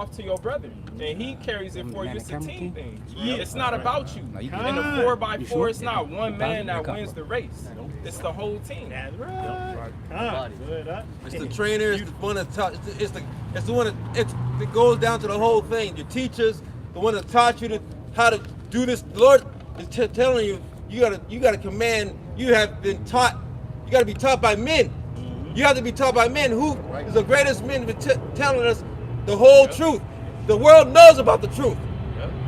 off to your brother, and he carries it for you. It's a team thing. Yeah. It's not about you. In the 4x4, it's not one man that wins the race. It's the whole team. That's right. It's the trainers, the one that taught. It's the one that it goes down to the whole thing. Your teachers, the one that taught you how to do this. The Lord is telling you, you gotta command. You have been taught. You gotta be taught by men. You have to be taught by men who is the greatest men telling us the whole truth. The world knows about the truth.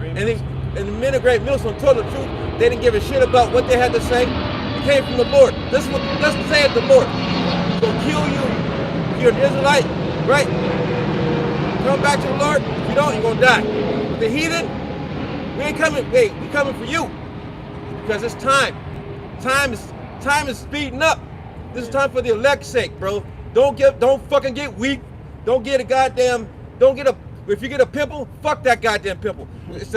And the men of Great Millstone told the truth. They didn't give a shit about what they had to say. It came from the Lord. This is what saith the Lord. He's gonna kill you. If you're an Israelite, right? Come back to the Lord. If you don't, you're gonna die. But the heathen, we ain't coming. Wait, we coming for you. Because it's time. Time is speeding up. This is time for the elect's sake, bro. Don't fucking get weak. If you get a pimple, fuck that goddamn pimple. It's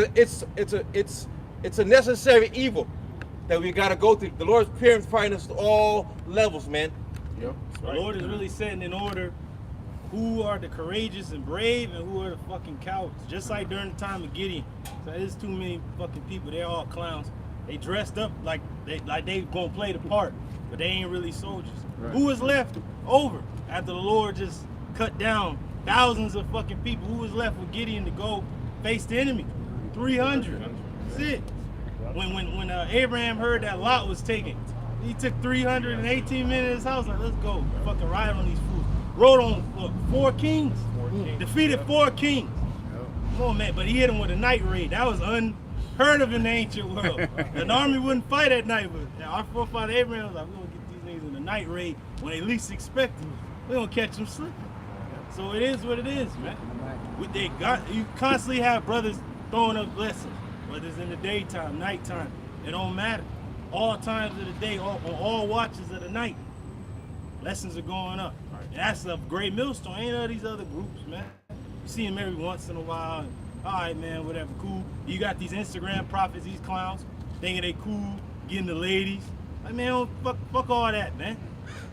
a necessary evil that we gotta go through. The Lord's purifying us to all levels, man. Yep. The Lord is really setting in order who are the courageous and brave and who are the fucking cowards. Just like during the time of Gideon. So there's too many fucking people. They're all clowns. They dressed up like they gonna play the part, but they ain't really soldiers. Right. Who was left over after the Lord just cut down thousands of fucking people? Who was left with Gideon to go face the enemy? 300. That's it. When Abraham heard that Lot was taken, he took 318 men in his house. Like, let's go, fucking ride on these fools. Rode on 4 kings. Defeated 4 kings. Come on, man. But he hit him with a night raid. That was unheard of in the ancient world. An army wouldn't fight at night, but our forefather Abraham was like, we're gonna get these niggas in the night raid when they least expect them. We're gonna catch them slipping. So it is what it is, man. You constantly have brothers throwing up blessings, whether it's in the daytime, nighttime, it don't matter. All times of the day, on all watches of the night, lessons are going up. And that's a great millstone. Ain't none of these other groups, man. You see them every once in a while. And, all right, man, whatever, cool. You got these Instagram prophets, these clowns, thinking they cool, getting the ladies. Like, man, fuck all that, man.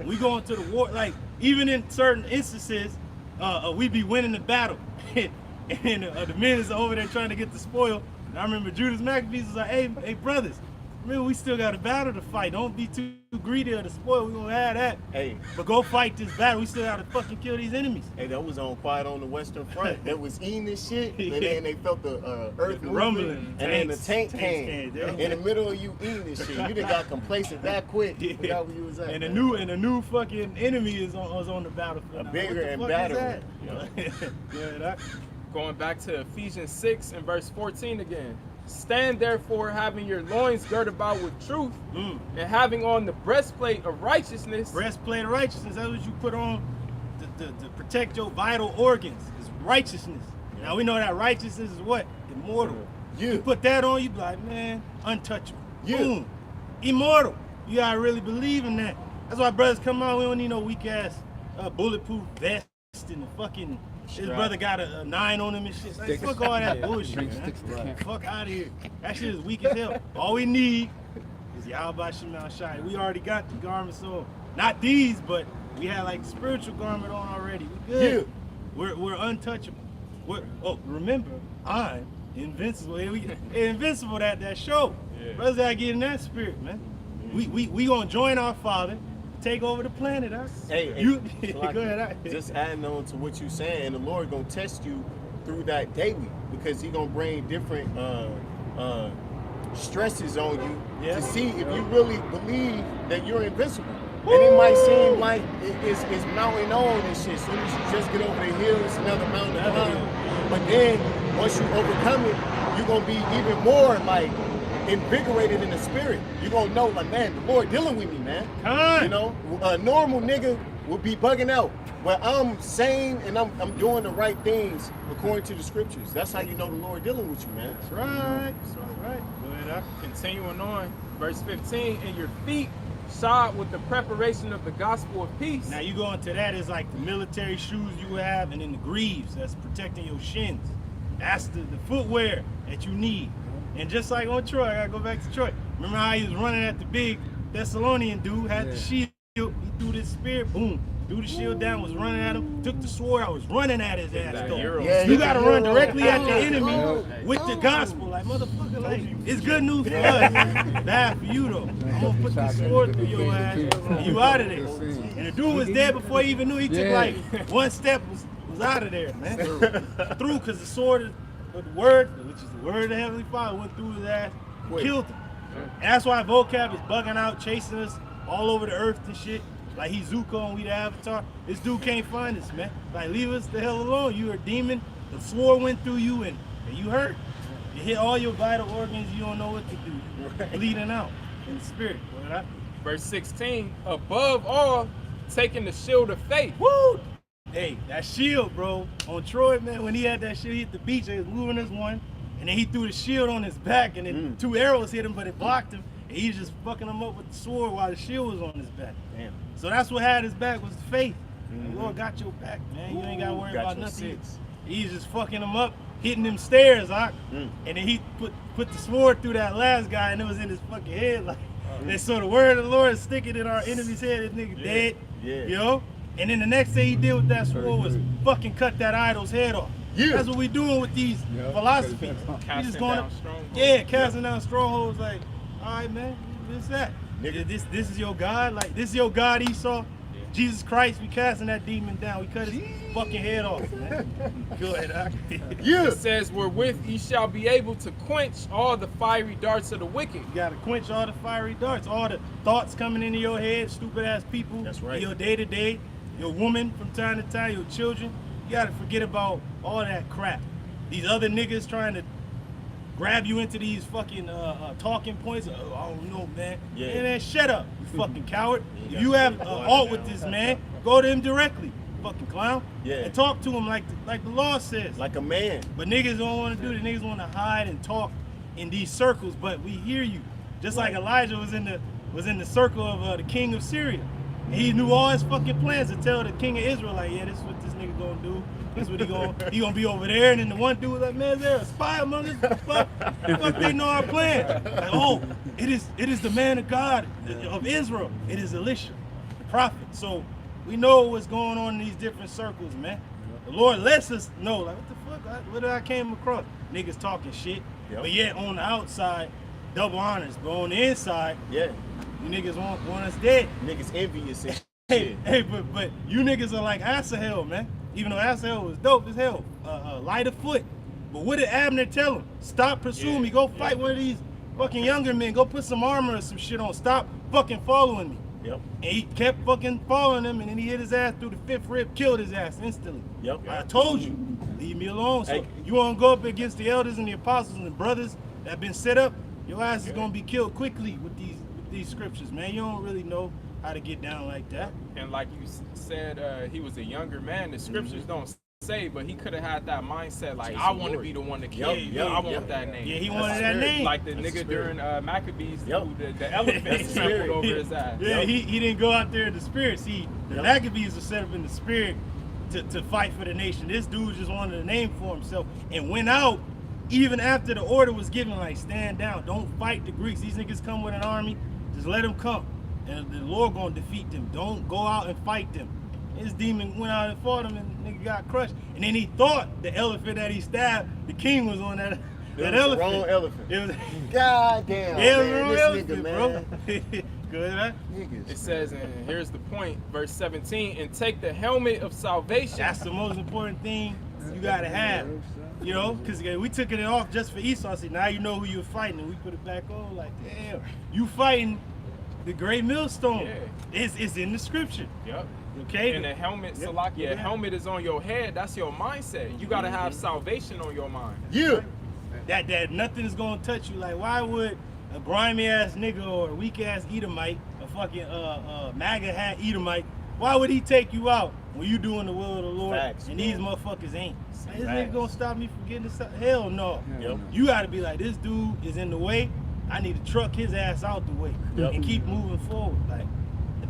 We going to the war, like, even in certain instances, we be winning the battle. and the men is over there trying to get the spoil. And I remember Judas Maccabees was like, hey, brothers, remember we still got a battle to fight. Don't be too greedy of the spoil. We gonna have that. Hey, but go fight this battle. We still gotta fucking kill these enemies. Hey, that was on Quiet on the Western Front. That was eating this shit, and then they felt the earth rumbling, and then the tank came in the middle of you eating this shit. You done got complacent that quick. You forgot where you was at. And a new fucking enemy was on the battlefield. A bigger and badder. Yeah. Going back to Ephesians 6 and verse 14 again. Stand therefore, having your loins girded about with truth, and having on the breastplate of righteousness. Breastplate of righteousness, that's what you put on to protect your vital organs. It's righteousness. Now we know that righteousness is what? Immortal. You put that on, you be like, man, untouchable. Boom. Immortal. You gotta really believe in that. That's why brothers come on, we don't need no weak ass bulletproof vest and the fucking. His brother got a 9 on him and shit. Like, fuck all that bullshit, man. Fuck out of here. That shit is weak as hell. All we need is Yahweh Shemal Shai. We already got the garments on. Not these, but we had like spiritual garment on already. We good. We're untouchable. Remember, I'm invincible. Invincible, that show. Brothers gotta get in that spirit, man. We gonna join our Father. Take over the planet, huh? Hey, go ahead. Just adding on to what you're saying, and the Lord gonna test you through that daily, because He gonna bring different stresses on you to see if you really believe that you're invincible. And it might seem like it's mountain on and shit. Soon as you just get over the hill, it's another mountain to climb. But then once you overcome it, you're gonna be even more like invigorated in the spirit. You're gonna know, like, man, the Lord dealing with me, man. You know, a normal nigga would be bugging out, but I'm sane and I'm doing the right things according to the scriptures. That's how you know the Lord dealing with you, man. That's right. That's right. Go ahead. Continuing on, verse 15, and your feet shod with the preparation of the gospel of peace. Now you go into that is like the military shoes you would have, and then the greaves that's protecting your shins. That's the footwear that you need. And just like on Troy, I gotta go back to Troy. Remember how he was running at the big Thessalonian dude, had the shield, he threw this spear, boom, threw the shield down, was running at him, took the sword, I was running at his ass though. Yeah, You gotta run Euro. directly at the enemy with the gospel. Like, motherfucker, like, it's good news for us. Bad for you though. I'm gonna put the sword through your ass and you out of there. And the dude was dead before he even knew. He took like one step, was out of there, man. Through, because the sword, the word, which is the word of the Heavenly Father, went through his ass, killed him. And that's why vocab is bugging out, chasing us all over the earth and shit. Like he's Zuko and we the Avatar. This dude can't find us, man. Like, leave us the hell alone. You are a demon. The sword went through you and you hurt. You hit all your vital organs. You don't know what to do. Bleeding out in the spirit. Right? Verse 16, above all, taking the shield of faith. Woo! Hey, that shield, bro. On Troy, man, when he had that shit, he hit the beach. They was moving as one. And then he threw the shield on his back. And then 2 arrows hit him, but it blocked him. And he's just fucking him up with the sword while the shield was on his back. Damn. So that's what had his back, was the faith. The Lord got your back, man. You ain't got to worry about nothing. He's just fucking him up, hitting them stairs, and then he put the sword through that last guy, and it was in his fucking head. Like, and so the word of the Lord is sticking in our enemy's head. This nigga dead, you know? And then the next thing he did with that sword was fucking cut that idol's head off. That's what we doing with these philosophies. Casting just going down strongholds. casting down strongholds. Like, all right, man, what's that? This is your God? Like, this is your God, Esau? Jesus Christ, we casting that demon down. We cut his fucking head off, man. Go ahead, It says, wherewith ye shall be able to quench all the fiery darts of the wicked. You gotta quench all the fiery darts, all the thoughts coming into your head, stupid ass people. That's right. Your day to day, your woman from time to time, your children. You gotta forget about all that crap. These other niggas trying to grab you into these fucking talking points. Oh, I don't know, man. Yeah, man, shut up, you fucking coward. If you have alt with this man, go to him directly, fucking clown. And talk to him like the law says. Like a man. But niggas don't want to do that. Niggas want to hide and talk in these circles. But we hear you. Just like Elijah was in the circle of the king of Syria. And he knew all his fucking plans to tell the king of Israel, like, yeah, this is what this nigga gonna do. This is what he gonna be over there. And then the one dude was like, man, is there a spy among us? Fuck, they know our plan. Like, oh, it is the man of God of Israel. It is Elisha, the prophet. So we know what's going on in these different circles, man. The Lord lets us know, like, what the fuck? What did I came across? Niggas talking shit. But yet on the outside, double honors. But on the inside, you niggas want us dead. Niggas envious and Hey, but you niggas are like Asahel, man. Even though Asahel was dope as hell, light of foot. But what did Abner tell him? Stop pursuing me. Go fight one of these fucking younger men. Go put some armor or some shit on. Stop fucking following me. And he kept fucking following him, and then he hit his ass through the 5th rib, killed his ass instantly. I told you, leave me alone. So you want to go up against the elders and the apostles and the brothers that have been set up, your ass is gonna be killed quickly with these scriptures, man. You don't really know how to get down like that. And like you said, he was a younger man. The scriptures don't say, but he could have had that mindset, like, I want to be the one to kill you. I want that name. Yeah, he wanted that name. Like the nigga during Maccabees, the elephant trampled over his ass. He didn't go out there in the spirit. See, the Maccabees were set up in the spirit to fight for the nation. This dude just wanted a name for himself and went out even after the order was given, like, stand down, don't fight the Greeks. These niggas come with an army, just let them come. And the Lord gonna defeat them. Don't go out and fight them. His demon went out and fought him, and the nigga got crushed. And then he thought the elephant that he stabbed, the king was on that elephant. The wrong elephant. It was, God damn, it was man. the wrong This elephant, nigga, man. bro. Good, huh? It says, and here's the point, verse 17, and take the helmet of salvation. That's the most important thing you gotta have. You know, because we took it off just for Esau. See, now you know who you're fighting, and we put it back on. Like, damn, you fighting the great millstone. It's in the scripture. Okay. And the helmet, Salakia, helmet is on your head. That's your mindset. You gotta have salvation on your mind. That nothing is gonna touch you. Like, why would a grimy ass nigga or a weak ass Edomite, a fucking MAGA hat Edomite, why would he take you out when you doing the will of the Lord? And these motherfuckers ain't. Like, this nigga gonna stop me from getting this? Hell no. You gotta be like, this dude is in the way. I need to truck his ass out the way and keep moving forward. Like,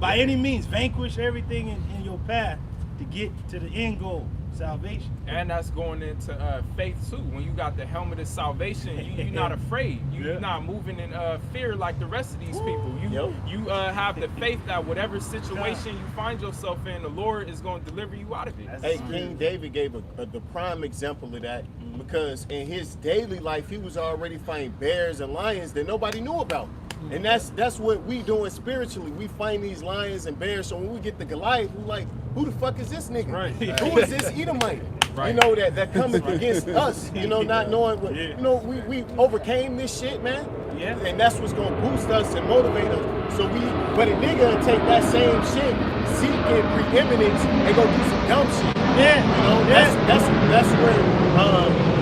by any means, vanquish everything in your path to get to the end goal. salvation. And that's going into faith too. When you got the helmet of salvation, you're not afraid. You're not moving in fear like the rest of these people. You have the faith that whatever situation you find yourself in, the Lord is going to deliver you out of it. Hey, King David gave the prime example of that because in his daily life, he was already fighting bears and lions that nobody knew about. And that's what we doing spiritually. We find these lions and bears. So when we get the Goliath, we like, who the fuck is this nigga? Right. Who is this Edomite? Right. You know, that coming against us. You know, not knowing what. You know, we overcame this shit, man. Yeah. And that's what's gonna boost us and motivate us. So but a nigga will take that same shit, seek it preeminence, and go do some dumb shit. Yeah. You know, that's where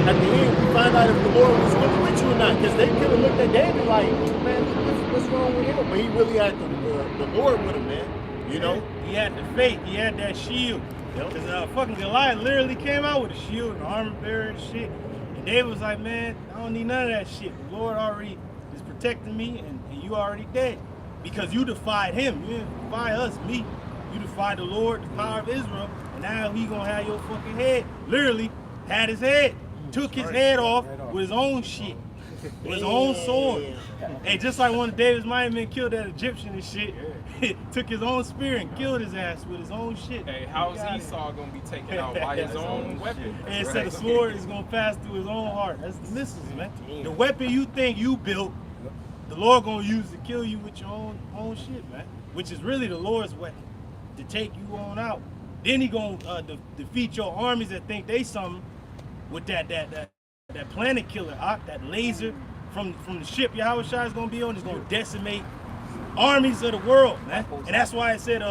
at the end we find out if the Lord was really with you or not. Because they could have looked at David like, man, what's wrong with him? But he really had the Lord with him, man. You know? He had the faith, he had that shield. Because fucking Goliath literally came out with a shield and armor bearer and shit. And David was like, man, I don't need none of that shit. The Lord already is protecting me and you already dead. Because you defied him. You didn't defy us, me. You defied the Lord, the power of Israel. And now he gonna have your fucking head. Literally had his head. Took his head off with his own shit. With his own sword. Hey, just like one of David's mighty men killed that Egyptian and shit. Took his own spear and killed his ass with his own shit. Hey, how's Esau gonna be taken out by his own weapon? And said the sword is gonna pass through his own heart. That's the missiles, man. The weapon you think you built, the Lord gonna use to kill you with your own shit, man. Which is really the Lord's weapon to take you on out. Then he gonna defeat your armies that think they something with that planet killer, that laser from the ship Yahweh Shai is gonna be on is gonna decimate armies of the world, man. And that's why it said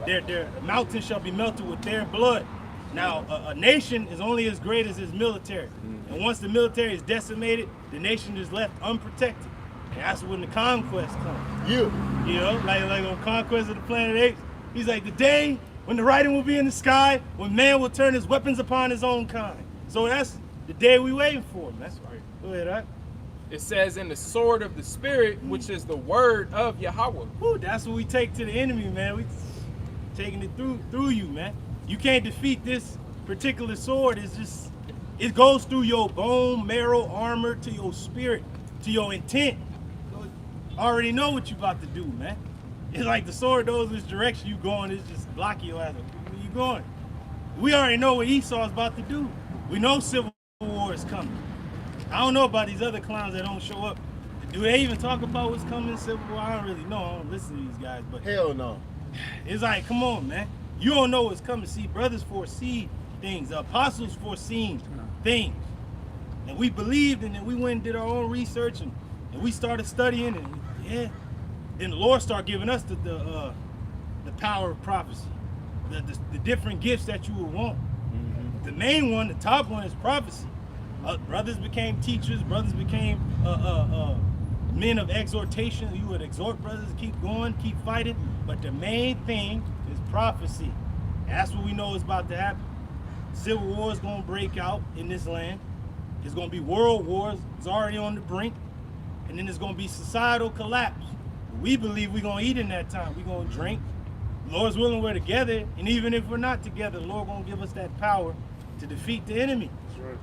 their mountains shall be melted with their blood. Now a nation is only as great as its military. And once the military is decimated, the nation is left unprotected. And that's when the conquest comes. You know, like on Conquest of the Planet Apes, he's like, the day when the writing will be in the sky, when man will turn his weapons upon his own kind. So that's the day we waiting for, man. That's right. Go ahead, right? It says in the sword of the spirit, which is the word of Yahweh. Woo, that's what we take to the enemy, man. We taking it through you, man. You can't defeat this particular sword. It's just, it goes through your bone, marrow, armor, to your spirit, to your intent. So I already know what you about to do, man. It's like the sword knows which direction you going. It's just blocking your ass. Where you going? We already know what Esau's about to do. We know civil war is coming. I don't know about these other clowns that don't show up. Do they even talk about what's coming in Civil War? I don't really know. I don't listen to these guys, but hell no. It's like, come on, man. You don't know what's coming. See, brothers foresee things. The apostles foreseen things. And we believed, and then we went and did our own research, and we started studying, and yeah. Then the Lord started giving us the power of prophecy, the different gifts that you would want. The main one, the top one, is prophecy. Brothers became teachers. Brothers became men of exhortation. You would exhort brothers to keep going, keep fighting. But the main thing is prophecy. That's what we know is about to happen. Civil war is going to break out in this land. It's going to be world wars. It's already on the brink. And then there's going to be societal collapse. We believe we're going to eat in that time. We're going to drink. The Lord's willing, we're together. And even if we're not together, the Lord going to give us that power to defeat the enemy.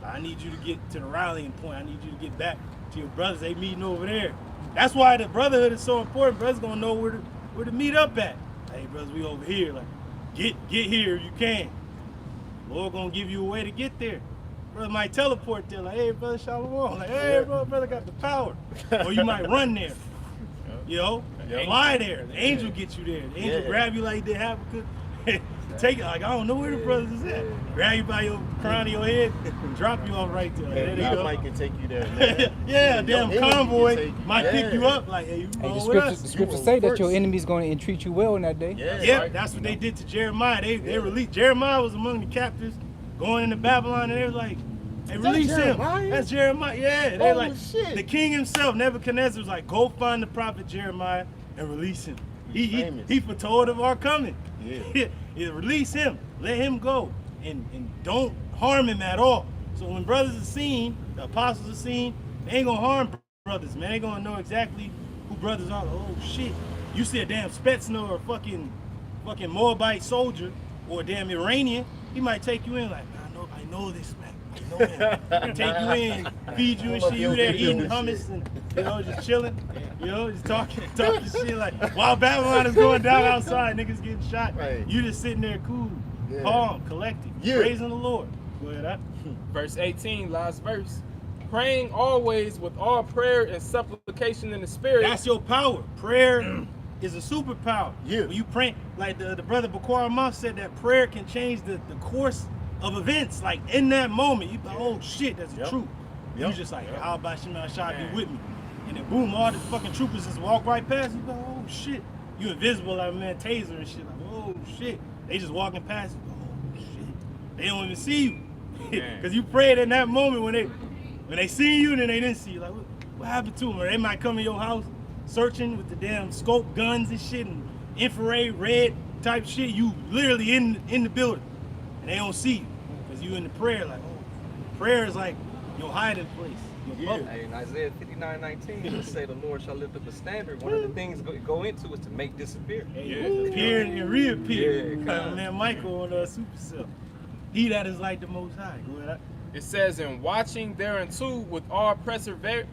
I need you to get to the rallying point. I need you to get back to your brothers. They meeting over there. That's why the brotherhood is so important. Brothers gonna know where to meet up at. Hey, brothers, we over here. Like, get here if you can. Lord gonna give you a way to get there. Brother might teleport there. Like, hey, brother, shalom. Like, hey, brother got the power. Or you might run there. You know, fly there. The angel gets you there. The angel grab you like they have a good. Take it, like, I don't know where the brothers is at. Grab you by your crown of your head and drop you off right there. Like, Hey, that might can take you there, man. Yeah, a damn convoy might pick you up. Like, hey, you Hey, roll with us. the scriptures say that your enemy's going to entreat you well in that day. Yeah, that's what they did to Jeremiah. They released Jeremiah was among the captives going into Babylon, and they were like, hey, release him. That's Jeremiah. Yeah, they like shit. The king himself, Nebuchadnezzar, was like, go find the prophet Jeremiah and release him. He foretold of our coming. Yeah, release him, let him go, and don't harm him at all. So when brothers are seen, the apostles are seen, they ain't gonna harm brothers, man. They gonna know exactly who brothers are. Like, oh shit, you see a damn Spetsnaz or a fucking Moabite soldier or a damn Iranian, He might take you in like, I know this, man. I know him. Take you in, feed you and shit. You there eating hummus and, just chilling. Just talking shit like, while Babylon is going down outside, niggas getting shot. Right. You just sitting there cool, calm, collected, praising the Lord. Go ahead, Verse 18, last verse. Praying always with all prayer and supplication in the spirit. That's your power. Prayer is a superpower. Yeah. When you pray, like the brother Bakwar Moff said, that prayer can change the course of events. Like in that moment, you like, oh shit, that's the truth. You just like, how about Shema Shah be with me? And then boom, all the fucking troopers just walk right past you. Like, oh shit. You invisible like man, taser and shit. Like, oh shit. They just walking past you. Oh shit. They don't even see you. Because you prayed in that moment when they see you and then they didn't see you. Like, what happened to them? Or they might come in your house searching with the damn scope guns and shit and infrared red type shit. You literally in the building and they don't see you because you in the prayer. Like, oh, prayer is like your hiding place. Hey, in Isaiah 59:19, it say the Lord shall lift up a standard. One of the things go into is to make disappear. Appear and reappear. Yeah, Man, Michael on Supercell. He that is like the Most High. Go ahead. It says, in watching thereunto with all perseverance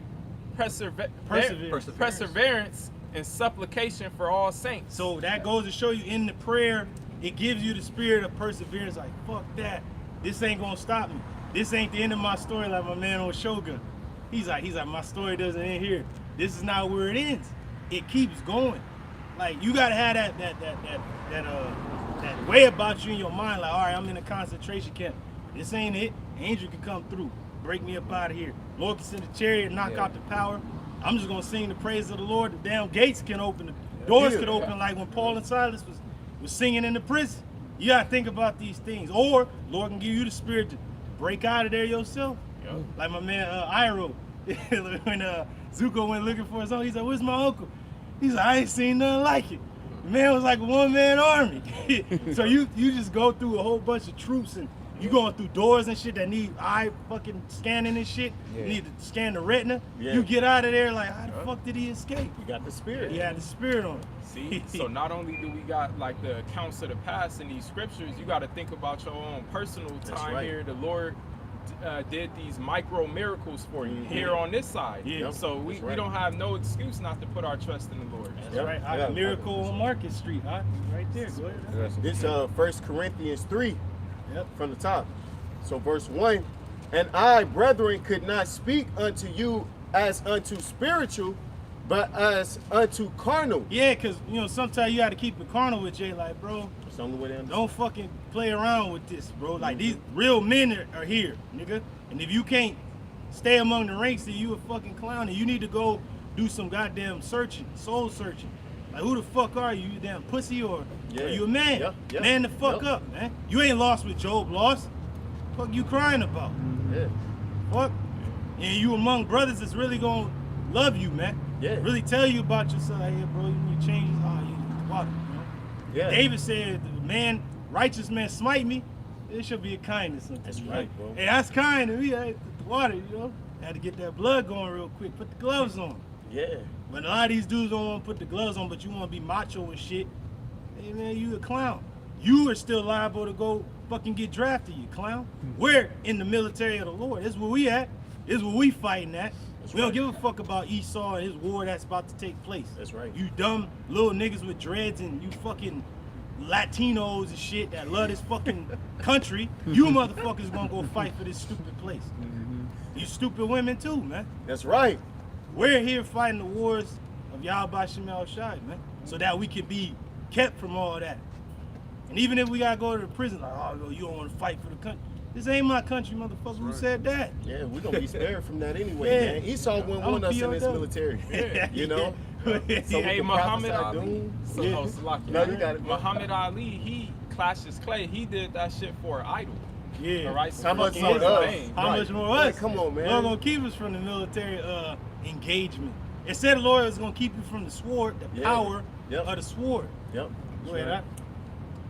and supplication for all saints. So that goes to show you in the prayer, it gives you the spirit of perseverance. Like, fuck that. This ain't gonna stop me. This ain't the end of my story like my man on Shogun. He's like, my story doesn't end here. This is not where it ends. It keeps going. Like, you gotta have that way about you in your mind. Like, all right, I'm in a concentration camp. This ain't it. Angel can come through, break me up out of here. Lord can send a chariot, knock out the power. I'm just gonna sing the praise of the Lord. The damn gates can open, the doors can open, like when Paul and Silas was singing in the prison. You gotta think about these things. Or Lord can give you the spirit to break out of there yourself. Like my man Iro, when Zuko went looking for his own, he's like, where's my uncle? He's like, I ain't seen nothing like it. The man was like a one-man army. So you just go through a whole bunch of troops and you going through doors and shit that need eye fucking scanning and shit. You need to scan the retina. You get out of there like, how the fuck did he escape? You got the spirit. He had the spirit on him. See, so not only do we got like the accounts of the past in these scriptures, you got to think about your own personal time here. The Lord did these micro miracles for you here on this side. So we don't have no excuse not to put our trust in the Lord. That's right. I got a miracle on Market Street. Right there. Go ahead. This 1 Corinthians 3 from the top. So verse 1, and I, brethren, could not speak unto you as unto spiritual, but as unto carnal. Yeah, because, sometimes you got to keep it carnal with Jay. Like, bro, It's the only way to understand. don't fucking play around with this, bro. Like, these real men are here, nigga. And if you can't stay among the ranks, then you a fucking clown. And you need to go do some goddamn searching, soul searching. Like, who the fuck are you? You damn pussy or are you a man? Man the fuck up, man. You ain't lost with Job lost. Fuck you crying about? Fuck. And you among brothers that's really gonna love you, man. Really tell you about yourself. Hey, bro, you need to change. Oh, you fuck, David said, the righteous man smite me. There should be a kindness. That's right, bro. Hey, that's kind to me. I put the water, Had to get that blood going real quick. Put the gloves on. But a lot of these dudes don't want to put the gloves on, but you want to be macho and shit. Hey, man, you a clown. You are still liable to go fucking get drafted, you clown. We're in the military of the Lord. This is where we at. This is where we fighting at. We don't give a fuck about Esau and his war that's about to take place. That's right. You dumb little niggas with dreads and you fucking Latinos and shit that love this fucking country. You motherfuckers gonna go fight for this stupid place. You stupid women too, man. That's right. We're here fighting the wars of Yahweh Shemel Shai, man, so that we can be kept from all that. And even if we gotta go to the prison, like, oh, you don't want to fight for the country. This ain't my country, motherfucker. Who said that? Yeah, we're gonna be spared from that anyway, man. Esau wouldn't want us in this military. You know? So Hey, Muhammad Ali. No, you got it. Muhammad Ali, he clashed his clay. He did that shit for an idol. Yeah. All right. How much fucking more his us? name. How much more Right, us? come on, man. Lord gonna keep us from the military engagement. It said the Lord is gonna keep you from the sword, the power of the sword. Yep. Go ahead.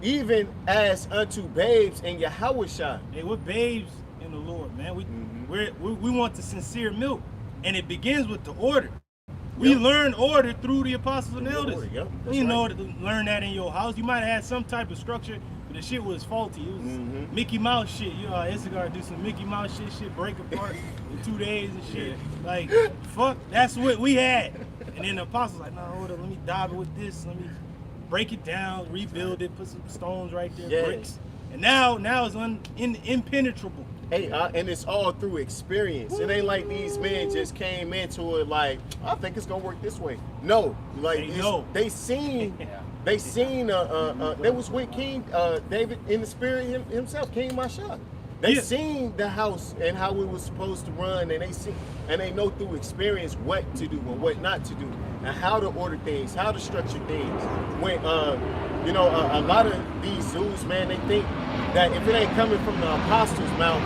Even as unto babes in Yahushua. Hey, we're babes in the Lord, man. We want the sincere milk, and it begins with the order. We learn order through the apostles and elders. You know to learn that in your house. You might have had some type of structure but the shit was faulty. It was Mickey Mouse shit. You know, Instagram do some Mickey Mouse shit break apart in 2 days and shit. Like, fuck, that's what we had. And then the apostles like, nah, hold up, let me dive it with this. Let me break it down, rebuild it, put some stones right there, bricks. And now it's impenetrable. Hey, and it's all through experience. It ain't like these men just came into it like, I think it's gonna work this way. No, like they seen that was with King David in the spirit himself, King Mashah. They seen the house and how it was supposed to run, and they know through experience what to do and what not to do, and how to order things, how to structure things. When you know, a lot of these zoos, man, they think that if it ain't coming from the apostles' mouth,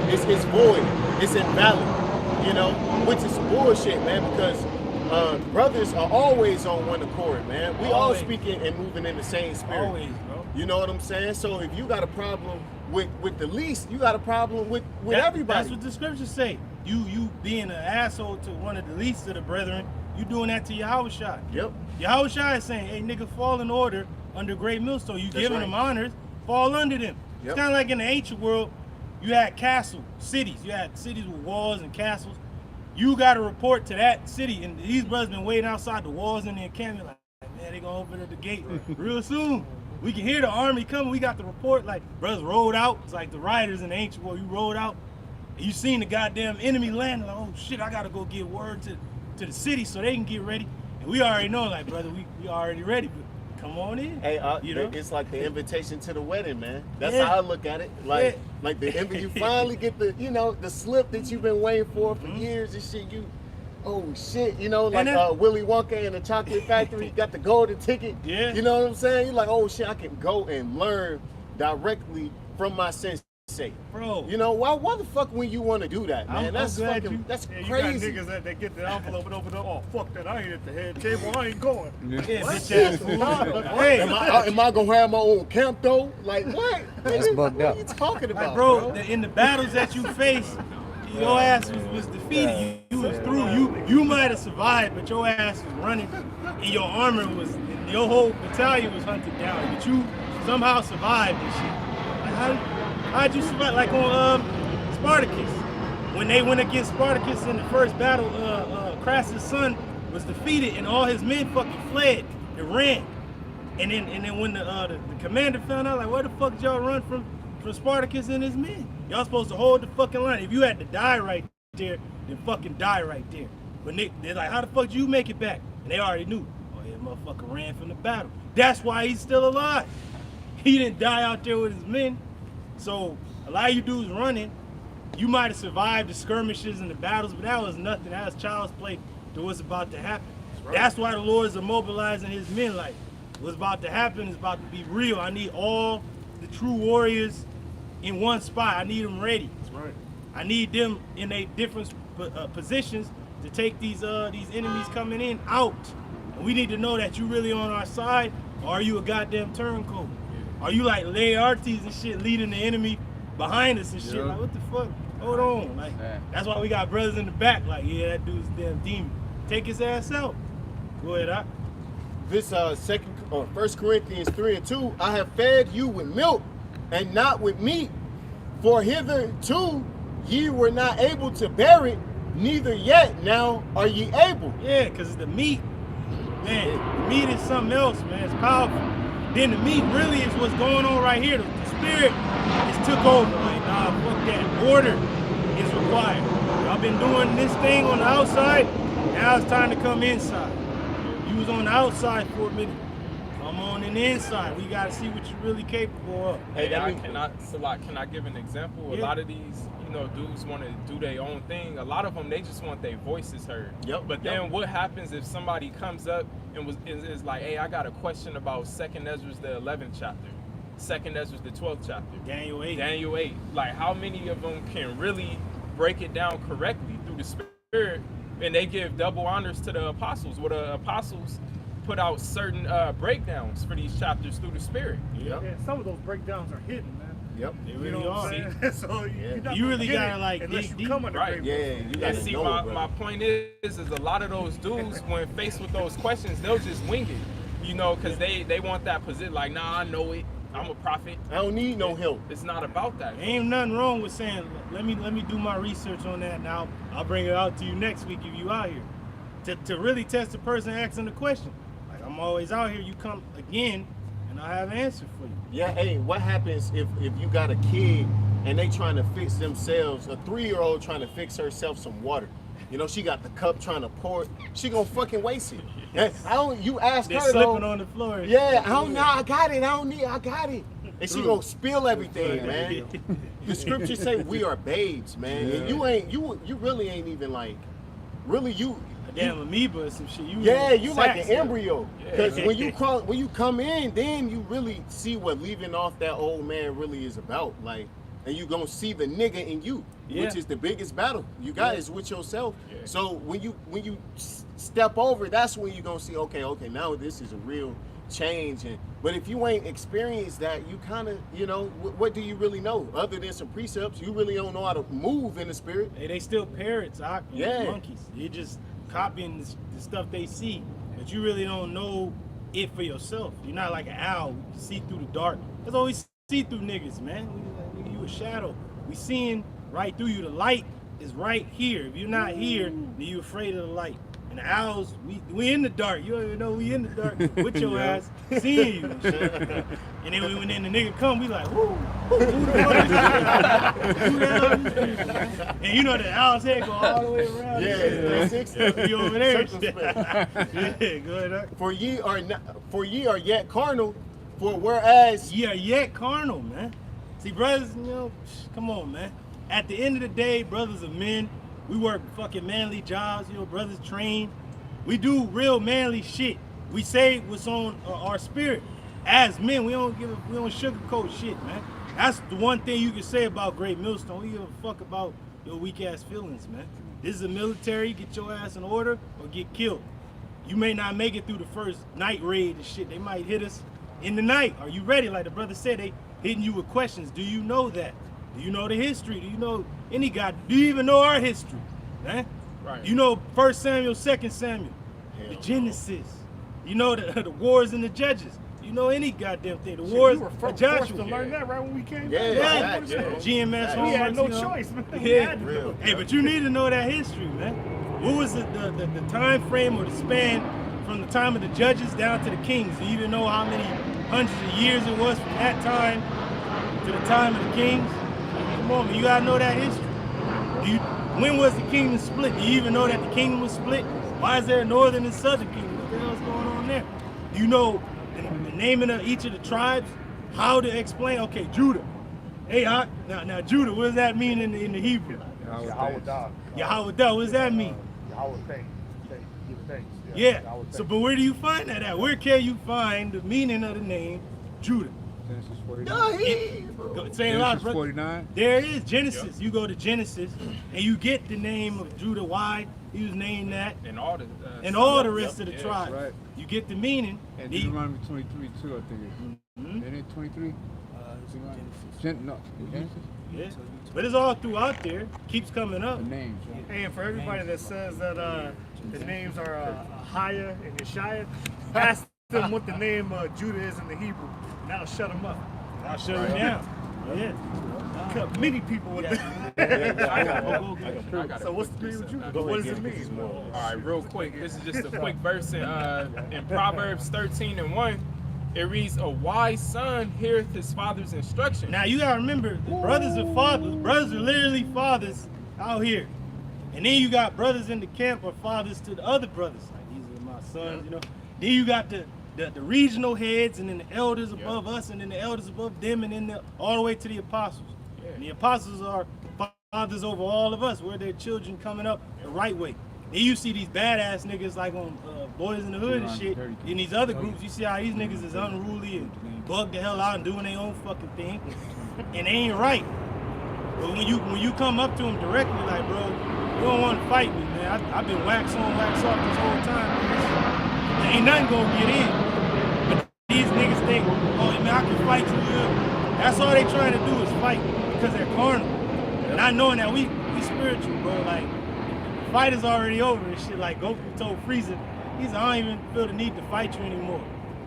it's void, it's invalid, you know, which is bullshit, man, because brothers are always on one accord, man. We all speaking and moving in the same spirit. Always, bro. You know what I'm saying? So if you got a problem with the least, you got a problem with everybody. That's what the scriptures say. You being an asshole to one of the least of the brethren, you doing that to Yahushua. Yep. Yahushua is saying, hey, nigga, fall in order under great millstone. You giving them honors, fall under them. It's kind of like in the ancient world, you had cities. You had cities with walls and castles. You got to report to that city, and these brothers been waiting outside the walls in the encampment like, man, they gonna open up the gate real soon. We can hear the army coming. We got the report. Like, brothers rolled out. It's like the riders in the ancient world. You rolled out, and you seen the goddamn enemy landing. Like, oh shit, I gotta go get word to the city so they can get ready. And we already know, like, brother, we already ready. But come on in. Hey, you know? it's like the invitation to the wedding, man. That's how I look at it. Like you finally get the slip that you've been waiting for years and shit. Oh shit, you know, like Willy Wonka in the chocolate factory, got the golden ticket. Yeah. You know what I'm saying? You're like, oh shit, I can go and learn directly from my sensei. Bro. You know, why the fuck when you want to do that, man? That's glad fucking, that's You crazy. got niggas that get the envelope and open up. Oh, fuck that. I ain't at the head table. I ain't going. Yeah, bitch ass fool. Hey, am I gonna have my own camp though? Like what? That's bugged What up. are you talking about, Like, bro, in the battles that you faced, your ass was defeated. You was through. You might have survived, but your ass was running, and your armor was, your whole battalion was hunted down. But you somehow survived this shit. Like, how'd you survive? Like on Spartacus, when they went against Spartacus in the first battle, Crassus' son was defeated, and all his men fucking fled. They ran, and then when the commander found out, like, where the fuck did y'all run from Spartacus and his men? Y'all supposed to hold the fucking line. If you had to die right there, then fucking die right there. But they're like, how the fuck did you make it back? And they already knew. Oh, yeah, motherfucker ran from the battle. That's why he's still alive. He didn't die out there with his men. So a lot of you dudes running, you might have survived the skirmishes and the battles, but that was nothing. That was child's play to what's about to happen. That's why the Lord is immobilizing his men. Like, what's about to happen is about to be real. I need all the true warriors in one spot. I need them ready. That's right. I need them in their different positions to take these enemies coming in out. And we need to know that you really on our side, or are you a goddamn turncoat? Are you like Laertes and shit leading the enemy behind us and shit? Like, what the fuck? Hold on. Like, that's why we got brothers in the back. Like, yeah, that dude's a damn demon. Take his ass out. Go ahead, Doc. This 1 Corinthians 3:2, I have fed you with milk and not with meat, for hitherto ye were not able to bear it, neither yet now are ye able. Yeah, because the meat, man, the meat is something else, man. It's powerful. Then the meat really is what's going on right here. The spirit is took over. Like, nah, fuck that. Order is required. Y'all been doing this thing on the outside, now it's time to come inside. You was on the outside for a minute. Come on in the inside. We gotta see what you're really capable of. Hey, can I give an example? Yeah. A lot of these, dudes want to do their own thing. A lot of them, they just want their voices heard. Yep. But then what happens if somebody comes up and is like, hey, I got a question about 2nd Ezra the 11th chapter, 2nd Ezra the 12th chapter, Daniel 8. Daniel 8. Like, how many of them can really break it down correctly through the spirit? And they give double honors to the apostles. Where the apostles put out certain breakdowns for these chapters through the spirit. Yep. Yeah, some of those breakdowns are hidden, man. Yep. They You really know what are. I'm saying? So you're not You really gonna get gotta, it like, unless dig you come under Right. great Yeah, wisdom. you gotta And see, know, my point is a lot of those dudes, when faced with those questions, they'll just wing it. You know, because they want that position. Like, nah, I know it. I'm a prophet. I don't need no help. It's not about that. Ain't nothing wrong with saying, let me do my research on that. Now I'll bring it out to you next week if you out here. To really test the person asking the question. Like, I'm always out here. You come again, and I have an answer for you. Yeah, hey, what happens if you got a kid and they trying to fix themselves, a 3-year-old trying to fix herself some water? You know, she got the cup trying to pour it. She gonna fucking waste it. You ask They're her slipping though. on the floor. Yeah, I don't know. I got it. I got it. And she gonna spill everything, man. The scriptures say we are babes, man. And you really ain't even like, really you. Damn amoeba or some shit. You like an sack embryo. Because when you come in, then you really see what leaving off that old man really is about. Like, and you gonna see the nigga in you, which is the biggest battle you got is with yourself. Yeah. So when you step over, that's when you gonna see, okay, now this is a real change. But if you ain't experienced that, you kind of, you know, what do you really know other than some precepts? You really don't know how to move in the spirit. Hey, they still parrots, monkeys. They just copying the stuff they see, but you really don't know it for yourself. You're not like an owl. You can see through the dark. That's all we see through niggas, man. Nigga, you a shadow. We seeing right through you. The light is right here. If you're not here, then you afraid of the light. And the owls, we in the dark. You don't even know we in the dark with your ass seeing you and shit. And then when the nigga come, we like, who the fuck is that? Who the hell is this? And you know the owl's head go all the way around. Yeah, 360. You over there. Yeah, go ahead. For ye are yet carnal, for whereas ye are yet carnal, man. See, brothers, you know, come on, man. At the end of the day, brothers are men. We work fucking manly jobs, you know, brothers train. We do real manly shit. We say what's on our spirit. As men, we don't sugarcoat shit, man. That's the one thing you can say about Great Millstone. We give a fuck about your weak ass feelings, man. This is a military, get your ass in order or get killed. You may not make it through the first night raid and shit. They might hit us in the night. Are you ready? Like the brother said, they hitting you with questions. Do you know that? Do you know the history? Do you know any God? Do you even know our history? Man? Right. You know 1 Samuel, 2 Samuel, the Genesis. You know the wars and the judges. You know any goddamn thing. The wars of Joshua. To learn that right when we came. Yeah. GMS. We had no choice, man. Yeah. Hey, but you need to know that history, man. What was the time frame or the span from the time of the judges down to the kings? Do you even know how many hundreds of years it was from that time to the time of the kings? Come on, man, you gotta know that history. When was the kingdom split? Do you even know that the kingdom was split? Why is there a northern and southern kingdom? What the hell is going on there? Do you know the naming of each of the tribes? How to explain? Okay, Judah. Hey, now Judah, what does that mean in the Hebrew? Yahweh, what does that mean? Yahweh, give thanks. Yeah. So, but where do you find that at? Where can you find the meaning of the name Judah? Genesis 49. Genesis 49. There it is, Genesis. Yep. You go to Genesis and you get the name of Judah. Why he was named that? And all the rest of the tribes. Right. You get the meaning. And Deuteronomy 23 too, I think. Isn't it 23? Genesis. Yeah. But it's all throughout there. Keeps coming up. The names. Right? And for everybody that says that the names are Ahia and Yeshaya, ask them what the name Judah is in the Hebrew. And that'll shut them up. I'll shut them down. Yeah. Cut many people with that. I got So what's the name of Judah? What does it mean? All right, real quick. This is just a quick verse in Proverbs 13:1. It reads, "A wise son heareth his father's instruction." Now you gotta remember, the brothers are fathers. Brothers are literally fathers out here. And then you got brothers in the camp or fathers to the other brothers. Like, these are my sons, you know. Then you got the regional heads, and then the elders above us, and then the elders above them, and then all the way to the apostles. Yeah. And the apostles are fathers over all of us. We're their children coming up the right way. Then you see these badass niggas like on Boys in the Hood and shit. In these other groups, you see how these niggas is unruly and bug the hell out and doing their own fucking thing. And they ain't right. But when you come up to them directly, like, bro, you don't want to fight me, man. I've been wax on, wax off this whole time. There ain't nothing gonna get in. But these niggas think, oh man, I can fight you. That's all they trying to do is fight because they're carnal. Not knowing that we spiritual, bro. Like, the fight is already over and shit. Like Goku told Frieza, he said, I don't even feel the need to fight you anymore.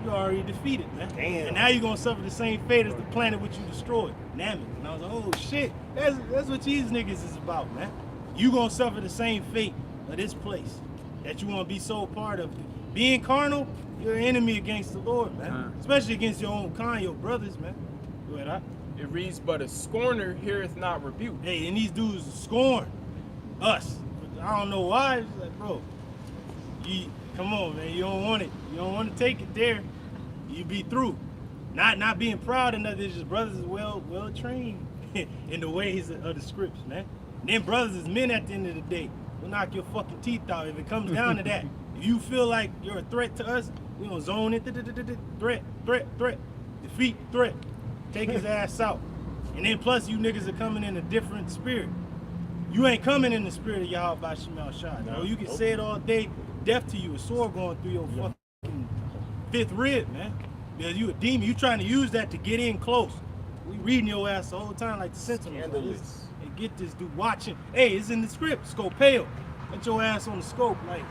you already defeated, man. Damn. And now you're gonna suffer the same fate as the planet which you destroyed, Namek. And I was like, oh shit, that's what these niggas is about, man. You gonna suffer the same fate of this place that you wanna be so part of. Being carnal, you're an enemy against the Lord, man. Especially against your own kind, your brothers, man. Go ahead, It reads, but a scorner heareth not rebuke. Hey, and these dudes scorn us. I don't know why. It's like, bro, come on, man. You don't want it. You don't want to take it there. You be through. Not being proud of nothing. It's just brothers is well trained in the ways of the scripts, man. And then brothers is men at the end of the day. We'll knock your fucking teeth out if it comes down to that. If you feel like you're a threat to us, we gonna zone it. Threat. Defeat, threat. Take his ass out. And then plus you niggas are coming in a different spirit. You ain't coming in the spirit of Yahweh Shemal Shah. No, you can say it all day, death to you, a sword going through your fucking fifth rib, man. Because you a demon, you trying to use that to get in close. We reading your ass the whole time like the Sentinels. And get this dude watching. Hey, it's in the script, Scopeo. Get your ass on the scope. Like,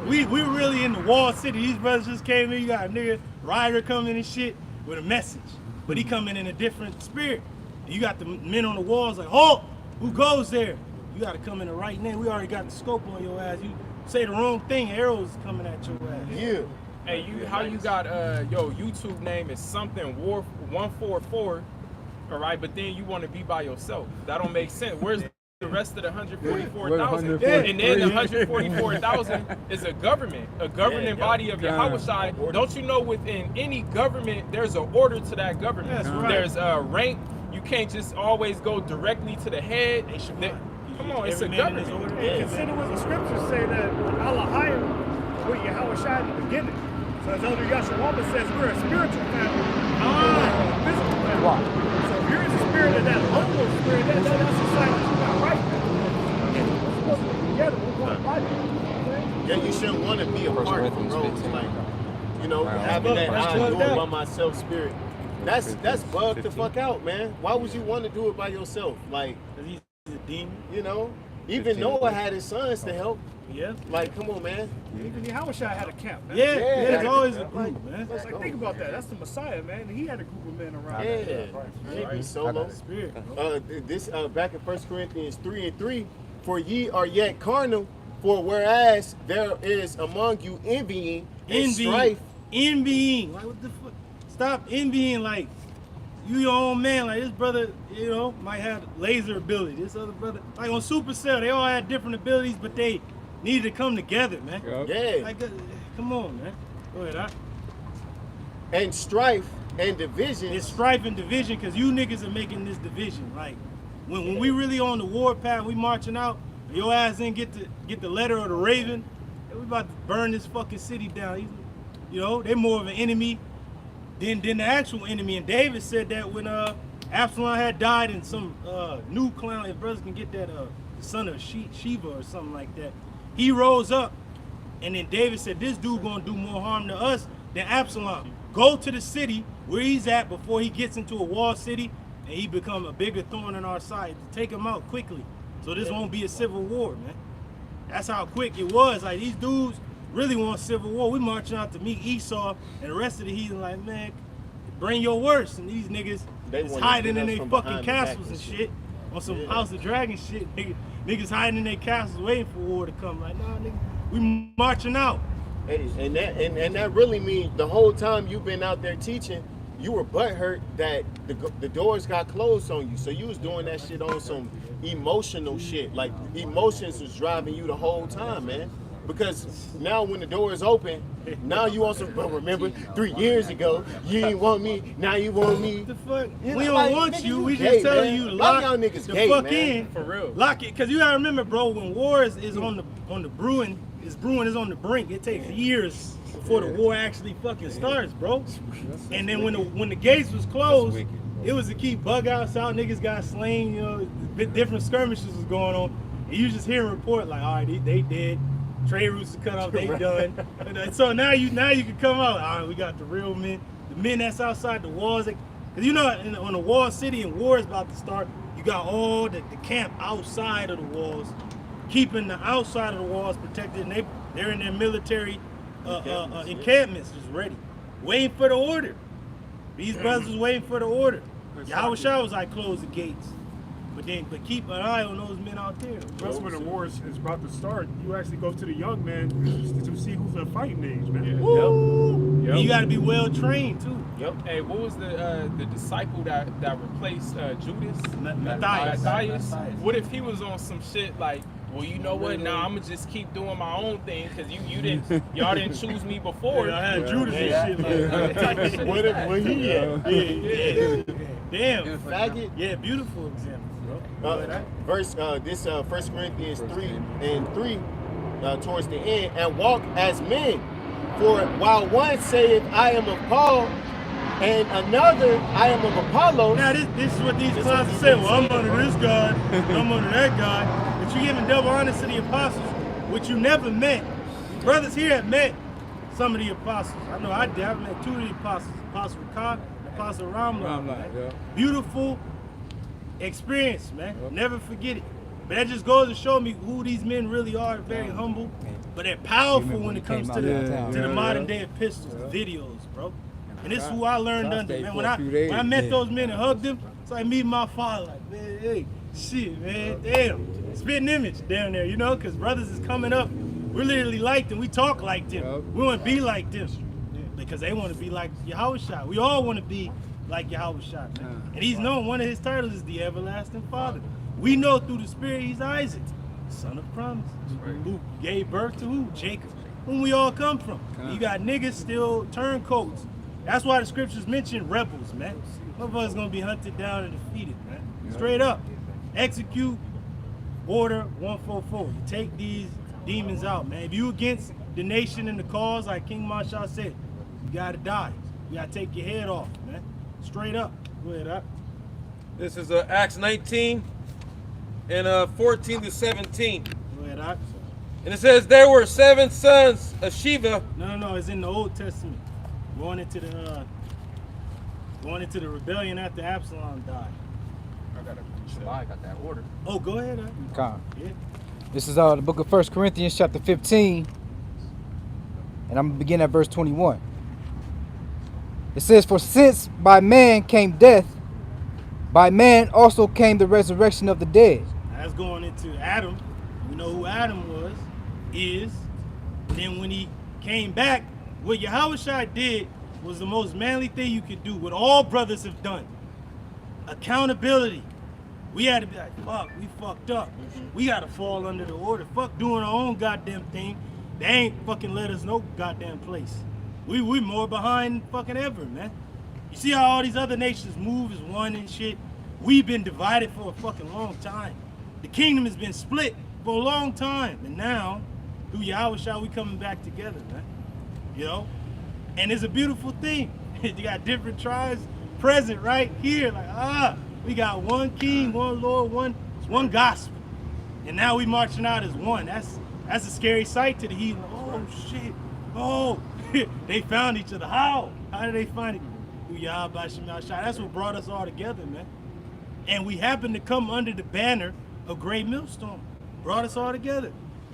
we really in the wall city. These brothers just came in, you got a nigga, rider coming and shit with a message. But he coming in a different spirit. And you got the men on the walls like, oh, who goes there? You got to come in the right name. We already got the scope on your ass. You say the wrong thing, arrows coming at your ass. Yeah. Hey, how you got your YouTube name is something War 144, all right? But then you want to be by yourself. That don't make sense. Where's the rest of the 144,000? And then the 144,000 is a governing body of Yahushai. Don't you know within any government there's an order to that government? That's right. There's a rank. You can't just always go directly to the head. Come on, it's a government. And consider what the scriptures say that Allah hired with Yahushua in the beginning. So as Elder Yashawama says, we're a spiritual family, we're a physical family. So if you're in the spirit of that local spirit, that's a sign that you're not right. We're supposed to be together. We're going to fight. Yeah, you shouldn't want to be apart from bros. Like, you know, having that I do it by myself spirit. That's bugged the fuck out, man. Why would you want to do it by yourself? Like, He's a demon. you know, even Noah had his sons to help. Yeah. Like, come on, man. Even Yahushua had a camp, man. Yeah, it's always a group, man. It's like, think about that. That's the Messiah, man. And he had a group of men around. Yeah. Can't be solo. Spirit. This back in 1 Corinthians 3:3, for ye are yet carnal, for whereas there is among you envying and strife. Envying. Like, what the fuck? Stop envying, like, you your own man. Like, this brother, you know, might have laser ability. This other brother, like on Supercell, they all had different abilities, but they needed to come together, man. Yeah. Like, come on, man. Go ahead, And strife and division. It's strife and division because you niggas are making this division. Like, when we really on the war path, we marching out, your ass didn't get the letter of the Raven, we about to burn this fucking city down. You know, they're more of an enemy than the actual enemy. And David said that when Absalom had died and some new clown, if brothers can get that the son of Sheba or something like that, he rose up and then David said, this dude gonna do more harm to us than Absalom. Go to the city where he's at before he gets into a walled city and he become a bigger thorn in our side. Take him out quickly so this won't be a civil war, man. That's how quick it was. Like, these dudes really want civil war. We marching out to meet Esau and the rest of the heathen like, man, bring your worst. And these niggas is hiding in their fucking castles and shit. On some House of Dragon shit. Niggas hiding in their castles waiting for war to come. Like, nah, nigga, we marching out. Hey, and that really means the whole time you've been out there teaching, you were butthurt that the doors got closed on you. So you was doing that shit on some emotional shit. Like, emotions was driving you the whole time, man. Because now when the door is open, now you also, but remember 3 years ago, you didn't want me, now you want me. What the fuck? You We know, don't like, want nigga, you. We gay, just telling man. you to A lot lock of y'all niggas the gay, fuck man. in. For real. Lock it, because you gotta remember, bro, when war is on the brewing, is on the brink. It takes years before the war actually fucking starts, bro. And then when the gates was closed, it was to keep bug outs out. Niggas got slain, you know, different skirmishes was going on. And you just hear a report like, all right, they dead. Trade routes are cut off, they done. So now you can come out. All right, we got the real men, the men that's outside the walls. Because you know, on the wall city and war is about to start, you got all the camp outside of the walls, keeping the outside of the walls protected. And they're in their military encampments, just ready. waiting for the order. These brothers was waiting for the order. Yahushua was like, close the gates. But keep an eye on those men out there. Plus, when the war is about to start, you actually go to the young men to see who's the fighting age, man. Yeah. Woo! Yep. You got to be well trained too. Yep. Hey, what was the disciple that replaced Judas? Matthias. What if he was on some shit like, well, you know what? Nah, I'm gonna just keep doing my own thing because y'all didn't choose me before. I had Judas and shit like that. Where he at? Yeah. Damn. Faggot. Yeah, beautiful example, bro. Verse 1 Corinthians 3 towards the end, and walk as men. For while one saith, I am of Paul, and another, I am of Apollos. Now this is what these apostles say. Well, I'm under this guy, I'm under that guy. But you giving double honors to the apostles, which you never met. Brothers here have met some of the apostles. I know I did. I've met two of the apostles. Apostle Ricard, Apostle Ramla. Yeah. Beautiful experience, man. Never forget it. But that just goes to show me who these men really are. Very humble, but they're powerful when it comes to the modern day epistles, the videos, bro. And this is who I learned under, man. When I met those men and hugged them, it's like meeting my father. Like, man, hey, shit, man, damn. Spitting image down there, you know, because brothers is coming up. We're literally like them. We talk like them. We want to be like them because they want to be like Yahushua. We all want to be like Yahushua, man. And he's known, one of his titles is the Everlasting Father. We know through the Spirit he's Isaac, son of promise, who gave birth to who? Jacob, whom we all come from. You got niggas still turncoats. That's why the scriptures mention rebels, man. Motherfuckers gonna be hunted down and defeated, man. Straight up. Execute order 144. You take these demons out, man. If you against the nation and the cause, like King Marshall said, you gotta die. You gotta take your head off, man. Straight up. Go ahead, up. This is Acts 19 and 14 to 17. Go ahead, up. And it says there were 7 sons of Sheva. No, it's in the Old Testament. Going into the rebellion after Absalom died. I got that order. Oh, go ahead. Okay. Yeah. This is the book of 1 Corinthians chapter 15. And I'm going to begin at verse 21. It says, for since by man came death, by man also came the resurrection of the dead. That's going into Adam. We know who Adam is. Then when he came back, what Yahushua did was the most manly thing you could do, what all brothers have done. Accountability. We had to be like, fuck, we fucked up. We got to fall under the order. Fuck doing our own goddamn thing. They ain't fucking let us no goddamn place. We more behind fucking ever, man. You see how all these other nations move as one and shit? We've been divided for a fucking long time. The kingdom has been split for a long time. And now, through Yahushua, we coming back together, man. You know? And it's a beautiful thing. You got different tribes present right here. Like, we got one king, one Lord, one gospel. And now we marching out as one. That's a scary sight to the heathen. Oh, shit. Oh, they found each other. How? How did they find it? Through Yahweh Shemel Shai. That's what brought us all together, man. And we happened to come under the banner of Great Millstone. Brought us all together.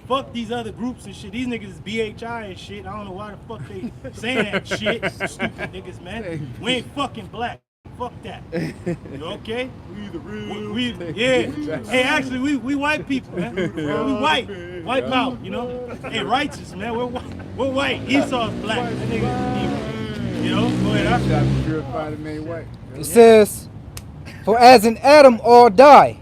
Fuck these other groups and shit. These niggas is BHI and shit. I don't know why the fuck they saying that shit. Stupid niggas, man. We ain't fucking black. Fuck that. You okay? We the real. We Hey, actually, we white people, man. We white. White power, you know? Hey, righteous, man. We're white. Esau's black. That nigga is evil. You know? Go ahead. Shot to purify the main white. It says, for as in Adam all die,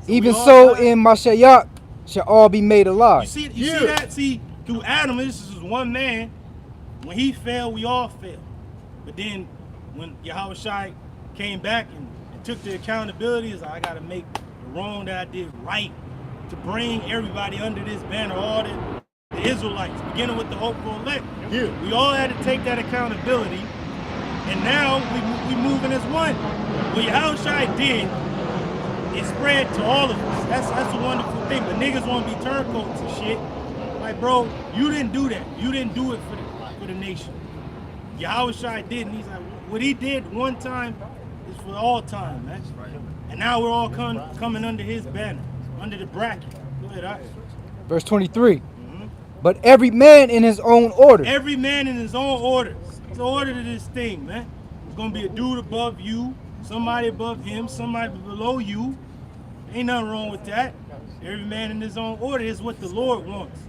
even so in Mashiach shall all be made alive. You see that? See, through Adam, this is one man. When he fell, we all fell. But then when Yahushua came back and took the accountability, is like, I gotta make the wrong that I did right to bring everybody under this banner, all the Israelites, beginning with the hopeful elect. Yeah. We all had to take that accountability, and now we moving as one. What Yahushua did, it spread to all of us. That's a wonderful thing. But niggas want to be turncoats and shit. Like, bro, you didn't do that. You didn't do it for the nation. Yahushua did, and he's like, what he did one time is for all time, man. And now we're all coming under his banner, under the bracket. Go ahead, all right. Verse 23. But every man in his own order. Every man in his own order. There's an order to this thing, man. There's gonna be a dude above you, somebody above him, somebody below you. Ain't nothing wrong with that. Every man in his own order is what the Lord wants.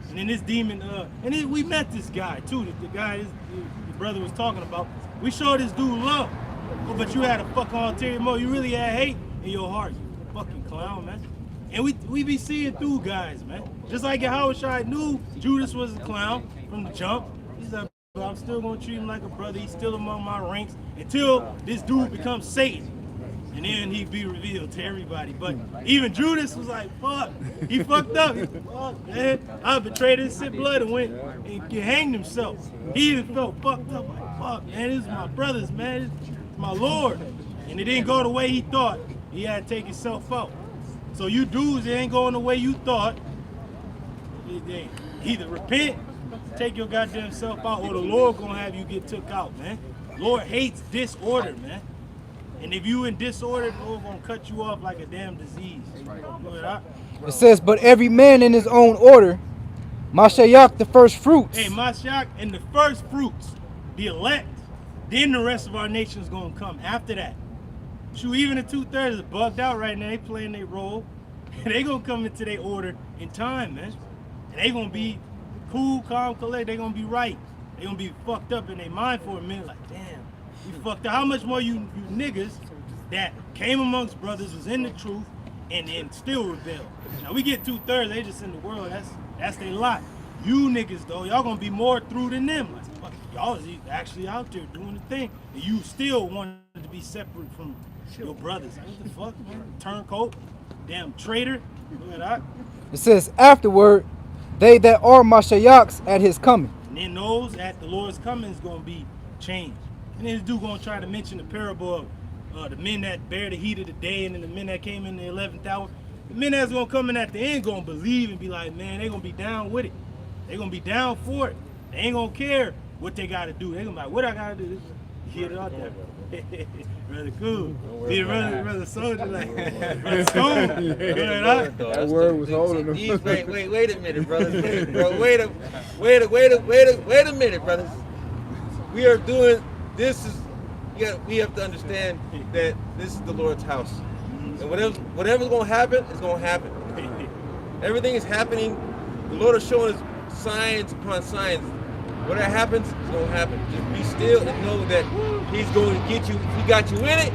And then this demon, and then we met this guy too. The guy the brother was talking about. We showed this dude love, but you had a fucking ulterior motive. You really had hate in your heart. You fucking clown, man. And we be seeing through guys, man. Just like Howard Shai knew Judas was a clown from the jump. He's like, I'm still gonna treat him like a brother. He's still among my ranks until this dude becomes Satan. And then he'd be revealed to everybody. But even Judas was like, fuck. He fucked up. He, fuck, man. I betrayed innocent blood and went and hanged himself. He even felt fucked up. Like, fuck, man, this is my brothers, man. This is my Lord. And it didn't go the way he thought. He had to take himself out. So you dudes, it ain't going the way you thought. Either repent, take your goddamn self out, or the Lord gonna have you get took out, man. Lord hates disorder, man. And if you in disorder, the Lord gonna cut you off like a damn disease. It says, but every man in his own order, Mashiach the first fruits. Hey, Mashiach and the first fruits, the elect. Then the rest of our nation's gonna come after that. Shoot, even the 2/3 is bugged out right now. They playing their role. And they gonna come into their order in time, man. And they gonna be cool, calm, collect. They gonna be right. They gonna be fucked up in their mind for a minute. Like, damn, you fucked up. How much more you niggas that came amongst brothers, was in the truth, and then still rebel. Now we get 2/3. They just in the world. That's their lot. You niggas though, y'all gonna be more through than them. Like, fuck, y'all is actually out there doing the thing, and you still wanted to be separate from your brothers. Like, what the fuck, man? Turncoat, damn traitor. Look at that. It says, afterward, they that are Mashiachs at his coming. And then those at the Lord's coming is gonna be changed. And then this dude gonna try to mention the parable of the men that bear the heat of the day, and then the men that came in the 11th hour. The men that's gonna come in at the end gonna believe and be like, man, they gonna be down with it. They gonna be down for it. They ain't gonna care what they gotta do. They gonna be like, what I gotta do? Get it out there. Brother cool. Be brother soldier, like brother Stone. That word was holding them. Wait a minute, brothers. Wait a minute, brothers. We are doing this. We have to understand that this is the Lord's house, and whatever's gonna happen is gonna happen. Everything is happening. The Lord is showing us signs upon signs. Whatever happens, it's gonna happen. Just be still and know that He's going to get you. He got you in it.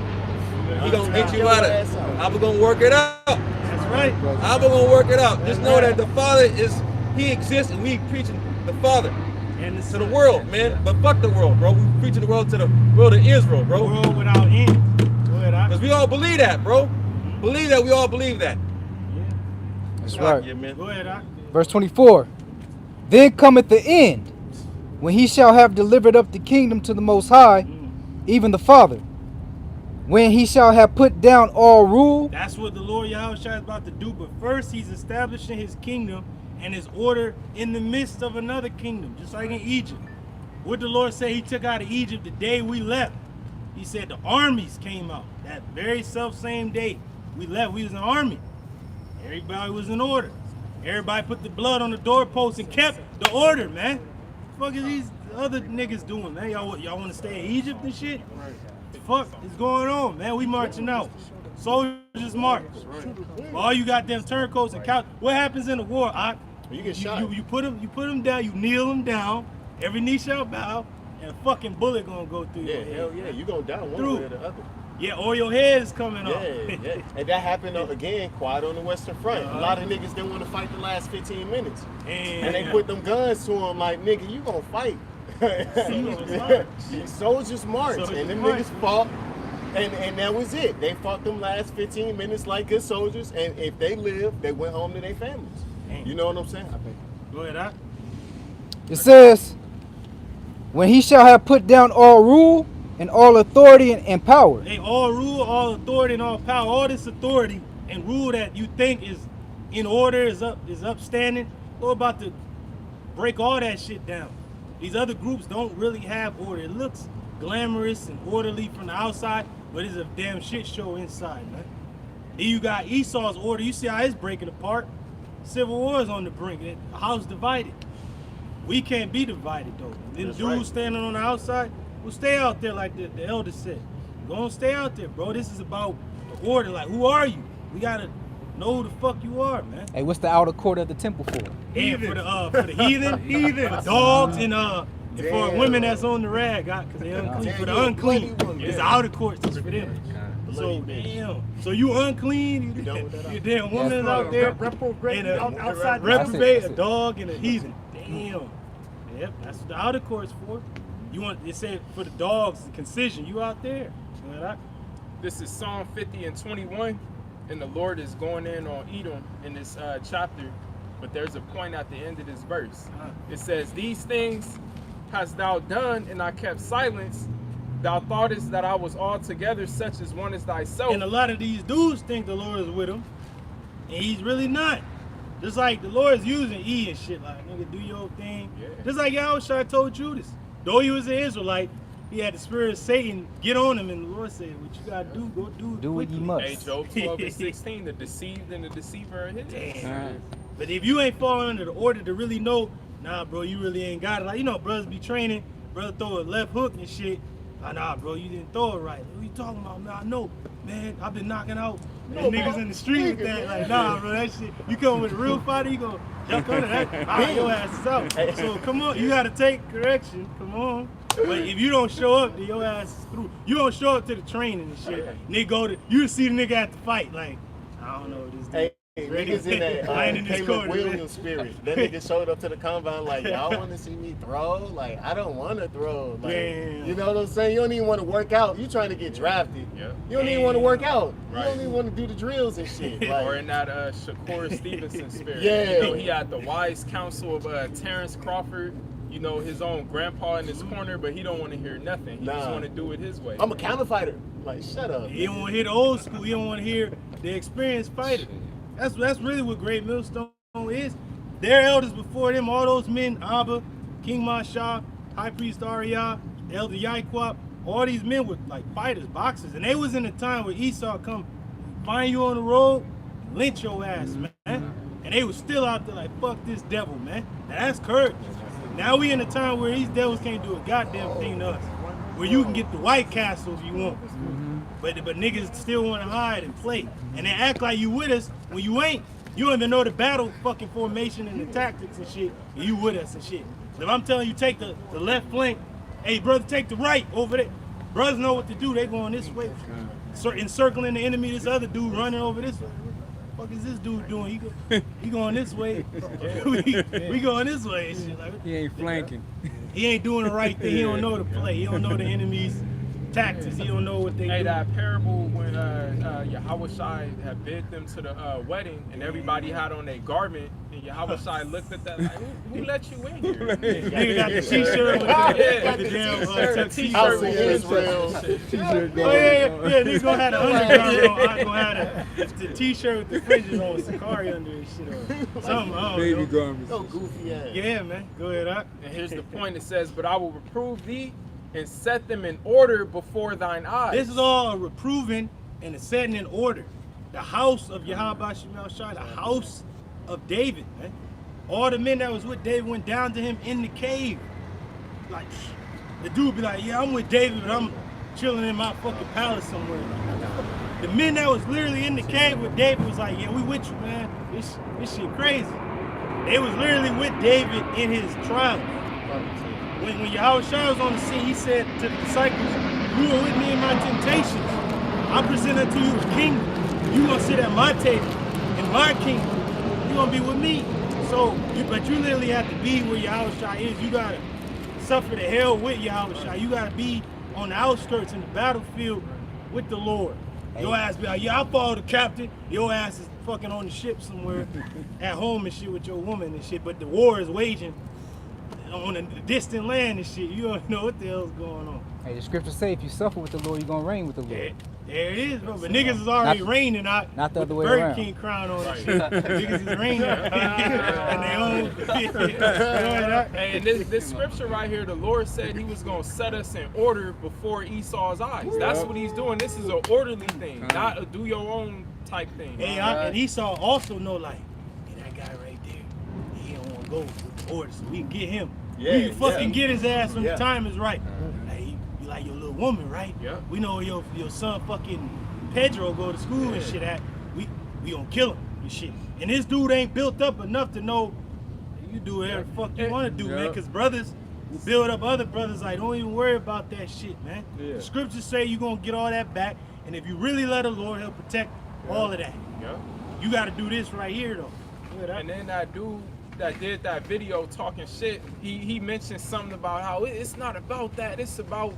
He's gonna get you out of it. I'm gonna work it out. That's right. I'm gonna work it out. Just know that the Father He exists, and we preaching the Father And to the world, man. But fuck the world, bro. We preaching the world to the world of Israel, bro. World without end. Go ahead, Because we all believe that, bro. Believe that. We all believe that. That's right. Yeah, man. Go ahead, Verse 24. Then cometh the end, when he shall have delivered up the kingdom to the Most High, even the Father. When he shall have put down all rule. That's what the Lord Yahushua is about to do. But first, he's establishing his kingdom and his order in the midst of another kingdom, just like in Egypt. What the Lord said he took out of Egypt the day we left. He said the armies came out. That very same day we left, we was an army. Everybody was in order. Everybody put the blood on the doorpost and kept the order, man. What the fuck is these other niggas doing, man? Y'all want to stay in Egypt and shit? What the fuck is going on, man? We marching out. Soldiers march. All you got them turncoats and couch. What happens in the war? You get shot. You put them down. You kneel them down. Every knee shall bow, and a fucking bullet gonna go through your head. Hell yeah, you gonna die one way or the other. Yeah, or your head is coming off. Yeah. And that happened again, quad on the Western Front. A lot of niggas didn't want to fight the last 15 minutes. And they put them guns to them like, nigga, you gonna fight. Soldiers march, and them niggas fought, and that was it. They fought them last 15 minutes like good soldiers, and if they lived, they went home to their families. You know what I'm saying? Go ahead, It says, when he shall have put down all rule and all authority and power. They all rule, all authority, and all power. All this authority and rule that you think is in order, is upstanding. We're about to break all that shit down. These other groups don't really have order. It looks glamorous and orderly from the outside, but it's a damn shit show inside, man. Then you got Esau's order. You see how it's breaking apart. Civil war is on the brink. The house divided. we can't be divided though. And then That's dudes right. standing on the outside, will stay out there like the elder said. Go and stay out there, bro. This is about the order. Like, who are you? We gotta know who the fuck you are, man. Hey, what's the outer court of the temple for? And for the heathen, for dogs, and for women that's on the rag, because they unclean. For the unclean, it's the outer courts is for them. So damn. So you unclean, you damn woman out there, Reprobate and outside the reprobate, That's a it. dog, and a heathen. Damn. Yep, that's what the outer court's for. You want it said for the dogs, the concision. You out there. You know that? This is Psalm 50 and 21, and the Lord is going in on Edom in this chapter, but there's a point at the end of this verse. It says, "These things hast thou done, and I kept silence. Thou thoughtest that I was altogether such as one as thyself." And a lot of these dudes think the Lord is with them, and he's really not. Just like the Lord's using E and shit, like, nigga, do your thing. Yeah. Just like Yahushua told Judas. Though he was an Israelite, he had the spirit of Satan get on him, and the Lord said, what you gotta do, go do it Do what quickly. you must. Hey, Job 12 and 16, the deceived and the deceiver are his. Damn. But if you ain't falling under the order to really know, nah, bro, you really ain't got it. Like, you know, brothers be training, brother throw a left hook and shit. Nah, bro, you didn't throw it right. What you talking about? Man, I know, man, I've been knocking out niggas in the street with that. Like, nah, bro, that shit. You come with a real fighter, you gonna jump under that. Your ass is out. So come on, you gotta take correction. Come on. But if you don't show up, then your ass is through. You don't show up to the training and shit. Nigga go to, you see the nigga at the fight, like, I don't know this dude. Hey, niggas in that Lying in this Caleb corner, man. Williams spirit. That nigga showed up to the combine like, y'all want to see me throw? Like, I don't want to throw. Like, Damn. you know what I'm saying? You don't even want to work out. You trying to get drafted. Yeah. You don't even want to work out. Right. You don't even want to do the drills and shit. Or Like, in that Shakur Stevenson spirit. Yeah. You know, he had the wise counsel of Terrence Crawford, you know, his own grandpa in his corner, but he don't want to hear nothing. He just Nah. want to do it his way. I'm a counter fighter. Like, shut up. You don't want to hear the old school. You don't want to hear the experienced fighter. That's really what Great Millstone is. Their elders before them, all those men, Abba, King Mashah, High Priest Arya, Elder Yaikwap, all these men were like fighters, boxers. And they was in a time where Esau come find you on the road, lynch your ass, man. And they was still out there like, fuck this devil, man. Now that's courage. Now we in a time where these devils can't do a goddamn thing to us. Where you can get the White Castle if you want. But niggas still want to hide and play. And they act like you with us when you ain't. You don't even know the battle fucking formation and the tactics and shit. And you with us and shit. If I'm telling you take the left flank, hey brother, take the right over there. Brothers know what to do. They going this way. Encircling the enemy, this other dude running over this way. What the fuck is this dude doing? He going this way. we going this way and shit. Like, He ain't flanking. he ain't doing the right thing. He don't know the play. He don't know the enemy's tactics. He don't know what they Hey, do. that parable when Yahushua had bid them to the wedding and everybody had on their garment, and Yahushua looked at that like, who let you in here? Nigga got the t-shirt with the damn T-shirt House of with Israel. T-shirt Oh yeah, nigga gonna have the undergarment on. I gonna have the t-shirt with the fringes on, Sakari under and shit on. Something, I don't Baby know. garments. So goofy ass. Yeah, man. Go ahead, Doc. And here's the point. It says, but I will reprove thee and set them in order before thine eyes. This is all a reproving and a setting in order. The house of Yahweh Shemel Shai, the house of David, man. All the men that was with David went down to him in the cave. Like, the dude be like, yeah, I'm with David, but I'm chilling in my fucking palace somewhere. The men that was literally in the cave with David was like, yeah, we with you, man. This shit crazy. They was literally with David in his trials. When Yahushua was on the scene, he said to the disciples, you are with me in my temptations. I present unto you a kingdom. You gonna sit at my table in my kingdom. You gonna be with me. So, but you literally have to be where Yahushua is. You gotta suffer the hell with Yahushua. You gotta be on the outskirts in the battlefield with the Lord. Your ass be like, yeah, I follow the captain. Your ass is fucking on the ship somewhere at home and shit with your woman and shit. But the war is waging on a distant land and shit. You don't know what the hell's going on. Hey, the scriptures say if you suffer with the Lord, you're gonna reign with the Lord. There it is, bro. But niggas is already Not- reigning out not the with other way Burger around. King crown on and shit. Niggas is reigning and they own. Hey, and this scripture right here, the Lord said he was going to set us in order before Esau's eyes. That's what he's doing. This is an orderly thing, not a do your own type thing. And Esau also know, like, hey, that guy right there, he don't want to go with orders so we can get him. Yeah, we can fucking yeah. get his ass when Yeah. the time is right. Hey, you like your little woman, right? Yeah. We know where your son fucking Pedro go to school and shit at. We gonna kill him and shit. And this dude ain't built up enough to know you do whatever the fuck you want to do, man. Because brothers will build up other brothers. Like, don't even worry about that shit, man. Yeah. The scriptures say you gonna get all that back, and if you really let the Lord, He'll protect all of that. Yeah. You got to do this right here, though. And then that dude that did that video talking shit, he mentioned something about how it's not about that. It's about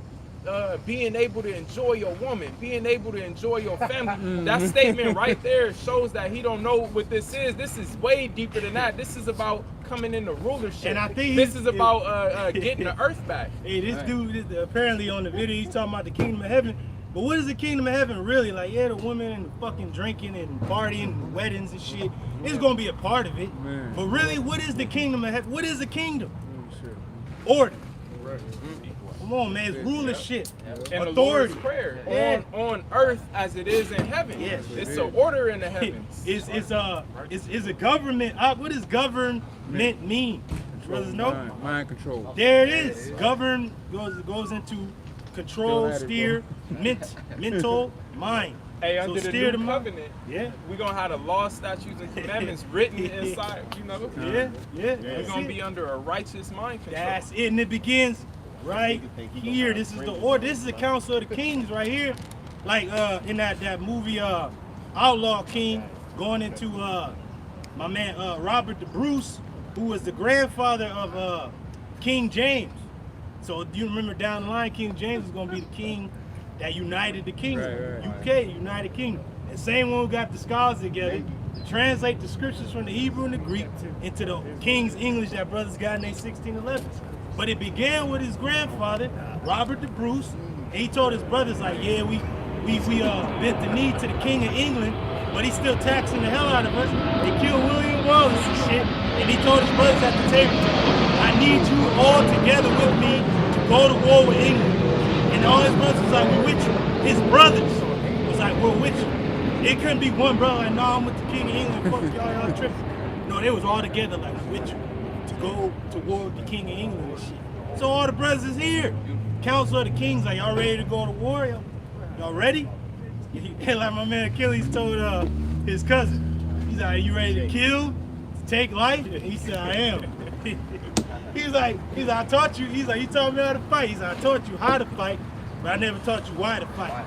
being able to enjoy your woman, being able to enjoy your family. That statement right there shows that he don't know what this is. This is way deeper than that. This is about coming into rulership. And I think this is about getting the earth back. Hey, this dude, apparently on the video, he's talking about the kingdom of heaven. But what is the kingdom of heaven really? Like, yeah, the women and the fucking drinking and partying and weddings and shit. It's gonna be a part of it. Man. But really, what is the kingdom of heaven? What is the kingdom? Order. Come on, man, it's rulership, And authority. the Lord's Prayer Yeah. on earth as it is in heaven. Yes. It's an order in the heavens. It's a government. What does government mean? Brothers know. Mind control. There it is. Govern goes into control, steer, mental, mind. Hey, So under the steer new the mind. covenant, Yeah. we're gonna have the law, statutes, and commandments written inside, you know? Yeah. We're That's gonna it. be under a righteous mind control. That's it, and it begins right here. This is the order. This is the council of the kings right here. Like in that movie Outlaw King, going into my man Robert the Bruce, who was the grandfather of King James. So do you remember down the line, King James was gonna be the king that united the kingdom. UK, United Kingdom. And same one who got the scholars together to translate the scriptures from the Hebrew and the Greek into the King's English that brothers got in their 1611s. But it began with his grandfather, Robert the Bruce, and he told his brothers, like, yeah, we bent the knee to the King of England, but he's still taxing the hell out of us. They killed William Wallace and shit, and he told his brothers at the table, I need you all together with me to go to war with England. And all his brothers was like, we're with you. His brothers was like, we're with you. It couldn't be one brother like, no, I'm with the King of England, fuck y'all tripping. No, they was all together like, we're with you to go to war with the King of England and shit. So all the brothers is here. Council of the Kings, like, y'all ready to go to war? Y'all ready? Like my man Achilles told his cousin. He's like, are you ready to kill? To take life? He said, I am. He's like, I taught you. He's like, you taught me how to fight. He's like, I taught you how to fight, but I never taught you why to fight.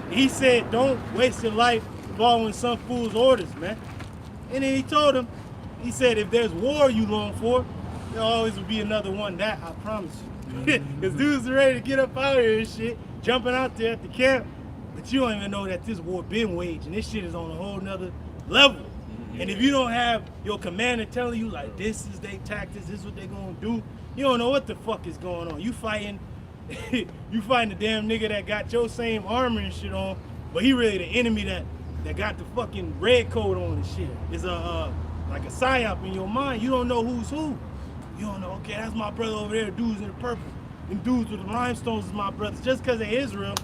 He said, don't waste your life following some fool's orders, man. And then he told him, he said, if there's war you long for, there always will be another one. That I promise you. Because dudes are ready to get up out here and shit, jumping out there at the camp, but you don't even know that this war been waged, and this shit is on a whole nother level. And if you don't have your commander telling you, like, this is their tactics, this is what they're gonna do, you don't know what the fuck is going on. You fighting the damn nigga that got your same armor and shit on, but he really the enemy that got the fucking red coat on and shit. It's like a psyop in your mind. You don't know who's who. You don't know, okay, that's my brother over there, dudes in the purple. Them dudes with the rhinestones is my brothers. Just because they're Israel,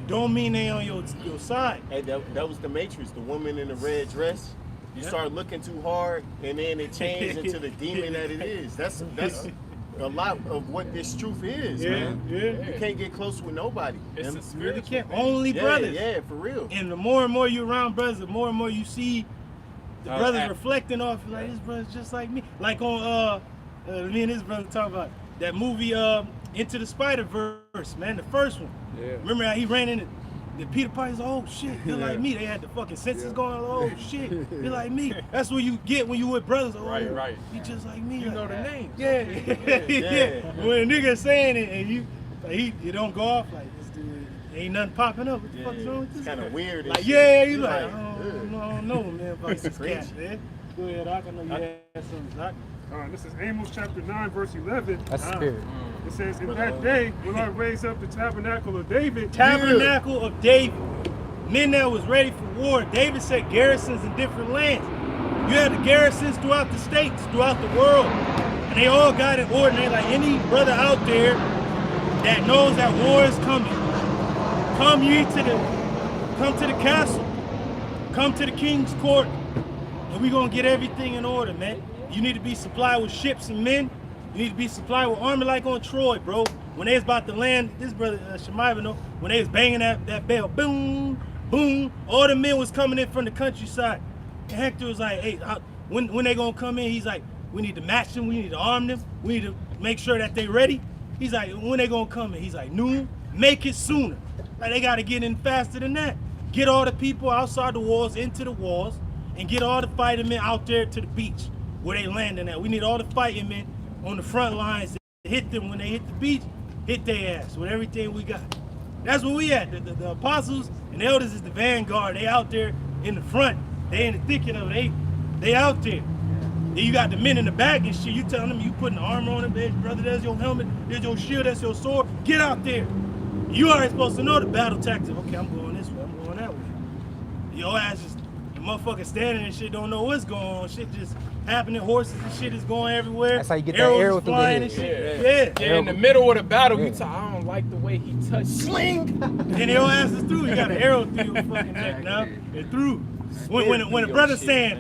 don't mean they on your side. Hey, that was the Matrix, the woman in the red dress. You start looking too hard, and then it changed into the demon that it is. That's a lot of what this truth is, man. You can't get close with nobody. It's a You really spiritual can't. thing. Only brothers. Yeah, for real. And the more and more you're around brothers, the more and more you see the brothers reflecting off, like, this brother's just like me. Like on me and his brother talk about that movie Into the Spider-Verse, man, the first one. Yeah. Remember how he ran into the Peter Parker's, oh shit, you're like me. They had the fucking senses going, oh shit, you're like me. That's what you get when you with brothers. Oh, Right. You just like me. You like know the that. name. Yeah. When a nigga saying it and you don't go off like this dude, ain't nothing popping up. What the fuck is wrong with this It's kind guy? of weird. Like, and yeah, shit. you like, Ugh. I don't know, man, about this cat, man. Go ahead, Doc. I know you had something, Doc. This is Amos chapter 9, verse 11. That's the spirit. It says, in that day will I raise up the tabernacle of David. Tabernacle of David. Men that was ready for war. David said garrisons in different lands. You had the garrisons throughout the states, throughout the world. And they all got in order. And they like, any brother out there that knows that war is coming, come to the castle. Come to the king's court. And we're going to get everything in order, man. You need to be supplied with ships and men. You need to be supplied with armor like on Troy, bro. When they was about to land, this brother Shemaiah know, when they was banging that bell, boom, boom, all the men was coming in from the countryside. And Hector was like, hey, when they gonna come in? He's like, we need to match them, we need to arm them, we need to make sure that they ready. He's like, when they gonna come in? He's like, noon, make it sooner. Like, they gotta get in faster than that. Get all the people outside the walls into the walls and get all the fighting men out there to the beach where they landing at. We need all the fighting men on the front lines to hit them when they hit the beach, hit their ass with everything we got. That's where we at. The apostles and the elders is the vanguard. They out there in the front. They in the thicket of it. They out there. Then you got the men in the back and shit. You telling them you putting the armor on them. Hey, brother, there's your helmet. There's your shield. That's your sword. Get out there. You already supposed to know the battle tactics. Okay, I'm going this way. I'm going that way. Your ass just, the motherfucker standing and shit don't know what's going on. Shit just happening. Horses and shit is going everywhere. That's how you get Arrows that arrow is through the flying head. and shit. Yeah, in the middle of the battle, Yeah. you talk, I don't like the way he touched. Sling. And your ass is through. You got an arrow through your fucking neck now. And through. When a brother's saying,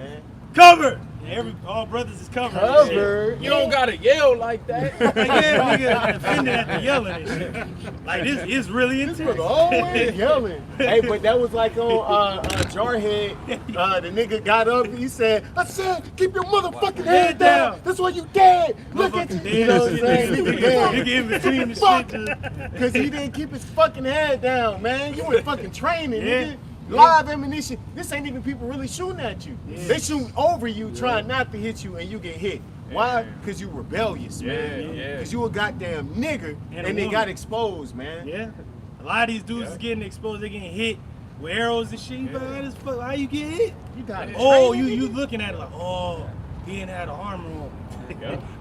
cover! And all brothers is covered. Covered. You don't gotta yell like that. Like, yeah, nigga offended at the yelling and shit. Like, this is really intense. This was always yelling. Hey, but that was like on Jarhead. The nigga got up. He said, "I said, keep your motherfucking head down. That's why you dead. Look at you." You know what I'm saying? Nigga dead. Nigga in between the Fuck. shit. Cause he didn't keep his fucking head down, man. You in fucking training, Yeah. nigga. Live ammunition. This ain't even people really shooting at you. They shooting over you, trying not to hit you, and you get hit. Why? Cause you rebellious, man. Yeah. Cause you a goddamn nigger, And and a they got woman. exposed, man. Yeah. A lot of these dudes is getting exposed. They're getting hit with arrows and shit. You be like, how this fuck, how you get hit? You got it. Oh, you looking at it like, oh, he ain't had an armor on.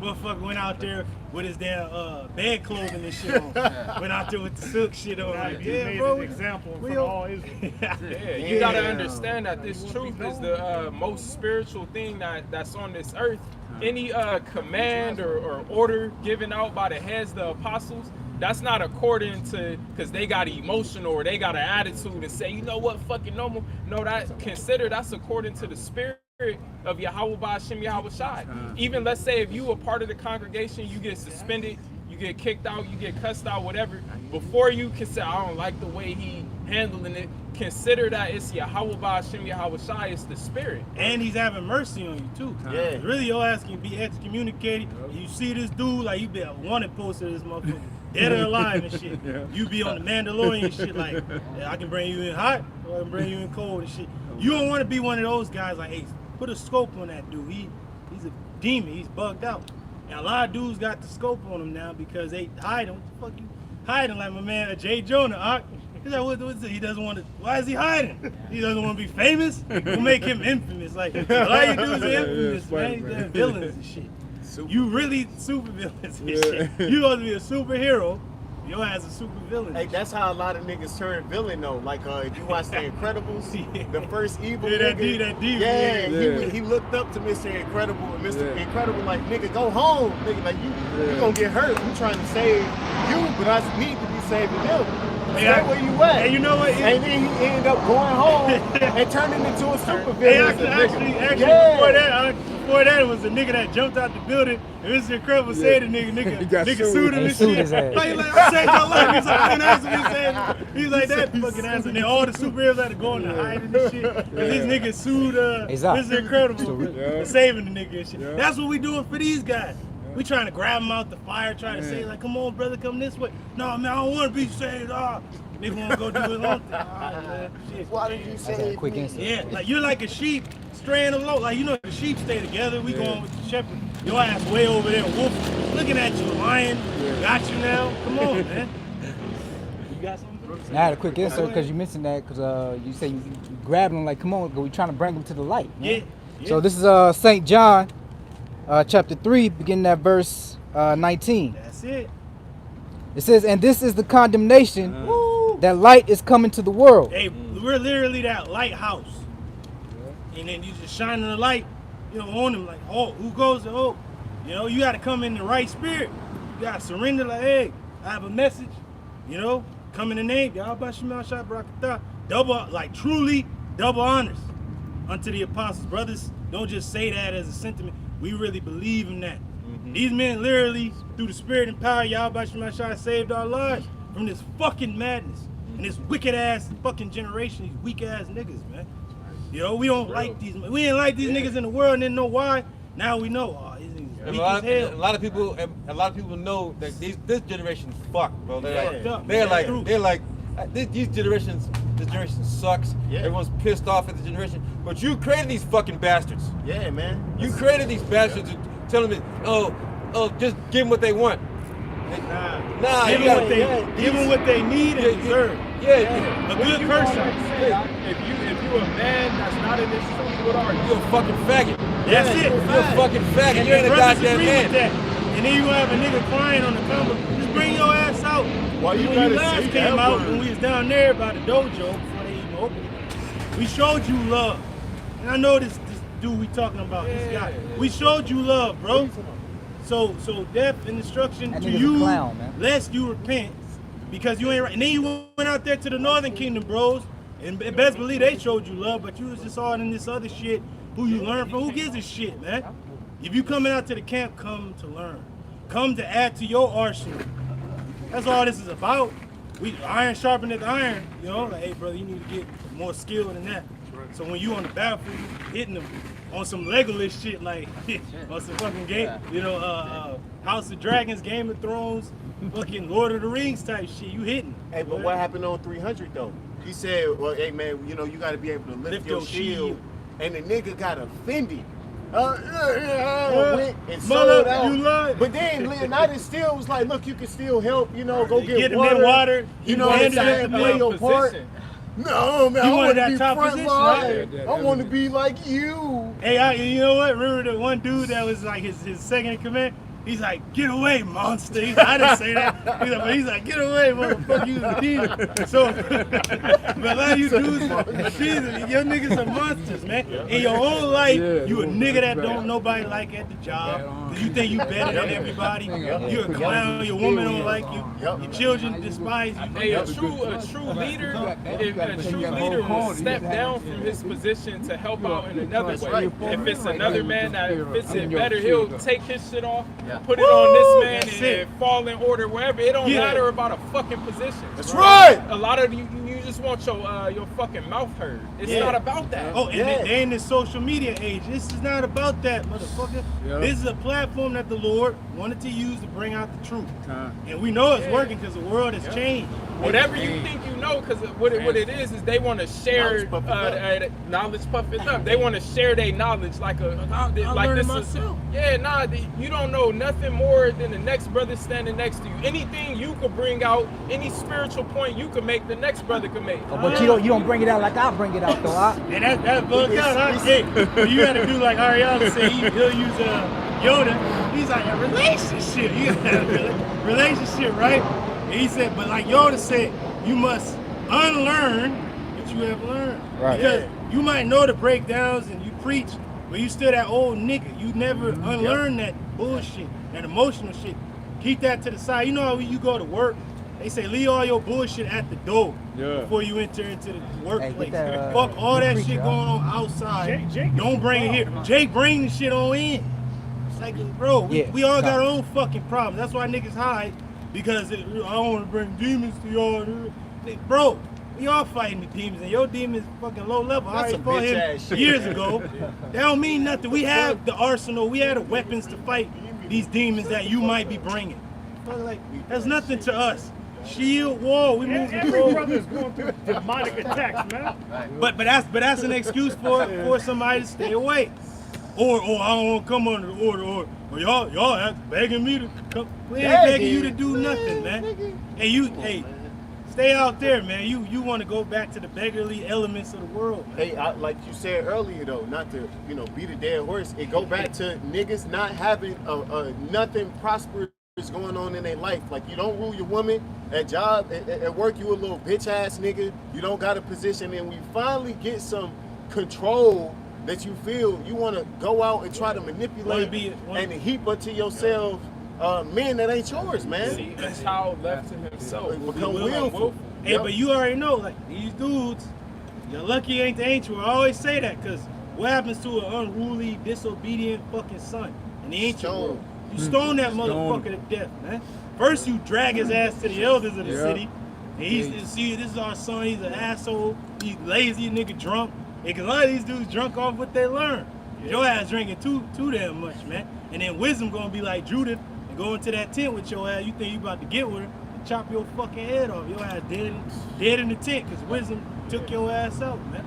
Motherfucker went out there with his damn bed clothing and shit on. Went out there with the silk shit on. Now, Like, you yeah, made bro. an example in we front of all- all Israel. Yeah, you gotta understand that this truth is the most spiritual thing that's on this earth. Any command or order given out by the heads, the apostles, that's not according to because they got emotional or they got an attitude and say, you know what, fucking normal. No, that's according to the spirit of Yahweh Hashem Yahweh Shai. Even let's say if you a part of the congregation, you get suspended, you get kicked out, you get cussed out, whatever. Before you can say, I don't like the way he handling it, consider that it's Yahweh Hashem Yahweh Shai, it's the spirit. And he's having mercy on you too. Yeah. Really, your ass can be excommunicated. You see this dude, like you be a wanted poster of this motherfucker, dead or alive and shit. You be on the Mandalorian shit, like, yeah, I can bring you in hot or I can bring you in cold and shit. You don't want to be one of those guys like, hey, put a scope on that dude. He's a demon. He's bugged out. And a lot of dudes got the scope on him now because they hiding. What the fuck you hiding like my man Jay Jonah? He's like, what's it? He doesn't want to. Why is he hiding? He doesn't want to be famous. We'll make him infamous. Like, a lot of you dudes are infamous, man. He's damn villains and shit. You really super villains and shit. You supposed to be a superhero. Your ass a super villain. Hey, that's how a lot of niggas turn villain though. Like if you watch The Incredibles, the first evil Yeah, nigga, that D, yeah, he looked up to Mr. Incredible, and Mr. Incredible like, nigga, go home, nigga, like you gonna get hurt. I'm trying to save you, but I need to be saving him. Hey, That's where you at. Hey, you know what? And then he ended up going home and turning into a super Hey, villain. actually, Yeah. before that, it was the nigga that jumped out the building. And Mr. Incredible said the nigga got sued him He and sued shit. his ass. Like, I saved your life. He's like, I didn't answer. He's like that fucking answer. And then all the superheroes had to go in the hiding and shit. And these niggas sued Exactly. Mr. Incredible for saving the nigga and shit. That's what we doing for these guys. We trying to grab them out the fire, trying to say like, come on, brother, come this way. No, man, I don't want to be saved. Nigga want to go do his own thing. Man, shit. Why did you That's a say quick answer. Yeah, like you're like a sheep straying alone. Like, you know, the sheep stay together. We going with the shepherd. Your ass way over there, wolf, looking at you, lion. Got you now. Come on, man. You got something? I had a quick answer because you mentioned that because you say you grabbed him like, come on, we're trying to bring him to the light. Man. Yeah. So this is St. John, chapter 3, beginning at verse 19. That's it. It says, and this is the condemnation that light is coming to the world. Hey, we're literally that lighthouse. And then you just shining the light, on them like, oh, who goes to hope? You got to come in the right spirit. You got to surrender like, hey, I have a message. Come in the name, Yahweh Shema Shai Barakatah. Double, like truly double honors unto the apostles. Brothers, don't just say that as a sentiment. We really believe in that. These men literally, through the spirit and power, Yahweh Shemashai saved our lives from this fucking madness and this wicked ass fucking generation, these weak ass niggas, man. You know, we don't like these. We didn't like these niggas in the world and didn't know why. Now we know. Oh, these niggas weak as hell. A lot of people know that this generation's fucked, bro. They're like these generations. This generation sucks. Yeah. Everyone's pissed off at the generation. But you created these fucking bastards. Yeah, man. You created these bastards to tell them, just give them what they want. Nah, give them what they need and deserve. Yeah. A good person. If you a man that's not in this truth, what are you? You're a fucking faggot. That's it. You're a fucking faggot. And You ain't a goddamn agree man. with that. And then you gonna have a nigga crying on the comment. Just bring your ass out. Well, you when you last came out, when we was down there by the dojo before they even opened it, we showed you love. And I know this dude we talking about, this guy. We showed you love, bro. So death and destruction to you, lest you repent, because you ain't right. And then you went out there to the Northern Kingdom, bros, and best believe they showed you love, but you was just all in this other shit. Who you learn from? Who gives a shit, man? If you coming out to the camp, come to learn, come to add to your arsenal. That's all this is about. We iron sharpeneth iron, you know. Like, hey, brother, you need to get more skill than that. So when you on the battlefield, you hitting them on some Legolas shit, like on some fucking game, House of Dragons, Game of Thrones, fucking Lord of the Rings type shit. You hitting. Hey, but what happened on 300 though? He said, well, hey man, you know, you got to be able to lift your shield. And the nigga got offended. Went and sold out. You lied. But then Leonidas still was like, look, you can still help, you know, go get water. You know what I'm saying? Play your part. No, man, I want to be front line. I want to be like you. Hey, you know what? Remember the one dude that was like his second in command? He's like, get away, monster. I didn't say that. He's like, get away, motherfucker, you a demon. So, but a lot of you dudes, your niggas are monsters, man. In your own life, you a nigga that don't nobody like at the job. You think you better than everybody. You a clown, your woman don't like you. Your children despise you. Hey, a true leader, if a true leader will step down from his position to help out in another way. If it's another man that fits it better, he'll take his shit off, put it on this man, and fall in order wherever. It don't matter about a fucking position. That's right. A lot of you just want your fucking mouth heard. It's not about that. Oh, and they in this social media age. This is not about that, motherfucker. This is a platform that the Lord wanted to use to bring out the truth. And we know it's working because the world has changed. Whatever you think you know, because what it is they want to share knowledge puff it up. They want to share their knowledge like this myself. You don't know nothing more than the next brother standing next to you. Anything you could bring out, any spiritual point you could make, the next brother could make. But you don't bring it out like I bring it out though. And that's bugged out. Hey, you got to do like Ariana said. He'll use Yoda. He's like a relationship. You got a relationship, right? And he said, but like Yoda said, you must unlearn what you have learned. Right. Because you might know the breakdowns and you preach, but you still that old nigga. You never unlearn that bullshit, that emotional shit. Keep that to the side. You know how when you go to work, they say leave all your bullshit at the door before you enter into the workplace. Fuck all that shit going on outside. Jake don't bring it here. Jake bring the shit on in. It's like, bro, we all got our own fucking problems. That's why niggas hide. Because I don't want to bring demons to y'all. Bro, we all fighting the demons, and your demons fucking low level. I already fought him years ago. That don't mean nothing. We have the arsenal. We have the weapons to fight these demons that you might be bringing. Like, that's nothing to us. Shield, wall, we moving Every forward. brother's going through demonic attacks, man. But that's an excuse for somebody to stay away. Or I don't want to come under the order, or y'all begging me to come. We ain't begging you to do nothing, man. Hey, stay out there, man. You want to go back to the beggarly elements of the world, man. Hey, like you said earlier though, not to beat a dead horse. It go back to niggas not having nothing prosperous going on in their life. Like you don't rule your woman at job, at work. You a little bitch ass nigga. You don't got a position, and we finally get some control. That you feel you want to go out and try to manipulate and heap unto yourself men that ain't yours, man. See, the child left to himself. Become willful. Hey, but you already know, like these dudes, you're lucky ain't the angel. I always say that because what happens to an unruly, disobedient fucking son? And he ain't your You stone that motherfucker to death, man. First you drag his ass to the elders of the city. And he's see, this is our son, he's an asshole, he's lazy nigga drunk. Because a lot of these dudes drunk off what they learn. Your ass drinking too damn much, man. And then wisdom gonna be like Judith and go into that tent with your ass. You think you about to get with her and chop your fucking head off. Your ass dead in the tent because wisdom took your ass out, man.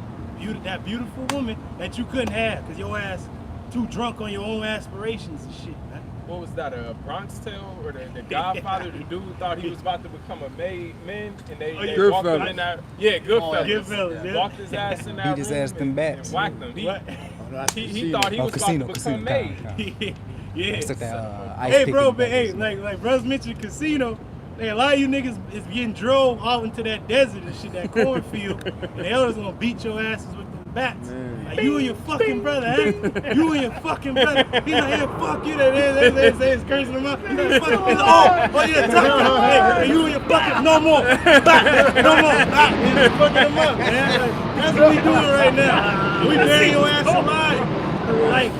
That beautiful woman that you couldn't have because your ass too drunk on your own aspirations and shit, man. What was that, a Bronx Tale? Or the Godfather, the dude thought he was about to become a made man, and they walked him in that. Yeah, Goodfellas. Walked his ass in that Beat his room ass them bats. and whacked him. He thought he was Casino, about to become made. Yeah. It's like that, ice Hey, picking bro, but back. hey, like brothers mentioned Casino. Hey, a lot of you niggas is getting drove out into that desert and shit, that cornfield, and the elders gonna beat your asses with them bats. Like, you and your fucking brother, eh? You and your fucking brother. He's like, hey, fuck you. They're cursing him up. He's like, fuck. He's like, oh yeah, talk. Hey, you and your fucking, no more. Back, no more. Back. He's fucking him up, man. Like, that's what we doing right now. We burying your ass alive.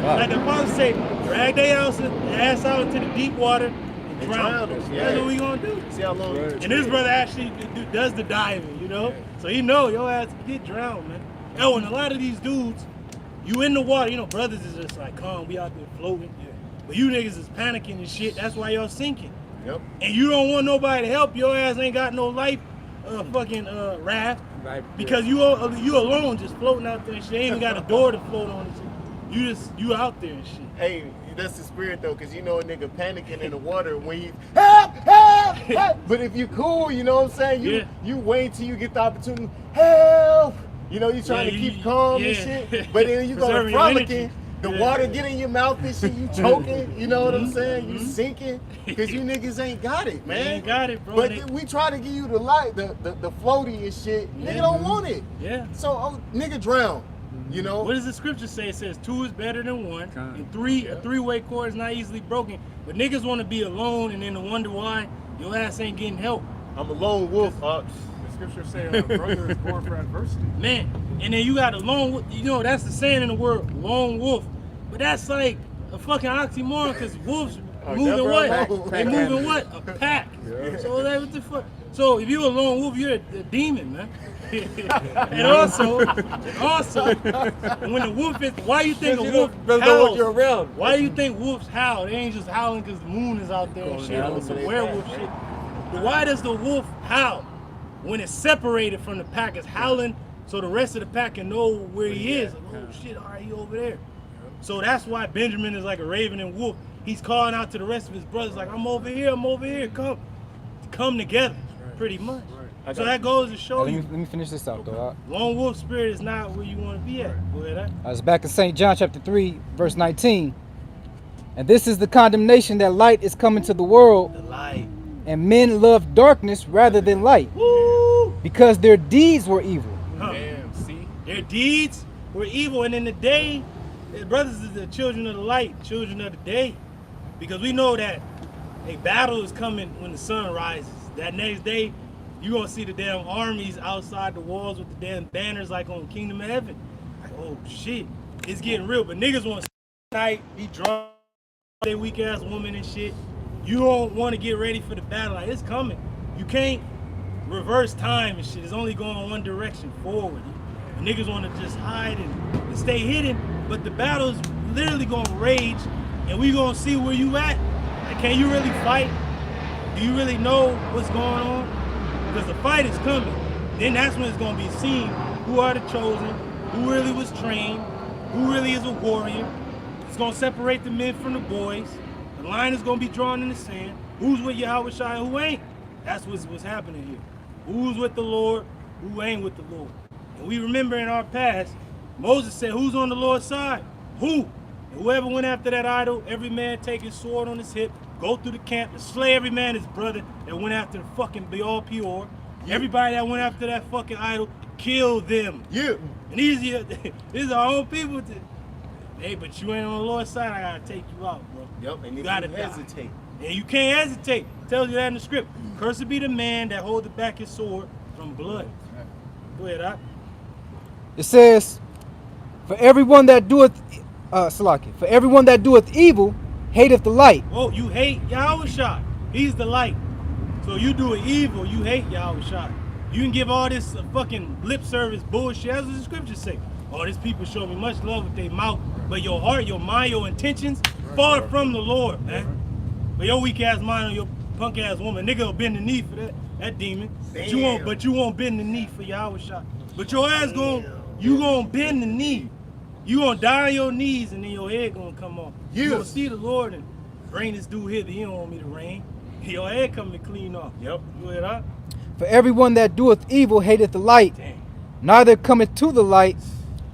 Like the father say, drag their ass out into the deep water. Drown. That's what we gonna do. See how long. And this brother actually does the diving, you know? So he know your ass can get drowned, man. Oh, and a lot of these dudes, you in the water, you know, brothers is just like, calm, we out there floating. Yeah. But you niggas is panicking and shit, that's why y'all sinking. Yep. And you don't want nobody to help, your ass ain't got no life raft. Because you alone just floating out there and shit. Ain't even got a door to float on and shit. You out there and shit. Hey, that's the spirit though, cause you know a nigga panicking in the water when he help. But if you cool, you know what I'm saying? You wait till you get the opportunity. Help! You know, you trying to keep calm and shit. But then you go frolicking, the water get in your mouth and shit, you choking, you know what I'm saying? You sinking, cause you niggas ain't got it, man. You ain't got it, bro. But we try to give you the light, the floaty and shit. Nigga don't want it. Yeah. So nigga drown. You know? What does the scripture say? It says 2 is better than 1, and a three-way cord is not easily broken. But niggas want to be alone and then wonder why your ass ain't getting help. I'm a lone wolf. The scripture say a brother is born for adversity. Man, and then you got a lone wolf. You know, that's the saying in the word, lone wolf. But that's like a fucking oxymoron because wolves moving what? They moving what? A pack. Yeah. So that what the fuck? So if you're a lone wolf, you're a demon, man. and also, when the wolf is, why you think a wolf howls? Why do you think wolves howl? They ain't just howling because the moon is out there and shit, or some werewolf shit. But why does the wolf howl when it's separated from the pack? It's howling so the rest of the pack can know where he is. Like, oh shit, all right, he over there. So that's why Benjamin is like a raven and wolf. He's calling out to the rest of his brothers like, I'm over here, come together, pretty much. So that goes to show you. Let me finish this out though. Lone wolf spirit is not where you want to be at. Go ahead. I was back in St. John chapter 3, verse 19. And this is the condemnation that light is coming to the world. The light. And men love darkness rather than light. Woo! Because their deeds were evil. Damn, see? Their deeds were evil. And in the day, their brothers is the children of the light, children of the day. Because we know that a battle is coming when the sun rises. That next day, you're going to see the damn armies outside the walls with the damn banners like on Kingdom of Heaven. Like, oh shit, it's getting real. But niggas want to night, be drunk, they weak ass woman and shit. You don't want to get ready for the battle. Like, it's coming. You can't reverse time and shit. It's only going one direction, forward. And niggas want to just hide and stay hidden. But the battle's literally going to rage, and we going to see where you at. Like, can you really fight? Do you really know what's going on? Because the fight is coming. Then that's when it's going to be seen who are the chosen, who really was trained, who really is a warrior. It's going to separate the men from the boys. The line is going to be drawn in the sand. Who's with Yahweh Shai and who ain't? That's what's happening here. Who's with the Lord, who ain't with the Lord. And we remember in our past, Moses said, who's on the Lord's side? Who? And whoever went after that idol, every man take his sword on his hip, go through the camp and slay every man his brother that went after the fucking Baal Peor. Everybody that went after that fucking idol, kill them. Yeah. And these are our own people. Hey, but you ain't on the Lord's side, I gotta take you out, bro. Yep, and you if gotta you hesitate. And you can't hesitate. It tells you that in the script. Cursed be the man that holdeth back his sword from blood. Go ahead, Doc. It says, for everyone that doeth evil, hateth the light. Oh, you hate Yahushua. He's the light. So you do an evil, you hate Yahushua. You can give all this fucking lip service bullshit, as the scriptures say. Oh, these people show me much love with their mouth, but your heart, your mind, your intentions, far from the Lord, man. But your weak ass mind on your punk ass woman, nigga will bend the knee for that demon. But you won't bend the knee for Yahushua. But your ass you gonna bend the knee. You gonna die on your knees and then your head gonna come off. You gonna see the Lord and bring this dude here that he don't want me to reign. Your head coming clean off. Yep. You hear that? For everyone that doeth evil hateth the light, neither cometh to the light,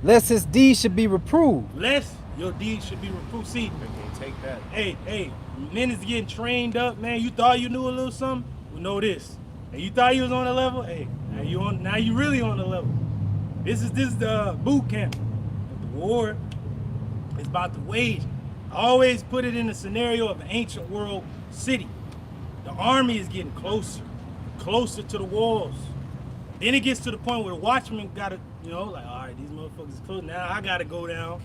lest his deeds should be reproved. Lest your deeds should be reproved. See, They can't take that. hey, men is getting trained up, man. You thought you knew a little something? Well, know this. And you thought you was on the level? Hey, now you really on the level. This is the boot camp. But the war is about to wage. I always put it in the scenario of an ancient world city. The army is getting closer to the walls. Then it gets to the point where the watchman gotta, all right, these motherfuckers is close. Now I gotta go down,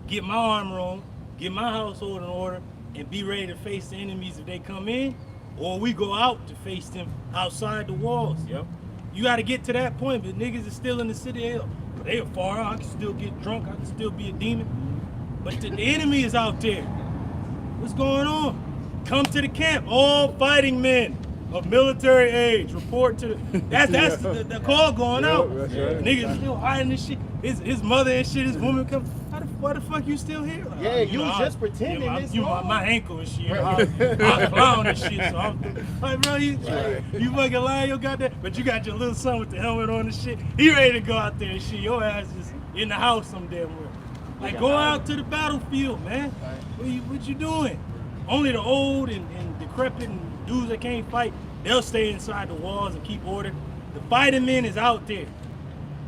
get my armor on, get my household in order, and be ready to face the enemies if they come in, or we go out to face them outside the walls. Yep. You gotta get to that point, but niggas is still in the city. They are far out. I can still get drunk. I can still be a demon. But the enemy is out there. What's going on? Come to the camp, all fighting men of military age. Report to that's the call going out. That's right. Niggas still hiding this shit. His mother and shit. His woman comes. Why the fuck you still here? Like, Yeah, you was just pretending this long. My ankle and shit. I clown and shit. So I'm like, bro, you fucking lying. You got that, but you got your little son with the helmet on and shit. He ready to go out there and shit. Your ass is in the house some damn where. Like, go out to the battlefield, man. What you doing? Only the old and decrepit and dudes that can't fight, they'll stay inside the walls and keep order. The fighting men is out there.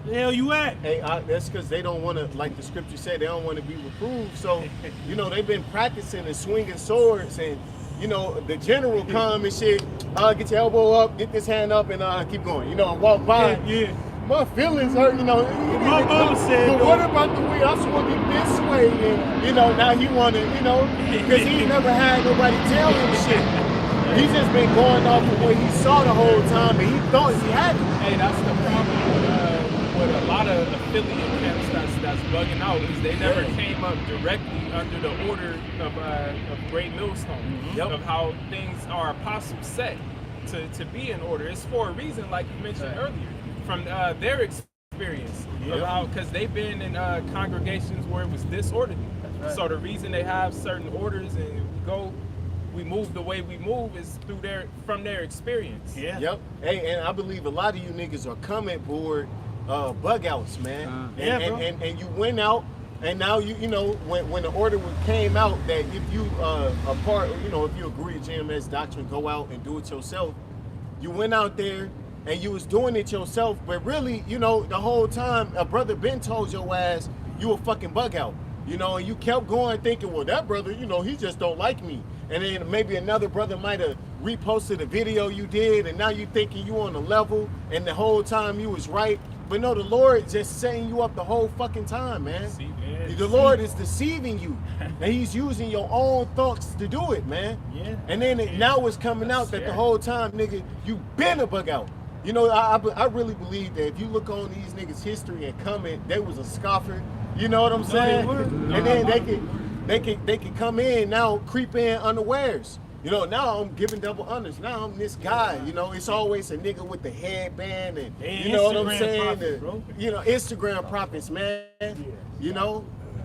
Where the hell you at? Hey, that's because they don't want to, like the scripture said, they don't want to be reproved. So, they've been practicing and swinging swords, and the general come and shit. Get your elbow up, get this hand up, and keep going. And walk by. Yeah. My feelings hurt. My mama said, but what about the way I swung it this way? And now he want to, because he never had nobody tell him shit. He's just been going off of what he saw the whole time, and he thought he had it. Hey, that's the problem with a lot of affiliate camps that's bugging out, is they never came up directly under the order of Great Millstone, of how things are apostles set to be in order. It's for a reason, like you mentioned earlier, from their experience, because they've been in congregations where it was disorderly. Right. So the reason they have certain orders and we move the way we move is from their experience. Yeah. Yep. Hey, and I believe a lot of you niggas are coming board bug outs, man. And you went out, and now when the order came out that if you if you agree with GMS doctrine, go out and do it yourself. You went out there and you was doing it yourself, but really, the whole time a brother Ben told your ass you a fucking bug out. And you kept going thinking, well, that brother, he just don't like me. And then maybe another brother might have reposted a video you did, and now you thinking you on a level, and the whole time you was right. But no, the Lord just setting you up the whole fucking time, man. The Lord is deceiving you, and He's using your own thoughts to do it, man. Yeah. And then now it's coming out that the whole time, nigga, you been a bug out. I really believe that if you look on these niggas' history and comment, they was a scoffer. You know what I'm saying? And then they can come in now, creep in unawares. Now I'm giving double honors. Now I'm this guy. It's always a nigga with the headband and you know what I'm saying? Instagram prophets, man.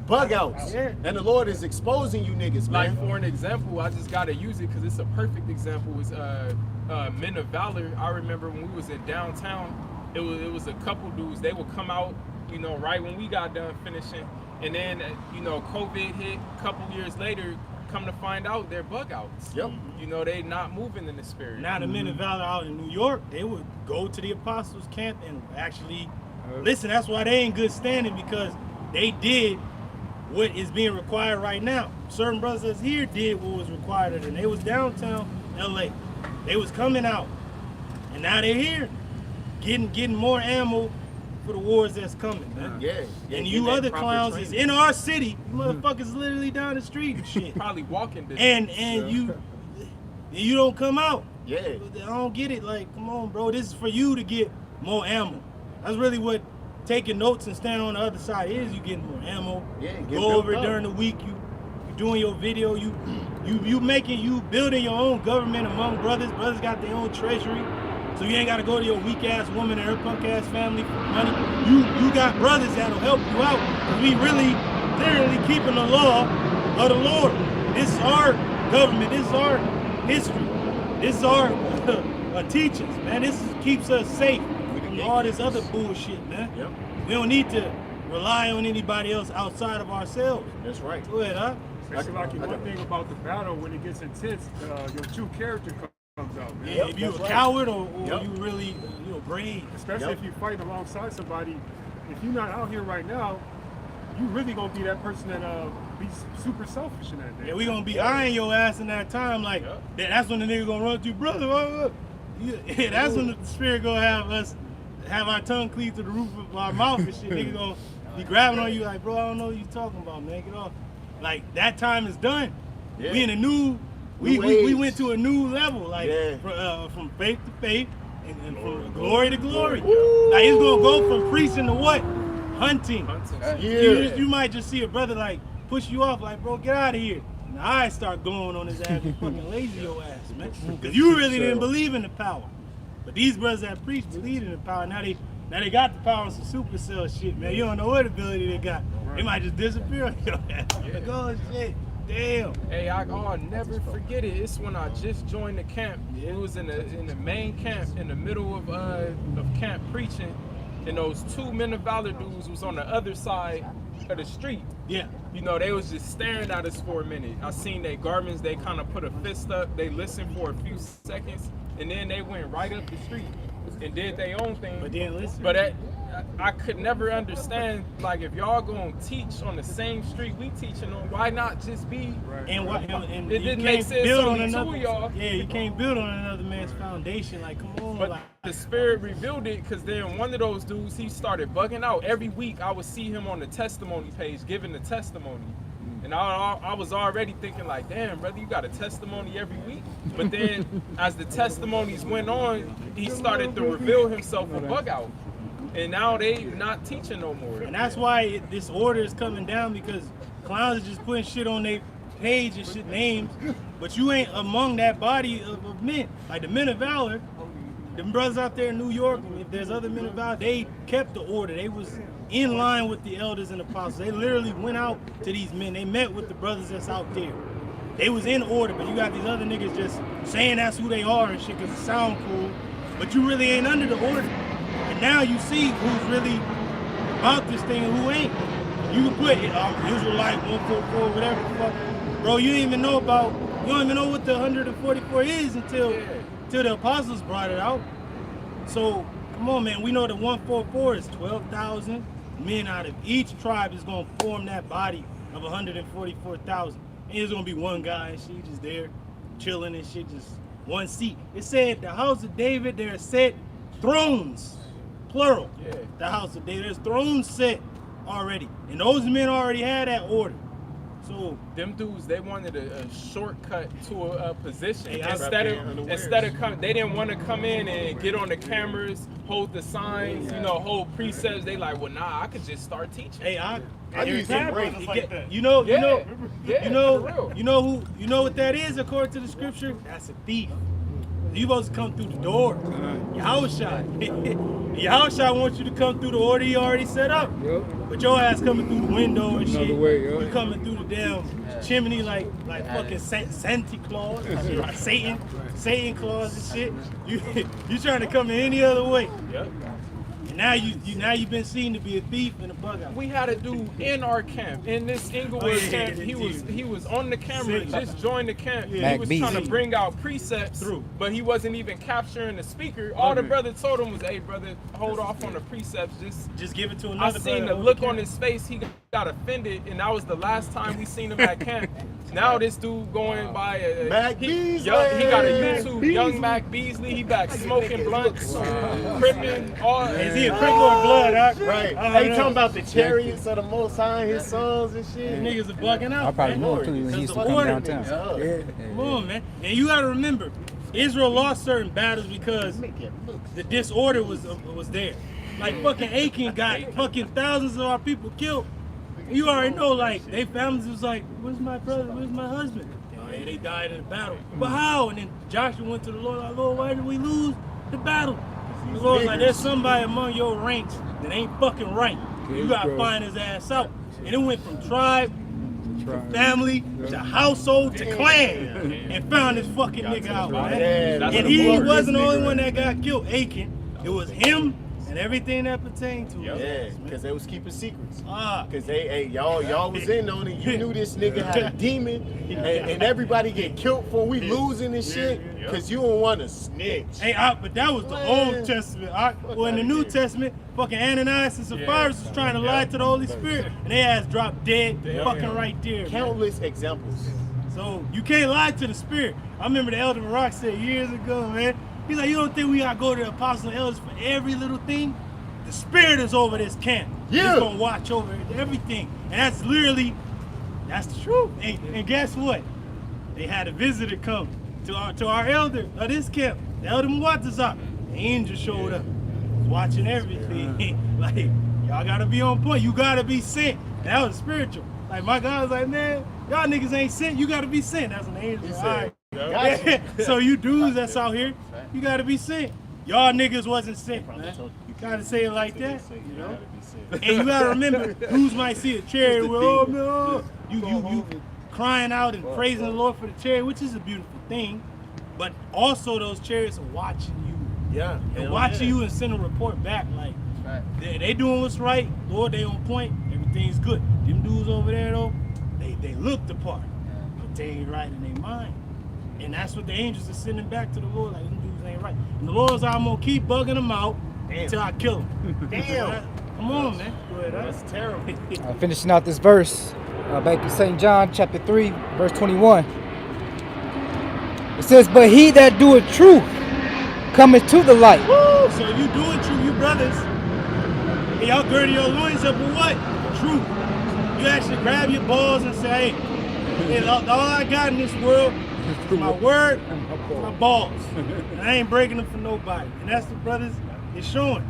Bug outs. Yeah. And the Lord is exposing you niggas, man. Like, for an example, I just gotta use it because it's a perfect example. Was Men of Valor. I remember when we was in downtown, it was a couple dudes. They would come out, right when we got done finishing, and then COVID hit. A couple years later, come to find out they're bug outs. Yep. They not moving in the spirit. Now the Men of Valor out in New York, they would go to the apostles' camp and actually listen. That's why they in good standing, because they did what is being required right now. Certain brothers that's here did what was required of them. They was downtown LA. They was coming out, and now they're here, getting more ammo for the wars that's coming, man. Yeah. And get you that other proper clowns training. is in our city. You motherfuckers literally down the street and shit. Probably walking distance. And you don't come out. Yeah. I don't get it. Like, come on, bro. This is for you to get more ammo. That's really what taking notes and standing on the other side is. You getting more ammo. Yeah, get Go built over it up. during the week. You doing your video. You building your own government among brothers. Brothers got their own treasury. So you ain't got to go to your weak ass woman and her punk ass family for money. You got brothers that'll help you out. 'Cause we really, literally keeping the law of the Lord. This is our government. This is our history. This is our teachings, man. This keeps us safe from all this other bullshit, man. Yep. We don't need to rely on anybody else outside of ourselves. That's right. Go ahead, huh? Especially like one thing about the battle, when it gets intense, your true character comes out, man. Yeah, if you that's a right. coward or Yep. you really, brave. Especially Yep. if you're fighting alongside somebody. If you're not out here right now, you really gonna be that person that be super selfish in that day. Yeah, we gonna be eyeing your ass in that time. Like that's when the nigga gonna run to you, brother. Yeah, that's when the spirit gonna have our tongue cleaved to the roof of our mouth and shit. Nigga gonna be grabbing on you like, bro, I don't know what you talking about, man. Get off. Like that time is done. Yeah. We in a new. New We age. went to a new level, like Yeah. from faith to faith and from glory to glory. Like it's gonna go from preaching to what? Hunting. Yeah. You might just see a brother like push you off, like, bro, get out of here. And the eyes start glowing on his ass and fucking lazy your ass, man. Because you really didn't believe in the power. But these brothers that preach believe in the power. Now they got the power of some supercell shit, man. You don't know what ability they got. They might just disappear on your ass. Like, oh shit. Damn. Hey, I'll never forget it. It's when I just joined the camp. It was in the main camp, in the middle of camp preaching, and those two men of valor dudes was on the other side of the street. Yeah. You know, they was just staring at us for a minute. I seen their garments. They kind of put a fist up. They listened for a few seconds, and then they went right up the street and did their own thing. But then listen. But I could never understand, like, if y'all gonna teach on the same street we teaching on, why not just be? And what? And It you didn't make can't sense. build Only on two another. of y'all. Yeah, you can't build on another man's foundation. Like, come on, But like. the spirit revealed it, because then one of those dudes, he started bugging out. Every week I would see him on the testimony page giving the testimony. And I was already thinking like, damn, brother, you got a testimony every week? But then as the testimonies went on, he started to reveal himself a bug out. And now they not teaching no more. And that's why this order is coming down, because clowns are just putting shit on their page and shit names, but you ain't among that body of men. Like the men of valor, them brothers out there in New York, if there's other men of valor, they kept the order. They was in line with the elders and apostles. They literally went out to these men. They met with the brothers that's out there. They was in order, but you got these other niggas just saying that's who they are and shit because it sound cool, but you really ain't under the order. And now you see who's really about this thing and who ain't. You can put Israelite 144, whatever the fuck. Bro, you don't even know what the 144 is until the apostles brought it out. So come on, man. We know the 144 is 12,000 men out of each tribe is gonna form that body of 144,000. And there's gonna be one guy and she just there chilling and shit, just one seat. It said the house of David, there are set thrones, plural. Yeah. The house of David, there's thrones set already, and those men already had that order. So them dudes, they wanted a shortcut to a position. Hey, Instead of coming, they didn't want to come in and get on the cameras, hold the signs, hold precepts. They like, well, nah, I could just start teaching. hey, I use time, break. brothers like that. you know for real. you know what that is according to the scripture? That's a thief. You supposed to come through the door. Yahushua wants you to come through the order he already set up. Yep. But your ass coming through the window and Another shit. way, yeah. You coming through the damn chimney like fucking Santa Claus, and shit, like Satan Claus and shit. You trying to come in any other way. Yep. And now you've been seen to be a thief and a bug out. We had a dude in our camp, in this Inglewood camp. He was on the camera, just joined the camp. Yeah. He was Mac trying to BZ. bring out precepts, but he wasn't even capturing the speaker. All the brother told him was, "Hey, brother, hold off on the precepts. Just give it to I another seen brother the over look the on his face. He got offended, and that was the last time we seen him at camp. Now this dude going by Mac he Beasley. got a YouTube, Young Mac Beasley. He back smoking blunts, crippin', all. Is he a crip or blood, huh? Right. I don't Hey, know. talking about the chariots of the Most High, his songs and These shit. niggas are bugging out. I probably man. moved to when he used to the come order. downtown. Come on, man. And you gotta remember, Israel lost certain battles because the disorder was there. Like fucking Achan got fucking thousands of our people killed. You already know, like, they families was like, where's my brother, where's my husband? Oh, yeah, they died in the battle. But how? And then Joshua went to the Lord, like, Lord, why did we lose the battle? The Lord's like, there's somebody among your ranks that ain't fucking right. You gotta find his ass out. And it went from tribe to family to household to clan and found this fucking nigga out, man. That's And the he Lord. wasn't the only one that got killed, Achan. It was him and everything that pertained to Yeah, it. because they was keeping secrets. Ah. Because y'all was in on it. You knew this nigga had a demon, and everybody get killed for we losing this shit because you don't want to snitch. Hey, but that was the Old Testament. Well, in the New Testament, fucking Ananias and Sapphira was trying to lie to the Holy Spirit, and they ass dropped dead, fucking right there. Man. Countless examples. So you can't lie to the Spirit. I remember the Elder Barak said years ago, man. He's like, you don't think we gotta go to the apostles and elders for every little thing? The Spirit is over this camp. Yeah. He's gonna watch over everything, and that's literally, that's the truth. And guess what? They had a visitor come to our elder of this camp, the Elder Muwatazak. The angel showed up, watching everything. Like, y'all gotta be on point. You gotta be sent. That was spiritual. Like, my God was like, man, y'all niggas ain't sent. You gotta be sent. That's an angel. All right. Gotcha. So you dudes that's out here, you gotta be sent. Y'all niggas wasn't sent, man. You gotta say it like that, you know? And you gotta remember, dudes might see a chariot with, oh man, oh. You crying out and praising the Lord for the chariot, which is a beautiful thing. But also those chariots are watching you. Yeah. And watching you and send a report back like, they doing what's right, Lord, they on point, everything's good. Them dudes over there though, they look the part, but they ain't right in their mind. And that's what the angels are sending back to the Lord, like, them dudes ain't right. And the Lord's like, I'm gonna keep bugging them out until I kill them. Damn. Come on, man. Go ahead, That's terrible. Finishing out this verse, back in St. John chapter 3, verse 21. It says, but he that doeth truth cometh to the light. Woo! So you doing true, you brothers. And y'all girding your loins up with what? Truth. You actually grab your balls and say, hey, all I got in this world is my word, my balls. And I ain't breaking them for nobody. And that's what brothers is showing.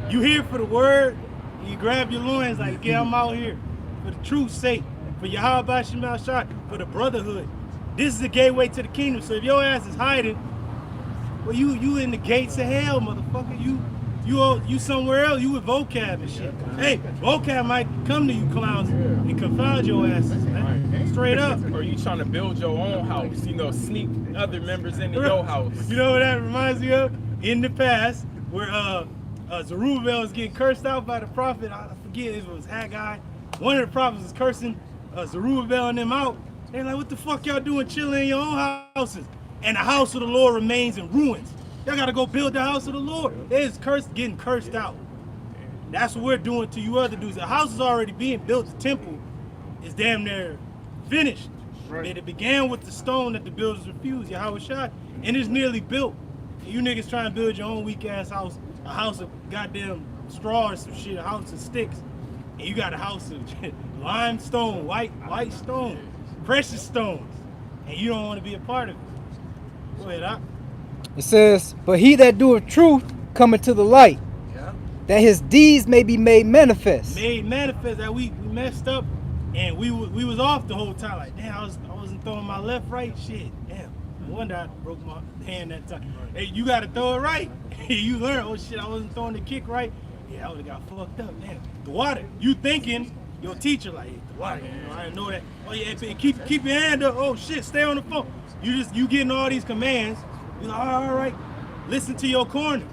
You here for the word, and you grab your loins like, yeah, I'm out here for the truth's sake, for Yahweh Shemal Shah, for the brotherhood. This is the gateway to the kingdom. So if your ass is hiding, well, you in the gates of hell, motherfucker. You somewhere else. You with vocab and shit. Hey, vocab might come to you clowns and confound your asses, man. Straight up. Or you trying to build your own house, sneak other members into your house. You know what that reminds me of? In the past, where Zerubbabel was getting cursed out by the prophet. I forget if it was Haggai. One of the prophets was cursing Zerubbabel and them out. They're like, what the fuck y'all doing chilling in your own houses? And the house of the Lord remains in ruins. Y'all gotta go build the house of the Lord. They is getting cursed out. That's what we're doing to you other dudes. The house is already being built. The temple is damn near finished. Right. It began with the stone that the builders refused, Yahweh Shai, and it's nearly built. And you niggas trying to build your own weak ass house, a house of goddamn straw or some shit, a house of sticks. And you got a house of limestone, white stone, precious stones, and you don't want to be a part of it. Go ahead, Doc. It says, but he that doeth truth cometh to the light, that his deeds may be made manifest. Made manifest that we messed up, and we was off the whole time. Like, damn, I wasn't throwing my left, right, shit. Damn, no wonder I broke my hand that time. Hey, you got to throw it right. You learn, oh shit, I wasn't throwing the kick right. Yeah, I would have got fucked up. Damn, the water. You thinking your teacher like, hey, the water. I didn't know that. Oh yeah, keep your hand up. Oh shit, stay on the phone. You getting all these commands. You're like, all right, listen to your corner.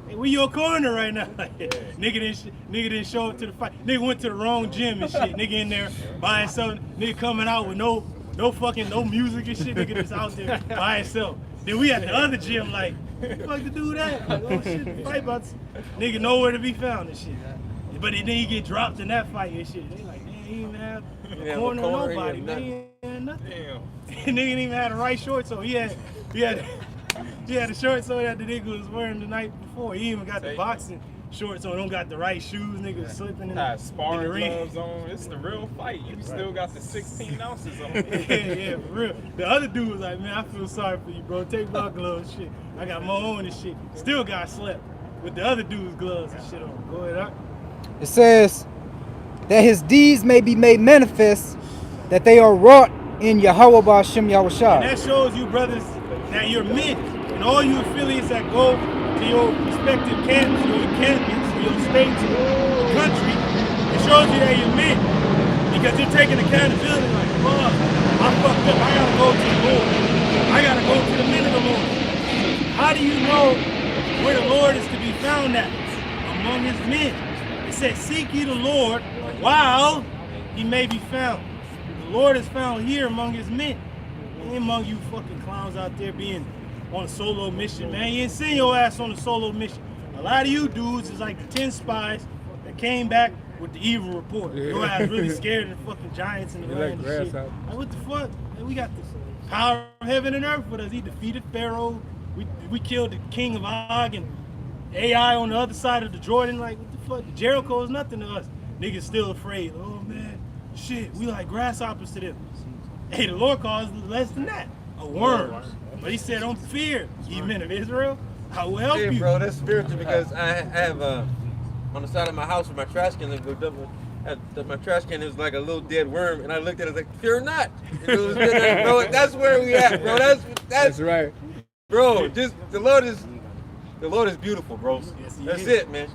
Hey, we your corner right now. Nigga didn't show up to the fight. Nigga went to the wrong gym and shit. Nigga in there by himself. Nigga coming out with no music and shit. Nigga just out there by himself. Then we at the other gym like, fuck to do that? Like, oh shit, the fight about nigga nowhere to be found and shit. But then he get dropped in that fight and shit. They like, man, he didn't have a corner or nobody, man. He didn't man, nothing. Damn. Nigga didn't even have the right shorts on. He had the shorts on that the nigga was wearing the night before. He even got the boxing shorts on. Don't got the right shoes. Nigga was slipping in the Sparring ring. gloves on. It's the real fight. You still got the 16 ounces on. Yeah, for real. The other dude was like, man, I feel sorry for you, bro. Take my gloves, shit. I got my own and shit. Still got slept with the other dude's gloves and shit on. Go ahead, It says that his deeds may be made manifest, that they are wrought in Yahweh Ba'Shem Yahweh And Shai. that shows you, brothers, that you're men. And all you affiliates that go to your respective camps, your encampments, your states, your country, it shows you that you're men. Because you're taking accountability like, fuck, I fucked up. I gotta go to the Lord. I gotta go to the men of the Lord. How do you know where the Lord is to be found at? Among his men. It says, seek ye the Lord while he may be found. The Lord is found here among his men. Ain't among you fucking clowns out there being on a solo mission, man. You ain't seen your ass on a solo mission. A lot of you dudes is like the 10 spies that came back with the evil report. Your ass really scared of the fucking giants in the land and shit. Like, what the fuck? Man, we got the power of heaven and earth with us. He defeated Pharaoh. We killed the king of Og and AI on the other side of the Jordan. Like, what the fuck? Jericho is nothing to us. Niggas still afraid. Oh, man. Shit, we like grasshoppers to them. Hey, the Lord calls less than that. A worm. But he said, don't fear, ye men of Israel. I will help Hey, you. bro, that's spiritual because I have on the side of my house where my trash can my trash can is like a little dead worm, and I looked at it like, fear not. And it was bro, that's where we at, bro. That's right, bro. Just the Lord is beautiful, bro. Yes, he That's is. it, man.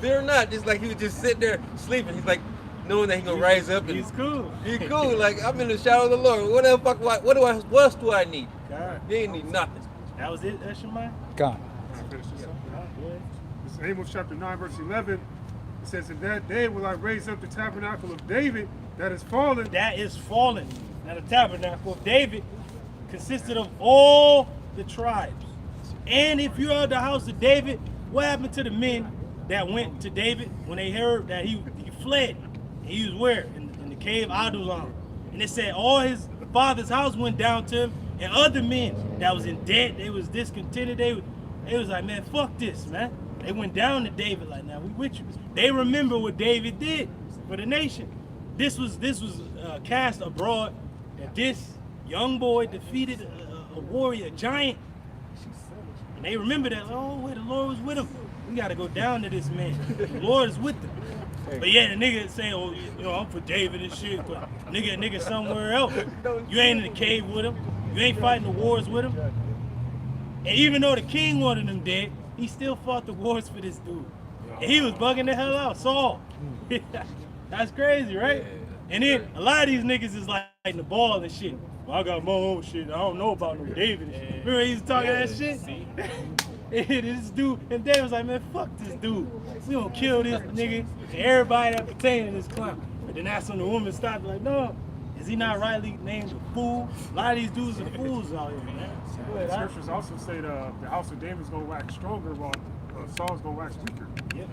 Fear not. Just like he was just sitting there sleeping. He's like knowing that he gonna rise up and He's cool. he's cool. Like I'm in the shadow of the Lord. What the fuck? What else do I need? God. He ain't need nothing. That was it, that's your mind? God. It's Amos chapter 9, verse 11. It says, in that day will I raise up the tabernacle of David that is fallen. That is fallen. Now the tabernacle of David consisted of all the tribes. And if you're of the house of David, what happened to the men that went to David when they heard that he fled? And he was where? In the cave Adullam. And it said all his father's house went down to him, and other men that was in debt, they was discontented, they was like, man, fuck this, man. They went down to David like, now we with you. They remember what David did for the nation. This was cast abroad that this young boy defeated a warrior, a giant. And they remember that, oh, wait, the Lord was with him. We got to go down to this man. The Lord is with them. But yeah, the nigga saying, oh, you know, I'm for David and shit, but nigga somewhere else. You ain't in the cave with him. You ain't fighting the wars with him. And even though the king wanted him dead, he still fought the wars for this dude. And he was bugging the hell out, Saul. That's crazy, right? And then a lot of these niggas is like the ball and shit. Well, I got my own shit. I don't know about no David and shit. Remember he was talking that shit? This dude, and David was like, man, fuck this dude. We gonna kill this nigga and everybody that pertain to this clown. But then that's when the woman stopped like, no, is he not rightly named a fool? A lot of these dudes are fools out here, man. The scriptures also say the house of David's gonna wax stronger while Saul's gonna wax weaker. Yep.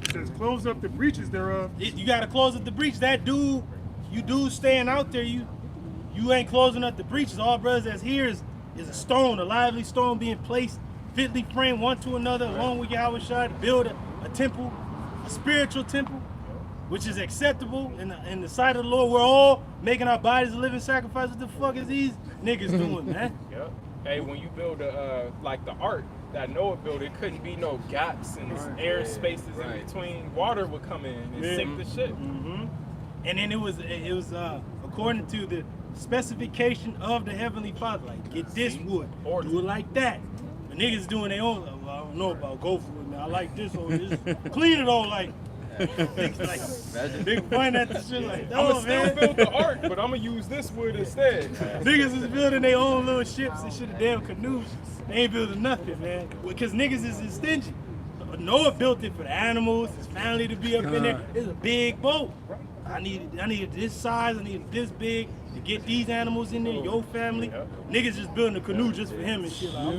It says, close up the breaches thereof. You gotta close up the breach. That dude, you dudes staying out there, you ain't closing up the breaches. All brothers that's here is a stone, a lively stone being placed fitly framed one to another, along with Yahweh Shai, to build a temple, a spiritual temple, which is acceptable in the sight of the Lord. We're all making our bodies a living sacrifice. What the fuck is these niggas doing, man? Yep. Hey, when you build like the ark that Noah built, it couldn't be no gaps and air spaces in between. Water would come in and sink the ship. Mm-hmm. And then it was according to the specification of the Heavenly Father. Like, get this wood, or do it like that. But niggas doing their own. Well, I don't know about go for it, man. I like this or this. Clean it all like. Niggas point at the shit like, I'ma oh, still man. build the ark, but I'ma use this wood instead. Niggas is building their own little ships and shit, a damn canoes. They ain't building nothing, man. Because niggas is stingy. Noah built it for the animals, his family to be up in there. It's a big boat. I needed this size, I needed this big to get these animals in there, your family. Niggas just building a canoe just for him and shit. Like,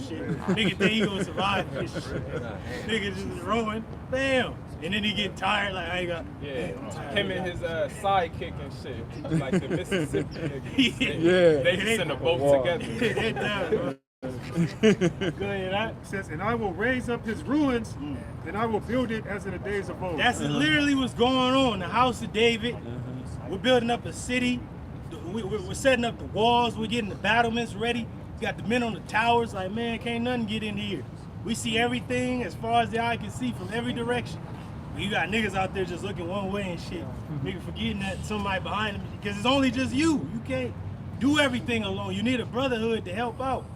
shit. Nigga think he gonna survive this shit. Nigga just rowing, bam. And then he get tired, like I ain't got. Yeah, him and his sidekick and shit, like the Mississippi niggas. Yeah. They just in a boat together. They down, bro. Go ahead, right? It says, and I will raise up his ruins, and I will build it as in the days of old. That's literally what's going on. The house of David. We're building up a city. We're setting up the walls. We're getting the battlements ready. We got the men on the towers. Like, man, can't nothing get in here. We see everything as far as the eye can see from every direction. But you got niggas out there just looking one way and shit. Nigga forgetting that somebody behind them, because it's only just you. You can't do everything alone. You need a brotherhood to help out.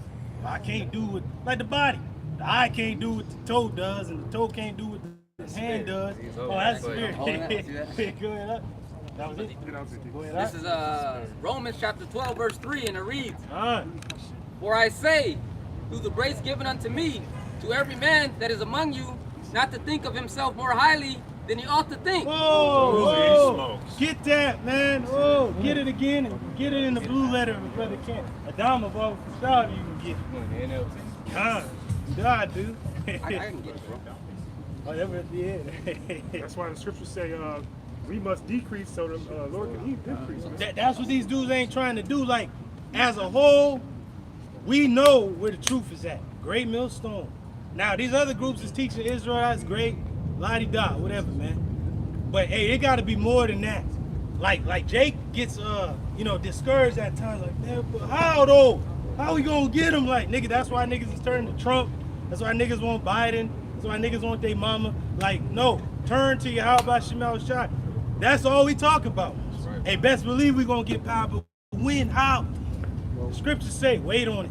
I can't do what, like the body. The eye can't do what the toe does, and the toe can't do what the hand does. Oh, that's spirit. Go ahead. That was it. Go ahead. This is Romans chapter 12, verse 3, and it reads, All right. For I say, through the grace given unto me, to every man that is among you, not to think of himself more highly than he ought to think. Whoa, get that, man. Oh, get it again and get it in the blue letter if brother can't. A dime of all for sure you can get it. God, dude. I can get it, bro. Oh, that was it. That's why the scriptures say we must decrease so the Lord can increase. That's what these dudes ain't trying to do. Like, as a whole, we know where the truth is at. Great millstone. Now, these other groups is teaching Israelites great, la-di-da, whatever, man. But hey, it got to be more than that. Like Jake gets, discouraged at times. Like, man, but how though? How we gonna get him? Like, nigga, that's why niggas is turning to Trump. That's why niggas want Biden. That's why niggas want their mama. Like, no, turn to your how about Shemal Shai. That's all we talk about. Right. Hey, best believe we gonna get power, but when, how? The scriptures say, wait on it.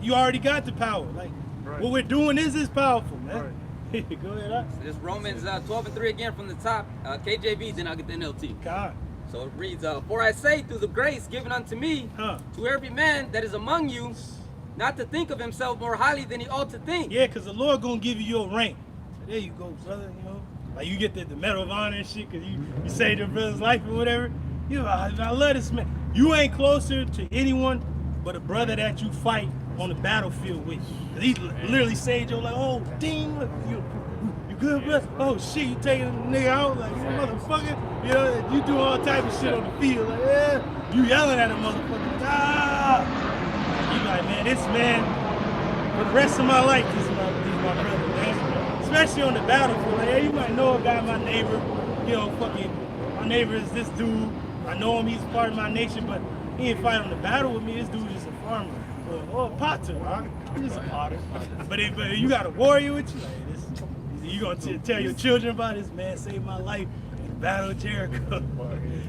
You already got the power. Like, what we're doing is powerful, man. Right. Go ahead, huh? This Romans 12 and 3 again from the top. KJV, then I'll get the NLT. God. So it reads, for I say, through the grace given unto me, to every man that is among you, not to think of himself more highly than he ought to think. Yeah, because the Lord gonna give you your rank. So there you go, brother, you know. Like, you get the Medal of Honor and shit because you saved your brother's life or whatever. You know, I love this man. You ain't closer to anyone but a brother that you fight on the battlefield with. He literally saved your life. Oh, ding, look, you good, brother? Oh, shit, you taking a nigga out? Like, you motherfucker. You know, you do all type of shit on the field. Like, yeah, you yelling at a motherfucker. Ah! You like, man, this man, for the rest of my life, this is my brother, man. Especially on the battlefield. Like, hey, you might know a guy, my neighbor, my neighbor is this dude. I know him, he's part of my nation, but he ain't fight on the battle with me. This dude is a farmer. Or a potter. He's just a potter. But you got a warrior with you. Like, you gonna tell your children about this man saved my life in the Battle of Jericho.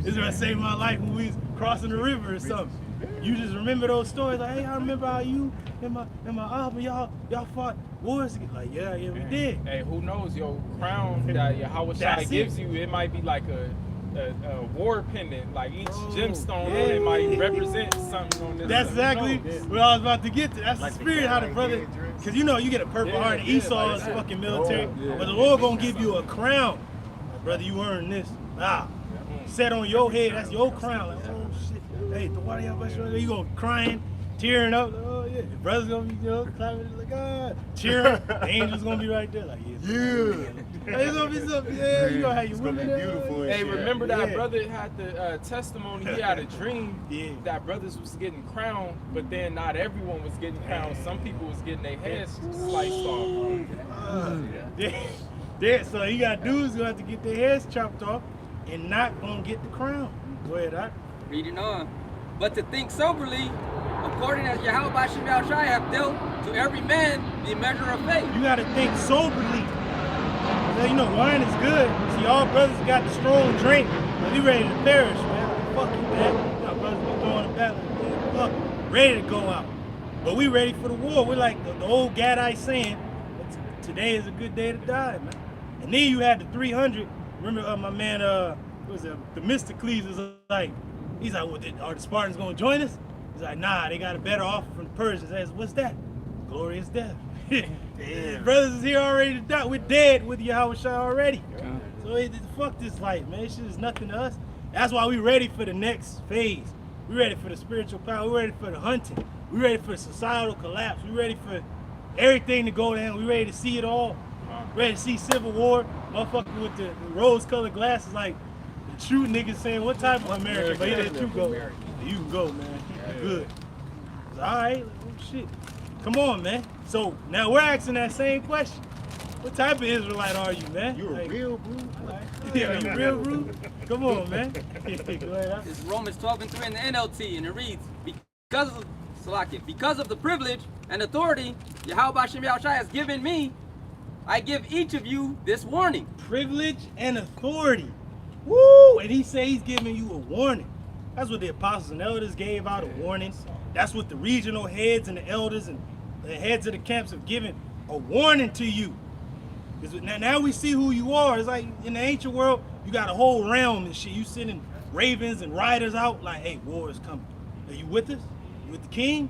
This man saved my life when we was crossing the river or something. You just remember those stories. Like, hey, I remember how you and my uncle, y'all fought wars. Like, yeah, we did. Hey, who knows? Your crown that Yahweh Shai gives you, it might be like a war pendant, like each gemstone on it might represent something on this. That's exactly what I was about to get to. That's like the spirit, how the brother, because you know you get a purple heart and Esau is fucking military, but the Lord gonna give you a crown. Like, brother, you earned this. Set on your head, that's your crown. Like, oh shit, hey, the water you gonna crying, tearing up. Like, oh yeah, the brother's gonna be clapping like cheering. The angel's gonna be right there, like yeah. It's gonna be something. Yeah, you gonna have your women there. Beautiful. Hey, remember that brother had the testimony. He had a dream that brothers was getting crowned, but then not everyone was getting crowned. Some people was getting their heads sliced off. So you got dudes who have to get their heads chopped off and not gonna get the crown. Go ahead, Reading on. But to think soberly, according as Yahweh Shemal Shai have dealt to every man the measure of faith. You gotta think soberly. You know, wine is good. See, all brothers got the strong drink, but we ready to perish, man. Fuck you, man. You know, brothers be going to battle, man. Fuck, ready to go out. But we ready for the war. We're like the old Gadai saying, today is a good day to die, man. And then you had the 300. Remember my man, what was it? The Themistocles was like, he's like, are the Spartans gonna join us? He's like, nah, they got a better offer from the Persians. He says, what's that? Glorious death. Brothers is here already to die. We're dead with Yahweh Shai already. So fuck this life, man. This shit is nothing to us. That's why we ready for the next phase. We ready for the spiritual power. We ready for the hunting. We ready for societal collapse. We ready for everything to go down. We ready to see it all. Ready to see civil war. Motherfucker with the rose-colored glasses, like the true niggas saying, what type of America? But he let you go. You can go, man. Good. All right. Oh, shit. Come on, man. So now we're asking that same question. What type of Israelite are you, man? You a real brute? Yeah, you real brute? Come on, man. Go ahead. It's Romans 12:3 in the NLT, and it reads, because of the privilege and authority Yahweh Hashem Yahushua has given me, I give each of you this warning. Privilege and authority. Woo! And he said he's giving you a warning. That's what the apostles and elders gave out, a warning. That's what the regional heads and the elders and the heads of the camps have given, a warning to you. Now we see who you are. It's like in the ancient world, you got a whole realm and shit. You sending ravens and riders out like, hey, war is coming. Are you with us? You with the king?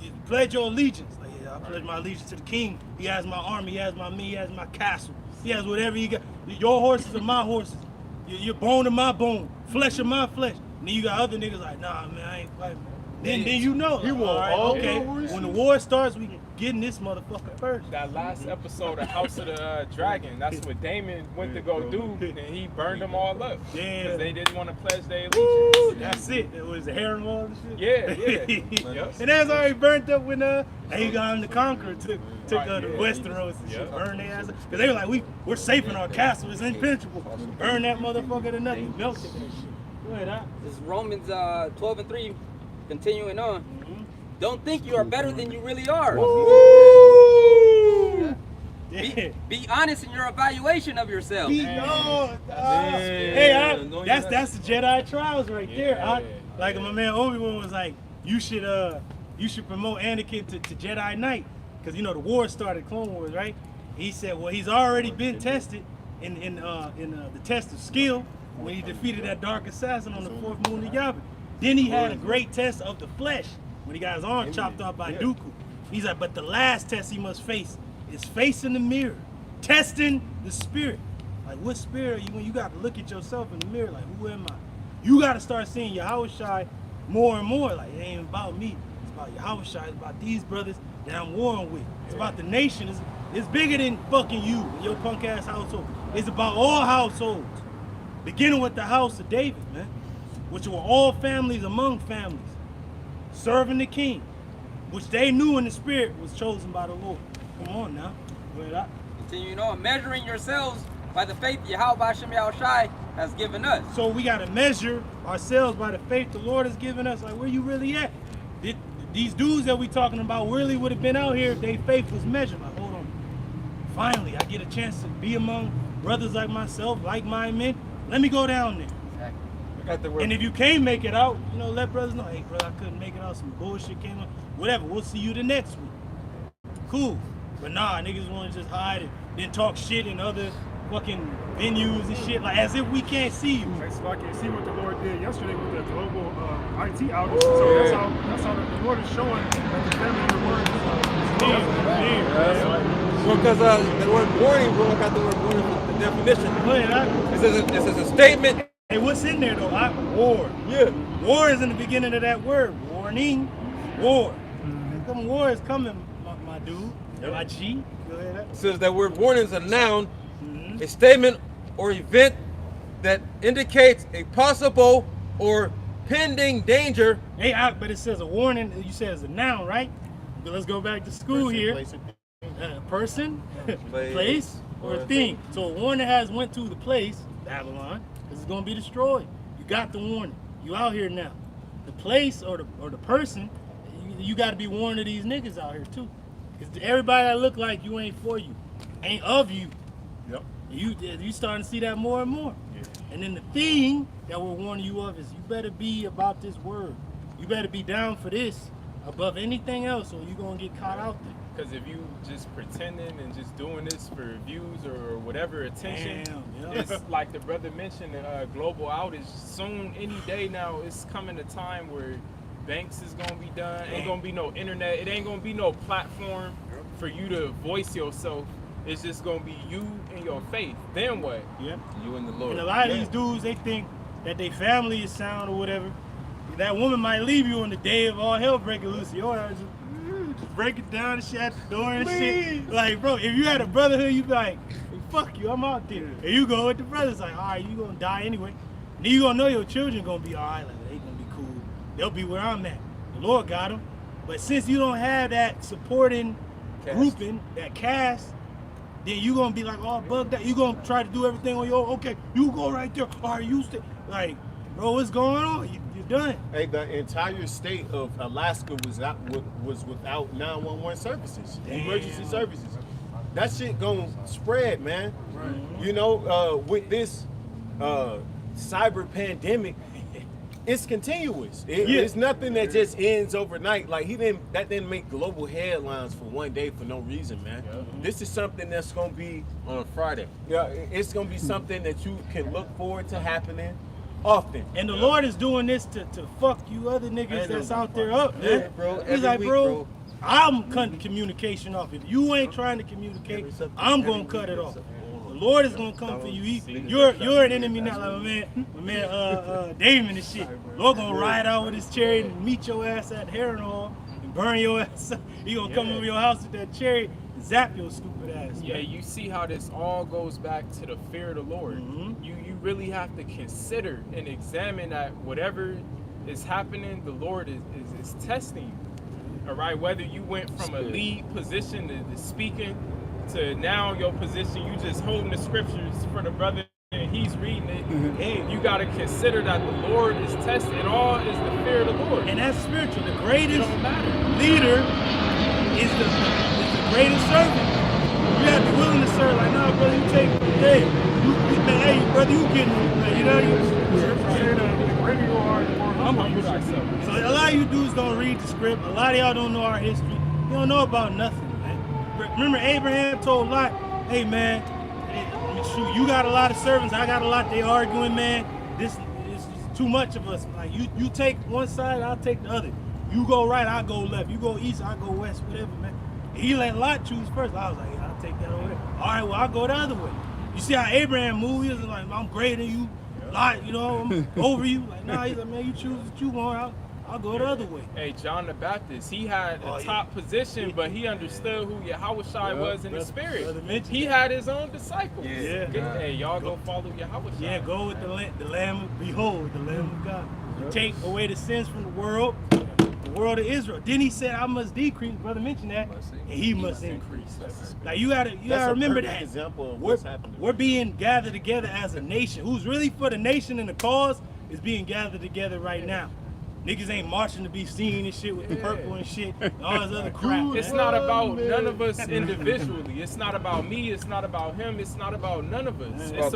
You pledge your allegiance. Like, yeah, I pledge my allegiance to the king. He has my army, he has my men, he has my castle. He has whatever he got. Your horses are my horses. Your bone of my bone. Flesh of my flesh. And then you got other niggas like, nah, man, I ain't fighting. Then you know. You want all okay. When the war starts, we can get in this motherfucker first. That last episode of House of the Dragon, that's what Damon went to go do, and he burned them all up. Yeah. Because they didn't want to pledge their Woo, allegiance. that's it. It was the harem wall and shit. Yeah. Yep. And that's already burnt up when Aegon the Conqueror took the Westeros and shit, burned their ass. Because they were like, we're safe in our castle, it's impenetrable. Burn that motherfucker to nothing, melted that shit. Go ahead, This is Romans 12:3, continuing on. Don't think you are better than you really are. Yeah. Be honest in your evaluation of yourself. That's the Jedi trials right there. Like my man Obi-Wan was like, you should promote Anakin to Jedi Knight, because you know the war started, Clone Wars, right? He said, well, he's already been tested in the test of skill when he defeated that dark assassin on the 4th moon of Yavin. Then he had a great test of the flesh when he got his arm chopped off by Dooku. He's like, but the last test he must face is facing the mirror, testing the spirit. Like, what spirit are you? When you got to look at yourself in the mirror, like, who am I? You got to start seeing Yahushua more and more. Like, it ain't about me. It's about Yahushua. It's about these brothers that I'm warring with. It's about the nation. It's bigger than fucking you and your punk ass household. It's about all households, beginning with the house of David, man, which were all families among families, serving the king, which they knew in the spirit was chosen by the Lord. Come on now. Continuing on, measuring yourselves by the faith Yahweh Hashem Yahushua has given us. So we got to measure ourselves by the faith the Lord has given us. Like, where you really at? These dudes that we talking about really would have been out here if their faith was measured. Like, hold on. Finally, I get a chance to be among brothers like myself, like-minded men. Let me go down there. And if you can't make it out, you know, let brothers know, hey, brother, I couldn't make it out. Some bullshit came up. Whatever. We'll see you the next week. Cool. But nah, niggas want to just hide and then talk shit in other fucking venues and shit, like as if we can't see you. So I can see what the Lord did yesterday with the global IT outage. So that's how the Lord is showing that the family of the word is Well, because the word warning, bro, I got the word warning, the definition. It says a statement. Hey, what's in there though? War. Yeah. War is in the beginning of that word. Warning. War. Come war is coming, my dude. My G. Go ahead. It says that word warning is a noun, a statement or event that indicates a possible or pending danger. Hey, but it says a warning. You said it's a noun, right? But let's go back to school here. Person, place, or a thing. So a warning has went to the place, Babylon. This is gonna be destroyed. You got the warning. You out here now. The place or the person, you got to be warned of these niggas out here too. Because everybody that look like you ain't for you, ain't of you. Yep. You starting to see that more and more. Yeah. And then the thing that we're warning you of is you better be about this word. You better be down for this above anything else, or you're gonna get caught out there. Because if you just pretending and just doing this for views or whatever attention, it's like the brother mentioned, global outage. Soon, any day now, it's coming a time where banks is gonna be done. Ain't gonna be no internet. It ain't gonna be no platform for you to voice yourself. It's just gonna be you and your faith. Then what? Yeah. You and the Lord. And a lot of these dudes, they think that their family is sound or whatever. That woman might leave you on the day of all hell breaking loose. Your ass just break it down and shit at the door and shit. Like, bro, if you had a brotherhood, you'd be like, fuck you, I'm out there. And you go with the brothers, like, all right, you gonna die anyway. And then you gonna know your children gonna be all right, like, they gonna be cool. They'll be where I'm at. The Lord got them. But since you don't have that supporting grouping, that cast, then you gonna be like, oh, bugged out. You gonna try to do everything on your own. Okay, you go right there. All right, you stay. Like, bro, what's going on? You're done. Hey, the entire state of Alaska was without 911 services, emergency services. That shit gonna spread, man. Right. You know, with this cyber pandemic, it's continuous. It's nothing that just ends overnight. Like that didn't make global headlines for one day for no reason, man. Yeah. This is something that's gonna be on a Friday. Yeah, it's gonna be something that you can look forward to happening often. And the Lord is doing this to fuck you other niggas that's out there up, man. Yeah, bro. He's like, bro, I'm cutting communication off. If you ain't trying to communicate, I'm gonna cut it off. The Lord is gonna come for you. You're an enemy now, like my man Damon and shit. Lord gonna ride out with his chariot and meet your ass at Harrenhal and burn your ass up. He gonna come over your house with that chariot and zap your stupid ass. Yeah, you see how this all goes back to the fear of the Lord. Mm-hmm. You really have to consider and examine that whatever is happening, the Lord is testing you. All right, whether you went from a lead position to speaking to now your position, you just holding the scriptures for the brother and he's reading it. Hey, you got to consider that the Lord is testing. It all is the fear of the Lord. And that's spiritual. The greatest leader is the greatest servant. You have to be willing to serve. Like, nah, brother, you take, hey, brother, you getting, you know, I'm humble myself. So a lot of you dudes don't read the script. A lot of y'all don't know our history. You don't know about nothing. Remember Abraham told Lot, hey man, shoot, you got a lot of servants, I got a lot, they arguing, man. This is too much of us. Like you take one side, I'll take the other. You go right, I'll go left. You go east, I'll go west, whatever, man. And he let Lot choose first. I was like, yeah, I'll take that over there. All right, well, I'll go the other way. You see how Abraham moved? He was like, I'm greater than you, Lot, you know, I'm over you. Like, nah, he's like, man, you choose what you want, I'll go the other way. Hey, John the Baptist, he had a top position, but he understood who Yahushua was in the spirit. He had his own disciples. Hey, y'all go follow Yahushua. Yeah, go with the Lamb, behold, the Lamb of God. Take away the sins from the world of Israel. Then he said, I must decrease. Brother mentioned that, and he must increase. Like you gotta remember that. Example of what's happening. We're being gathered together as a nation. Who's really for the nation and the cause is being gathered together right now. Niggas ain't marching to be seen and shit with the purple and shit and all this other crap. It's not about none of us individually. It's not about me. It's not about him. It's not about none of us. It's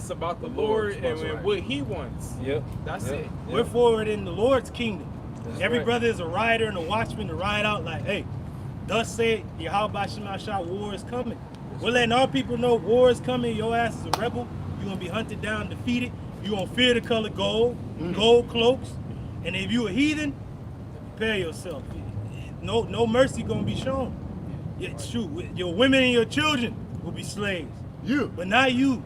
about the Lord and what He wants. Yep. That's it. We're forward in the Lord's kingdom. Every brother is a rider and a watchman to ride out like, hey, thus said Yahweh Shemashah, war is coming. We're letting our people know war is coming. Your ass is a rebel. You're gonna be hunted down, defeated. You're gonna fear the color gold, gold cloaks. And if you a heathen, prepare yourself. No mercy gonna be shown. Yeah, shoot, your women and your children will be slaves. You. But not you.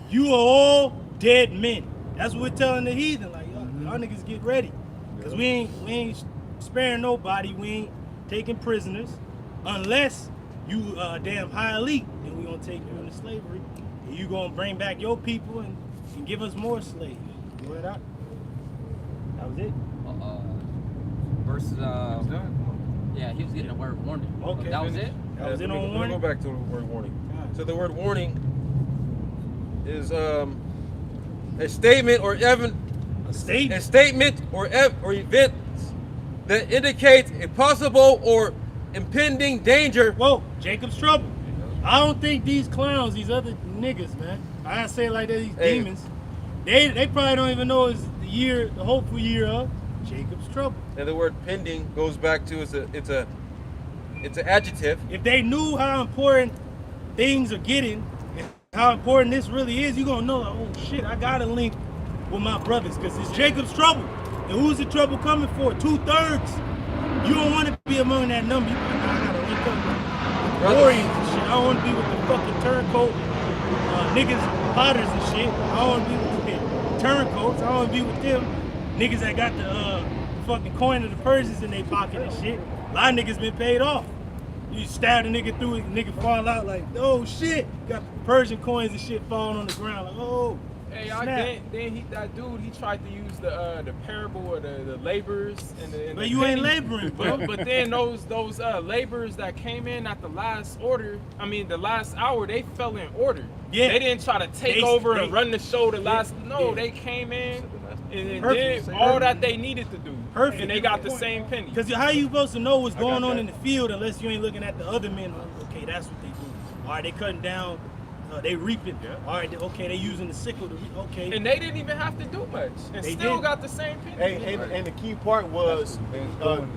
You are all dead men. That's what we're telling the heathen. Like, y'all niggas get ready. Cause we ain't sparing nobody. We ain't taking prisoners. Unless you damn high elite. Then we gonna take you into slavery. And you gonna bring back your people and give us more slaves. Go ahead out. That was it. Versus yeah, he was getting a word warning. Okay. That was it? That was it on Let me warning? go back to the word warning. So the word warning is a statement or or event that indicates a possible or impending danger. Whoa, Jacob's trouble. I don't think these clowns, these other niggas, man, I gotta say it like that, these demons, they probably don't even know it's the hopeful year of Jacob's trouble. And the word pending goes back to it's an adjective. If they knew how important things are getting, and how important this really is, you're gonna know, like, oh shit, I gotta link with my brothers, because it's Jacob's trouble. And who's the trouble coming for? 2/3. You don't want to be among that number. You like, I gotta link up with warriors and shit. I don't want to be with the fucking turncoat niggas, potters and shit. I don't want to be with the turncoats. I don't want to be with them niggas that got the fucking coin of the Persians in their pocket and shit. A lot of niggas been paid off. You stab a nigga through it, nigga fall out like, oh shit. Got Persian coins and shit falling on the ground like, oh. Hey, that dude, he tried to use the parable of the laborers and the. But you ain't laboring, bro. But then those laborers that came in at the last hour, they fell in order. Yeah. They didn't try to take over and run the show the last. No, they came in and did all that they needed to do. Perfect. And they got the same penny. Because how you supposed to know what's going on in the field unless you ain't looking at the other men? Okay, that's what they do. All right, they cutting down. They reaping. Yeah. All right, okay, they using the sickle to reap. Okay. And they didn't even have to do much. And they still got the same penny. Hey, and the key part was,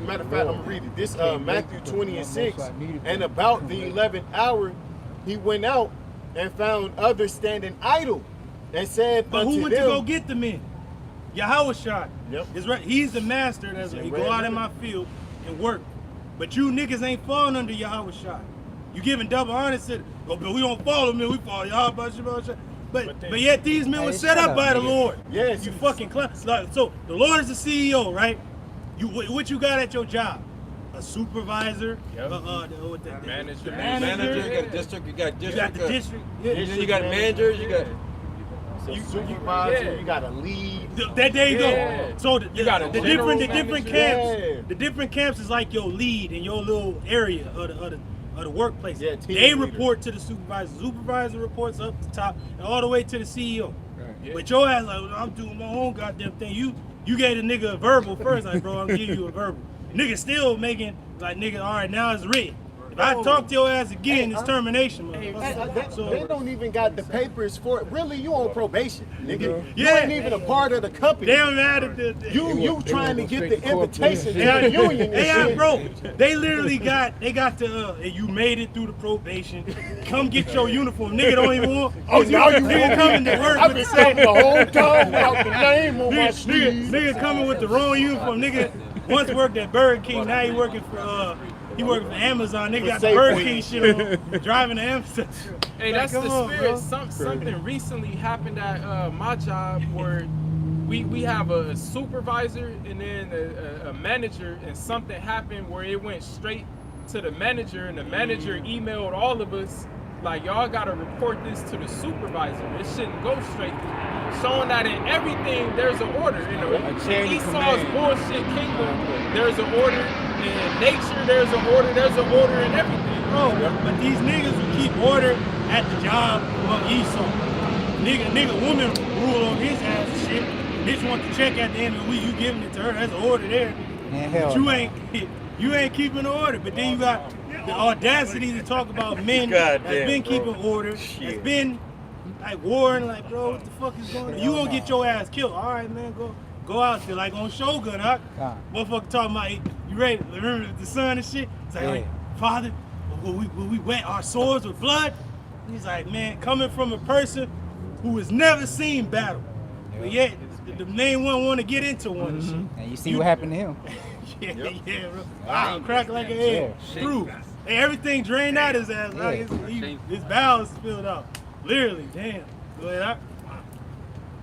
matter of fact, I'm going to read it. This Matthew 20:6. And about the 11th hour, he went out and found others standing idle and said but unto who went them, to go get the men? Yahweh shot. Yep. It's right. He's the master. That's he go out in my field and work. But you niggas ain't falling under Yahweh shot. You giving double honor to, oh, but we don't follow men, we follow Yahweh. But yet these men were set up by the Lord. Yes. You fucking clown. So the Lord is the CEO, right? What you got at your job? A supervisor, yep. Manager, Manager. you got a district, you got You got the district. Yeah. You got managers, you got supervisor, you got a lead. There you go. So you got the different camps. The different camps is like your lead in your little area of the workplace. Yeah, they report to the supervisor. Supervisor reports up the top and all the way to the CEO. Right. Yeah. But your ass like, I'm doing my own goddamn thing. You gave the nigga a verbal first, like, bro, I'm giving you a verbal. Nigga still making like, nigga, all right, now it's written. If I talk to your ass again, it's termination, They don't even got the papers for it. Really, you on probation, nigga. You Yeah. ain't even a part of the company. They don't matter. You trying to get the invitation to the union and shit. Bro, they literally got the you made it through the probation. Come get your uniform. Nigga don't even want. Oh, now you nigga coming to work I've with been the saying the whole time without the name on my sleeve. nigga coming with the wrong uniform. Nigga once worked at Burger King, now he working for Amazon. They got the Burger King shit on, driving to Amazon. Hey, that's the spirit. Something recently happened at my job where we have a supervisor and then a manager, and something happened where it went straight to the manager, and the manager emailed all of us like, y'all gotta report this to the supervisor. It shouldn't go straight through. Showing that in everything there's an order. In Esau's bullshit kingdom, there's an order. In nature, there's an order. There's an order in everything. Bro, but these niggas will keep order at the job of Esau. Nigga, woman rule on his ass and shit. Bitch want the check at the end of the week, you giving it to her. That's an order there. Yeah, But you ain't keeping the order. But then you got the audacity to talk about men that's been keeping order, that's been like warring, like, bro, what the fuck is going on? You gonna get your ass killed. All right, man, go out there like on Shogun, huh? Motherfucker talking about, you ready? Remember the son and shit? It's like, Father, will we wet our swords with blood? He's like, man, coming from a person who has never seen battle, but yet the main one want to get into one and shit. And you see what happened to him. Yeah, bro. Wow, crack like an egg. Through. Hey, everything drained out his ass. Like his bowels spilled out. Literally, damn. Go ahead.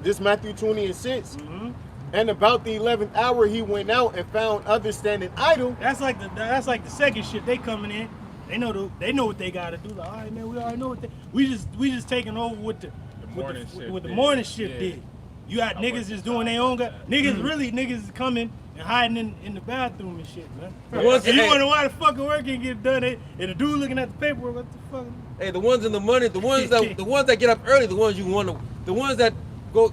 This Matthew 20:6. And about the 11th hour, he went out and found others standing idle. That's like the second shit. They coming in. They know what they gotta do. Like, all right, man, we already know what we just taking over with the morning shift did. You got niggas just doing their own. Niggas coming and hiding in the bathroom and shit, man. And you wonder why the fucking work ain't get done? And the dude looking at the paperwork, what the fuck? Hey, the ones in the money, the ones that get up early, the ones you want to, the ones that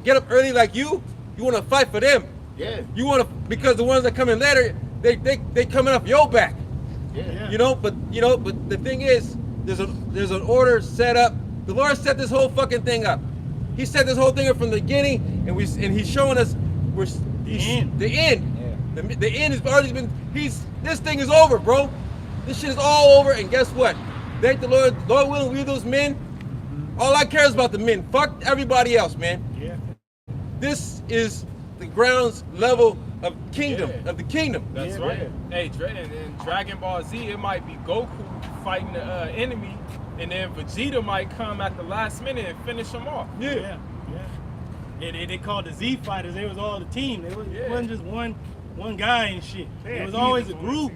get up early like you want to fight for them. Yeah. You want to, because the ones that come in later, they coming off your back. Yeah. But the thing is, there's an order set up. The Lord set this whole fucking thing up. He set this whole thing up from the beginning, and He's showing us the end. Yeah. The end has already been. This thing is over, bro. This shit is all over, and guess what? Thank the Lord. Lord willing, we those men. All I care is about the men. Fuck everybody else, man. Yeah. This is the grounds level of the kingdom. That's right. Hey, in Dragon Ball Z, it might be Goku fighting the enemy, and then Vegeta might come at the last minute and finish him off. Yeah. They called the Z Fighters. They was all the team. It wasn't just one guy and shit. It was always a group.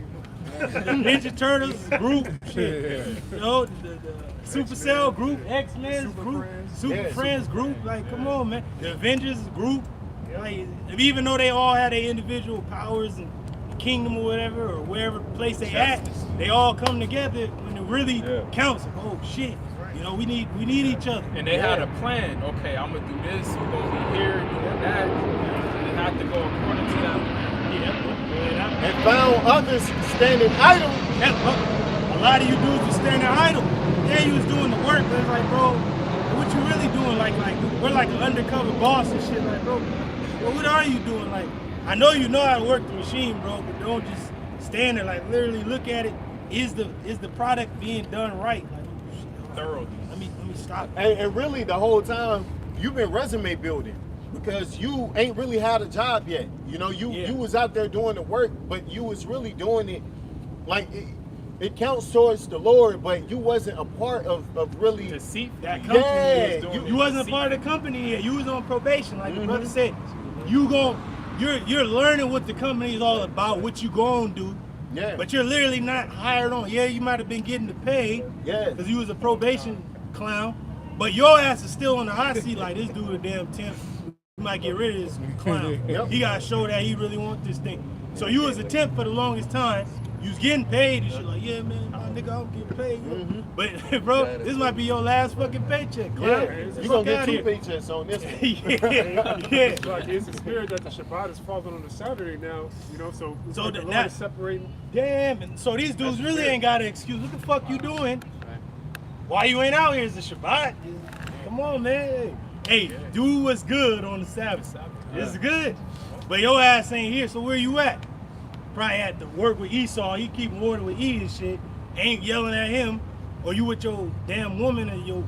The Ninja Turtles group, shit. You know, the Supercell group, X-Men group, Super Friends group. Like, come on, man. The Avengers group. Like, even though they all had their individual powers and the kingdom or whatever, or wherever place they at, they all come together when it really counts. Like, oh shit. You know, we need each other. And they had a plan. Okay, I'm gonna do this. We're gonna be here doing that. And they have to go according to that plan. And found others standing idle. A lot of you dudes were standing idle. Yeah, you was doing the work, but it's like, bro, what you really doing? Like we're like an undercover boss and shit. Like, bro, well, what are you doing? Like, I know you know how to work the machine, bro, but don't just stand there. Like, literally look at it. Is the product being done right? Like, thoroughly. Let me stop. And really, the whole time you've been resume building because you ain't really had a job yet. You know, you was out there doing the work, but you was really doing it like it counts towards the Lord, but you wasn't a part of really that company. You wasn't a part of the company yet. You was on probation, like the brother said. You're learning what the company is all about, what you gonna do. Yeah. But you're literally not hired on. Yeah, you might have been getting the pay. Yeah. Because you was a probation clown. But your ass is still on the hot seat like this dude a damn temp. We might get rid of this clown. He gotta show that he really wants this thing. So you was a temp for the longest time. You was getting paid and shit like, yeah man, my nigga, I'm getting paid. But bro, this might be your last fucking paycheck. Yeah, you gonna get 2 paychecks on this one. It's like it's a spirit that the Shabbat is falling on a Saturday now, you know, so like the Lord is separating. Damn, and so these dudes really ain't got an excuse. What the fuck you doing? Why you ain't out here? It's the Shabbat. Come on, man. Hey, do what's good on the Sabbath. It's good. But your ass ain't here, so where you at? Probably had to work with Esau. He keep water with E and shit. Ain't yelling at him. Or you with your damn woman or your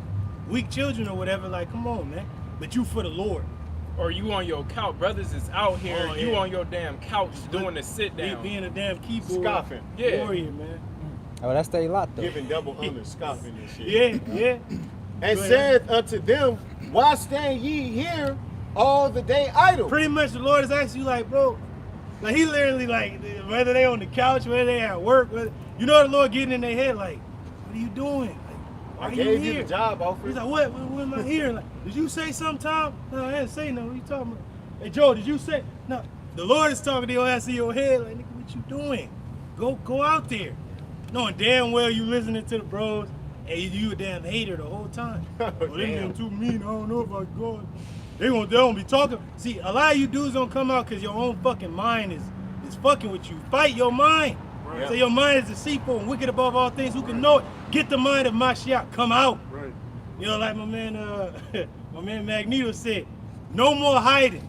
weak children or whatever. Like, come on, man. But you for the Lord. Or you on your couch. Brothers is out here. You on your damn couch doing the sit down. Being a damn keyboard. Scoffing. Warrior, man. Oh, that's a lot though. Giving double honor, scoffing and shit. Yeah. And said unto them, why stand ye here all the day idle? Pretty much the Lord is asking you like, bro, like he literally like, whether they on the couch, whether they at work, whether, you know the Lord getting in their head like, what are you doing? Like, why I are gave you you here? the job offer. He's like, what am I hearing? Like, did you say something, Tom? No, I didn't say nothing. What you talking about? Hey, Joe, did you say? No, the Lord is talking to your ass in your head like, nigga, what you doing? Go out there. Knowing damn well you listening to the bros and you a damn hater the whole time. Oh, they damn too mean. I don't know if I go. They gonna be talking. See, a lot of you dudes don't come out because your own fucking mind is fucking with you. Fight your mind. Right. So your mind is deceitful and wicked above all things. Who can know it? Get the mind of Mashiach. Come out. Right. You know, like my man Magneto said, no more hiding.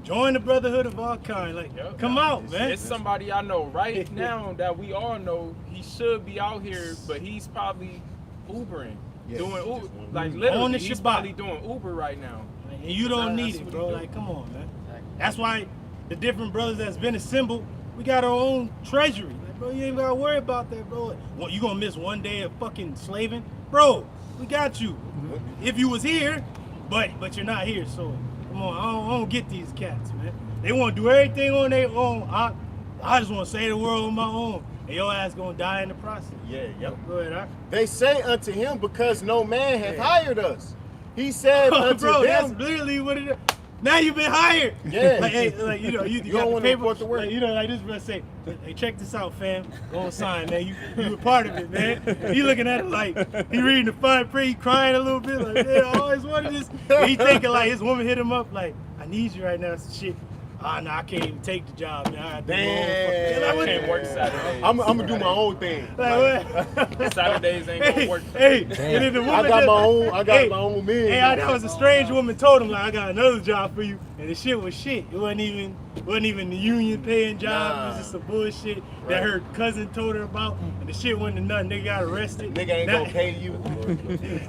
Join the brotherhood of all kind. Like, come out, man. It's somebody I know right now that we all know he should be out here, but he's probably Ubering, doing Uber, like literally, he's probably doing Uber right now. And you don't need it, bro. Like, come on, man. That's why the different brothers that's been assembled, we got our own treasury. Like, bro, you ain't gotta worry about that, bro. What, you gonna miss one day of fucking slaving? Bro, we got you. If you was here, but you're not here, so come on, I don't get these cats, man. They want to do everything on their own. I just want to save the world on my own. And your ass gonna die in the process. Yeah, yep. Go ahead, They say unto him, because no man hath hired us. He said unto bro, them. that's literally what it is. Now you've been hired. Yeah. Like, hey, like, you know, you don't got the want to paper. report the work. Like, you know, like this brother say, hey, check this out, fam. Go on sign, man. You were part of it, man. He looking at it like, he reading the fine print, he crying a little bit, like, yeah, I always wanted this. And he thinking like his woman hit him up like, I need you right now, some shit. No, I can't even take the job, man. I can't work Saturdays. I'm gonna do my own thing. Like, what? Saturdays ain't gonna work. Hey, and then the woman I got my own man. Hey, that was a strange woman told him like, I got another job for you, and the shit was shit. It wasn't even the union paying job. It was just some bullshit that her cousin told her about, and the shit wasn't nothing. Nigga got arrested. Nigga ain't gonna pay you.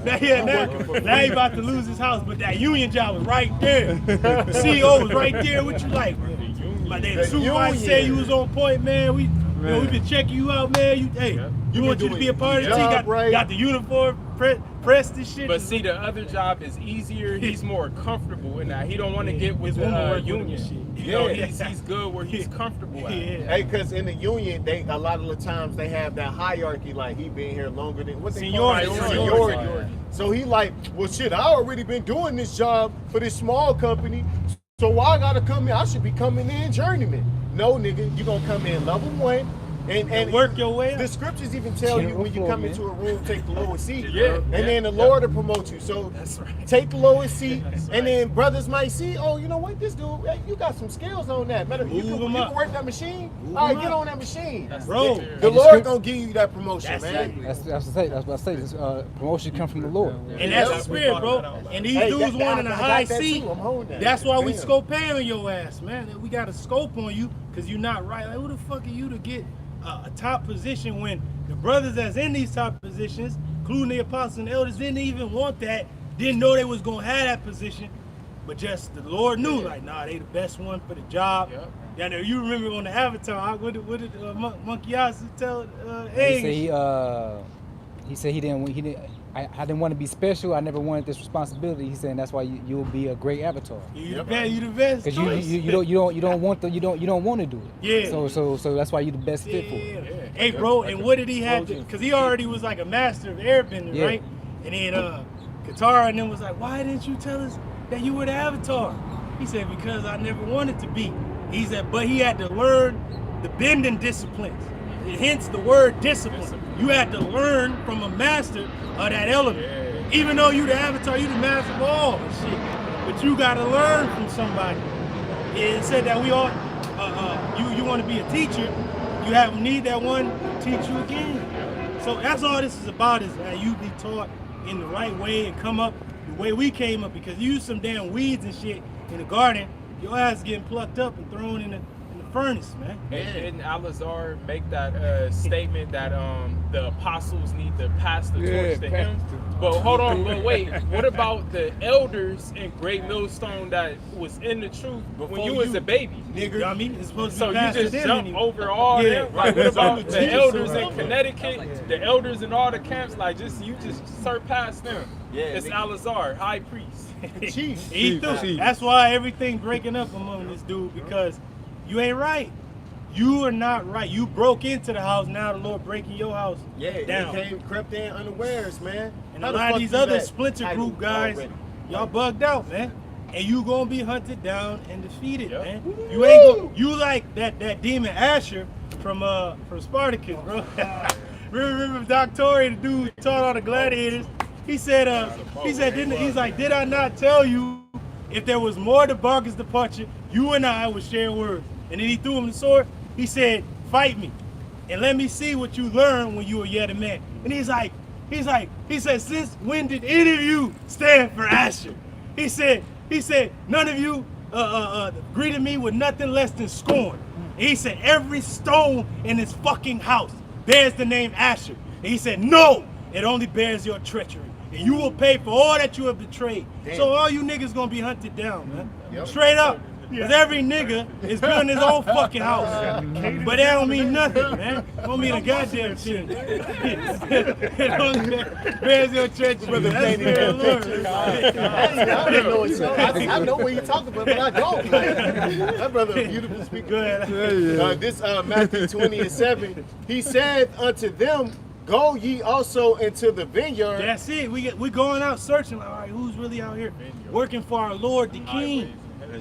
Now he about to lose his house, but that union job was right there. The CEO was right there. What you like? My The damn supervisor said you was on point, man. We been checking you out, man. You want you to be a part of the team. Got the uniform, pressed and shit. But see, the other job is easier. He's more comfortable in that. He don't want to get with the union. You know, he's good where he's comfortable at. Hey, because in the union, a lot of the times they have that hierarchy, like he been here longer than what they call seniority. So he like, well, shit, I already been doing this job for this small company, so why I gotta come in? I should be coming in journeyman. No, nigga, you gonna come in level 1. And work your way up. The scriptures even tell you when you come into a room, take the lowest seat. And then the Lord will promote you. So take the lowest seat, and then brothers might see, oh, you know what, this dude, hey, you got some skills on that. You can work that machine. All right, get on that machine. Bro, the Lord gonna give you that promotion, man. That's what I say. This, promotion come from the Lord. And that's the spirit, bro. And these dudes wanting a high seat. That's why we scope pay on your ass, man. We got a scope on you because you're not right. Like, who the fuck are you to get a top position when the brothers that's in these top positions, including the apostles and elders, didn't even want that, didn't know they was gonna have that position, but just the Lord knew, like, nah, they the best one for the job. Yeah, now you remember on the Avatar, what did Monkey Eyes tell He said he didn't. I didn't want to be special. I never wanted this responsibility. He's saying that's why you'll be a great avatar. You the best. Because you don't want to do it. Yeah. So that's why you the best fit for it. Hey, bro, and what did he have to? Because he already was like a master of airbending, right? And then Katara and them was like, why didn't you tell us that you were the avatar? He said, because I never wanted to be. He said, but he had to learn the bending disciplines. Hence the word discipline. You had to learn from a master of that element. Even though you the avatar, you the master of all and shit. But you gotta learn from somebody. It said that we all, you want to be a teacher, you need that one to teach you again. So that's all this is about, is that you be taught in the right way and come up the way we came up. Because you use some damn weeds and shit in the garden, your ass getting plucked up and thrown in the furnace, man. And didn't Al-Azhar make that statement that the apostles need to pass the torch to him? But hold on, but wait, what about the elders in Great Millstone that was in the truth when you was a baby? Nigga, I mean, it's supposed to so be you just jump over all them? Like, what about the elders in Connecticut, the elders in all the camps? Like, you just surpass them. It's Al-Azhar, high priest. Chief. That's why everything breaking up among this dude, because you ain't right. You are not right. You broke into the house. Now the Lord breaking your house down. They crept in unawares, man. And a lot of these other splinter group guys, y'all bugged out, man. And you gonna be hunted down and defeated, man. You ain't gonna, you like that demon Asher from Spartacus, bro. remember Doc Torrey, the dude who taught all the gladiators? He said, did I not tell you if there was more to Barker's departure, you and I would share words? And then he threw him the sword. He said, fight me and let me see what you learned when you were yet a man. And he said, since when did any of you stand for Asher? He said, none of you greeted me with nothing less than scorn. And he said, every stone in this fucking house bears the name Asher. And he said, no, it only bears your treachery. And you will pay for all that you have betrayed. Damn. So all you niggas gonna be hunted down, man. Straight up. Because every nigga is building his own fucking house. But that don't mean nothing, man. It don't mean a goddamn thing. It only bears your treachery. That's very Lord. I know what you're talking about, but I don't. That brother, beautiful speaker. Go ahead. This Matthew 20:7, he said unto them, go ye also into the vineyard. That's it. We going out searching, like, all right, who's really out here working for our Lord, the King?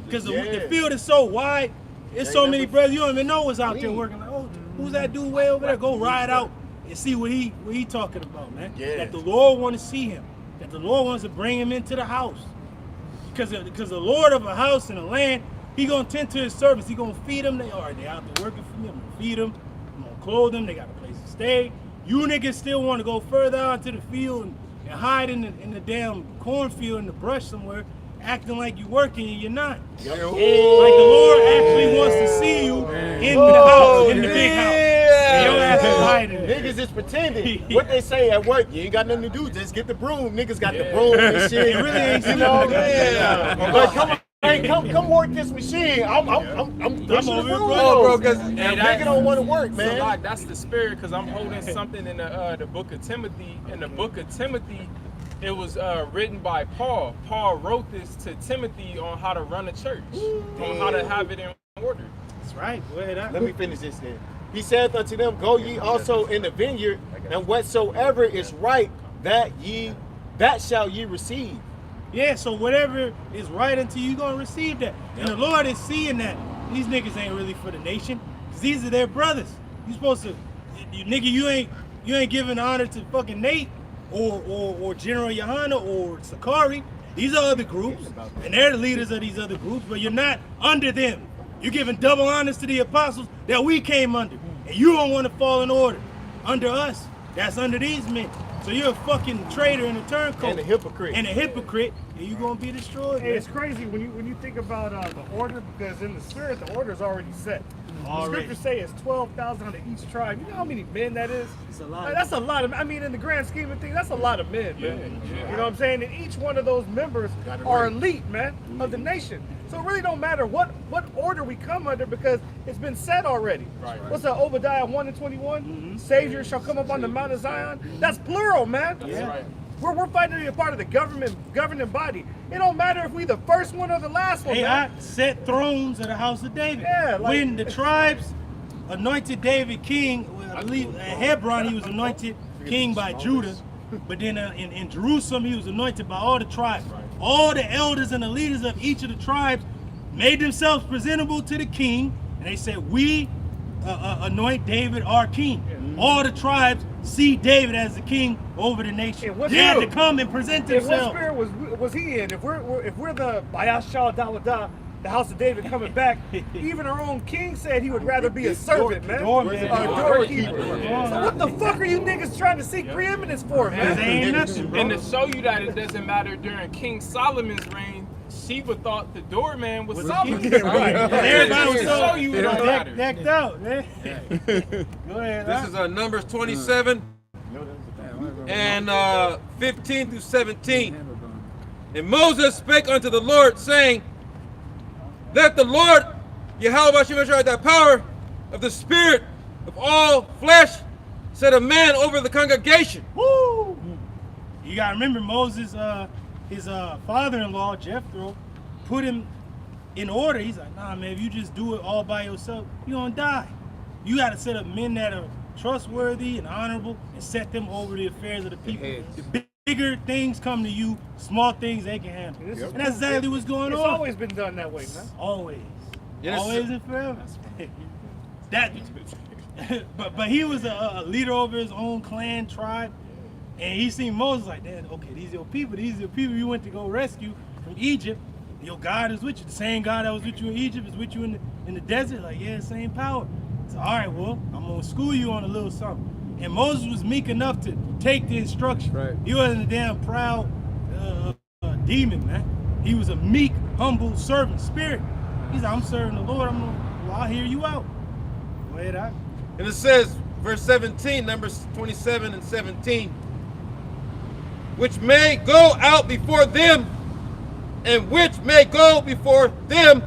Because the field is so wide, there's so many brothers you don't even know what's out there working. Like, oh, who's that dude way over there? Go ride out and see what he talking about, man. That the Lord want to see him. That the Lord wants to bring him into the house. Because the Lord of a house and a land, he gonna tend to his servants. He gonna feed them. They out there working for me. I'm gonna feed them. I'm gonna clothe them. They got a place to stay. You niggas still want to go further out into the field and hide in the damn cornfield in the brush somewhere, acting like you working and you're not. Like the Lord actually wants to see you in the house, in the big house. And your ass is hiding. Niggas is pretending. What they say at work, you ain't got nothing to do, just get the broom. Niggas got the broom and shit. It really ain't But come on. Hey, come work this machine. I'm pushing over the it, room. bro, 'cause- and Hey, nigga don't want to work, So man. like that's the spirit, because I'm holding something in the book of Timothy. In the book of Timothy, it was written by Paul. Paul wrote this to Timothy on how to run a church, on how to have it in order. That's right. Go ahead. Let me finish this then. He saith unto them, Go ye also in the vineyard, and whatsoever is right, that shall ye receive. Yeah, so whatever is right unto you, gonna receive that. And the Lord is seeing that these niggas ain't really for the nation, cause these are their brothers. You supposed to, you ain't giving honor to fucking Nate or General Yohana or Sakari. These are other groups, and they're the leaders of these other groups, but you're not under them. You're giving double honors to the apostles that we came under, and you don't want to fall in order under us. That's under these men. So you're a fucking traitor and a turncoat. And a hypocrite. And a hypocrite, and you're gonna be destroyed. Hey, it's crazy when you think about the order, because in the spirit the order is already set. The scriptures say it's 12,000 under each tribe. You know how many men that is? It's a lot. Like, that's a lot of. I mean, in the grand scheme of things, that's a lot of men, man. You know what I'm saying? And each one of those members are elite, man, of the nation. So it really don't matter what order we come under, because it's been said already. Right. What's that? Obadiah 1:21? Savior shall come up on the Mount of Zion. That's plural, man. That's right. We're fighting to be a part of the governing body. It don't matter if we the first one or the last one. Hey, man. I set thrones of the house of David. Yeah, like- when the tribes anointed David king, well, I believe at Hebron he was anointed king by Judah, but then in Jerusalem he was anointed by all the tribes. All the elders and the leaders of each of the tribes made themselves presentable to the king, and they said, we anoint David our king. All the tribes see David as the king over the nation. And what They had to spirit- come and present And what themselves. spirit was he in? If we're the Bayashal Dawada, the house of David coming back, even our own king said he would rather be a servant, man. doorman. A doorkeeper. So what the fuck are you niggas trying to seek preeminence for, They man? ain't nothing, bro. And to show you that it doesn't matter during King Solomon's reign, Sheba thought the doorman was Solomon. Yeah, right. Everybody was To so show you it don't matter. decked out, man. Go ahead. This is Numbers 27 and 15 through 17. And Moses spake unto the Lord, saying, Let the Lord, Yahweh Shemashah, the power of the spirit of all flesh, set a man over the congregation. Woo! You gotta remember Moses, his father-in-law Jethro, put him in order. He's like, nah, man, if you just do it all by yourself, you're gonna die. You gotta set up men that are trustworthy and honorable and set them over the affairs of the people. The bigger things come to you, small things they can handle. And that's exactly what's going It's on. always been done that way, man. Always. Yes. Always and forever. That, but he was a leader over his own clan, tribe, and he seen Moses like, Dad, okay, these are your people you went to go rescue from Egypt. Your God is with you. The same God that was with you in Egypt is with you in the desert. Like, yeah, same power. So, all right, well, I'm gonna school you on a little something. And Moses was meek enough to take the instruction. Right. He wasn't a damn proud demon, man. He was a meek, humble servant spirit. He's like, I'm serving the Lord. I'll hear you out. Go ahead, out. And it says, verse 17, Numbers 27 and 17, which may go out before them, and which may go before them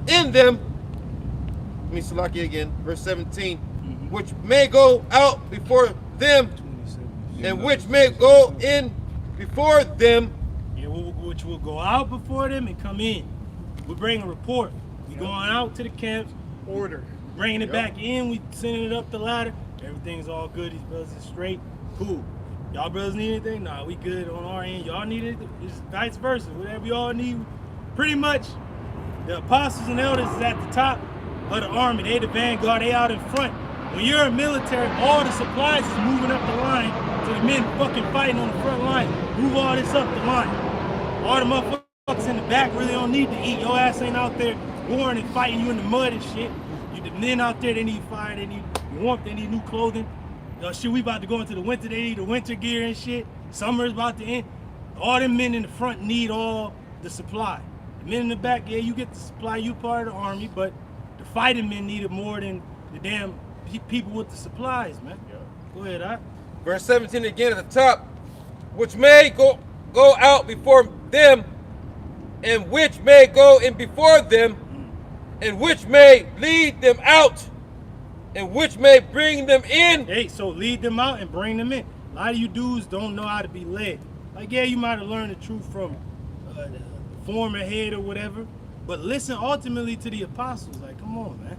in them. Let me Salaki again, verse 17, which may go out before them, and which may go in before them. Yeah, which will go out before them and come in. We bring a report. We going out to the camps, Order. bringing it back in. We sending it up the ladder. Everything's all good. These brothers are straight. Cool. Y'all brothers need anything? Nah, we good on our end. Y'all need it? It's vice versa. Whatever y'all need. Pretty much, the apostles and elders is at the top of the army. They the vanguard. They out in front. When you're in military, all the supplies is moving up the line to the men fucking fighting on the front line. Move all this up the line. All the motherfuckers in the back really don't need to eat. Your ass ain't out there warring and fighting you in the mud and shit. The men out there, they need fire, they need warmth, they need new clothing. Shit, we about to go into the winter, they need the winter gear and shit. Summer's about to end. All them men in the front need all the supply. The men in the back, yeah, you get the supply, you part of the army, but the fighting men need it more than the damn people with the supplies, man. Yeah. Go ahead, huh? Verse 17 again at the top, which may go out before them, and which may go in before them, and which may lead them out, and which may bring them in. Hey, so lead them out and bring them in. A lot of you dudes don't know how to be led. Like, yeah, you might have learned the truth from the former head or whatever, but listen ultimately to the apostles. Like, come on, man.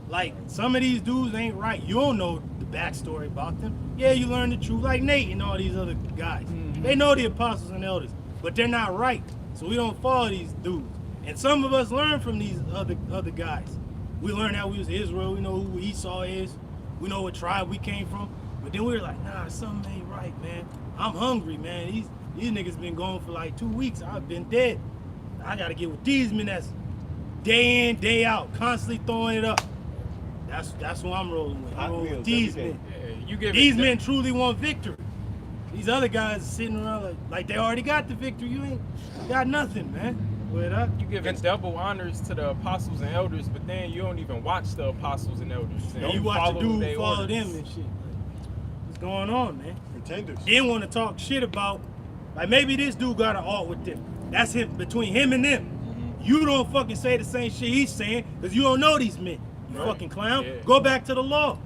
Like, some of these dudes ain't right. You don't know the backstory about them. Yeah, you learn the truth, like Nate and all these other guys. They know the apostles and elders, but they're not right. So we don't follow these dudes. And some of us learn from these other guys. We learned how we was Israel. We know who Esau is. We know what tribe we came from. But then we were like, nah, something ain't right, man. I'm hungry, man. These niggas been gone for like 2 weeks. I've been dead. I gotta get with these men that's day in, day out, constantly throwing it up. That's who I'm rolling with. I'm rolling with these men. These men truly want victory. These other guys are sitting around like they already got the victory. You ain't got nothing, man. You giving double honors to the apostles and elders, but then you don't even watch the apostles and elders. And you watch the dude follow them and shit. What's going on, man? Pretenders. Then want to talk shit about, like, maybe this dude got an art with them. That's him, between him and them. You don't fucking say the same shit he's saying because you don't know these men. You fucking clown. Yeah. Go back to the law.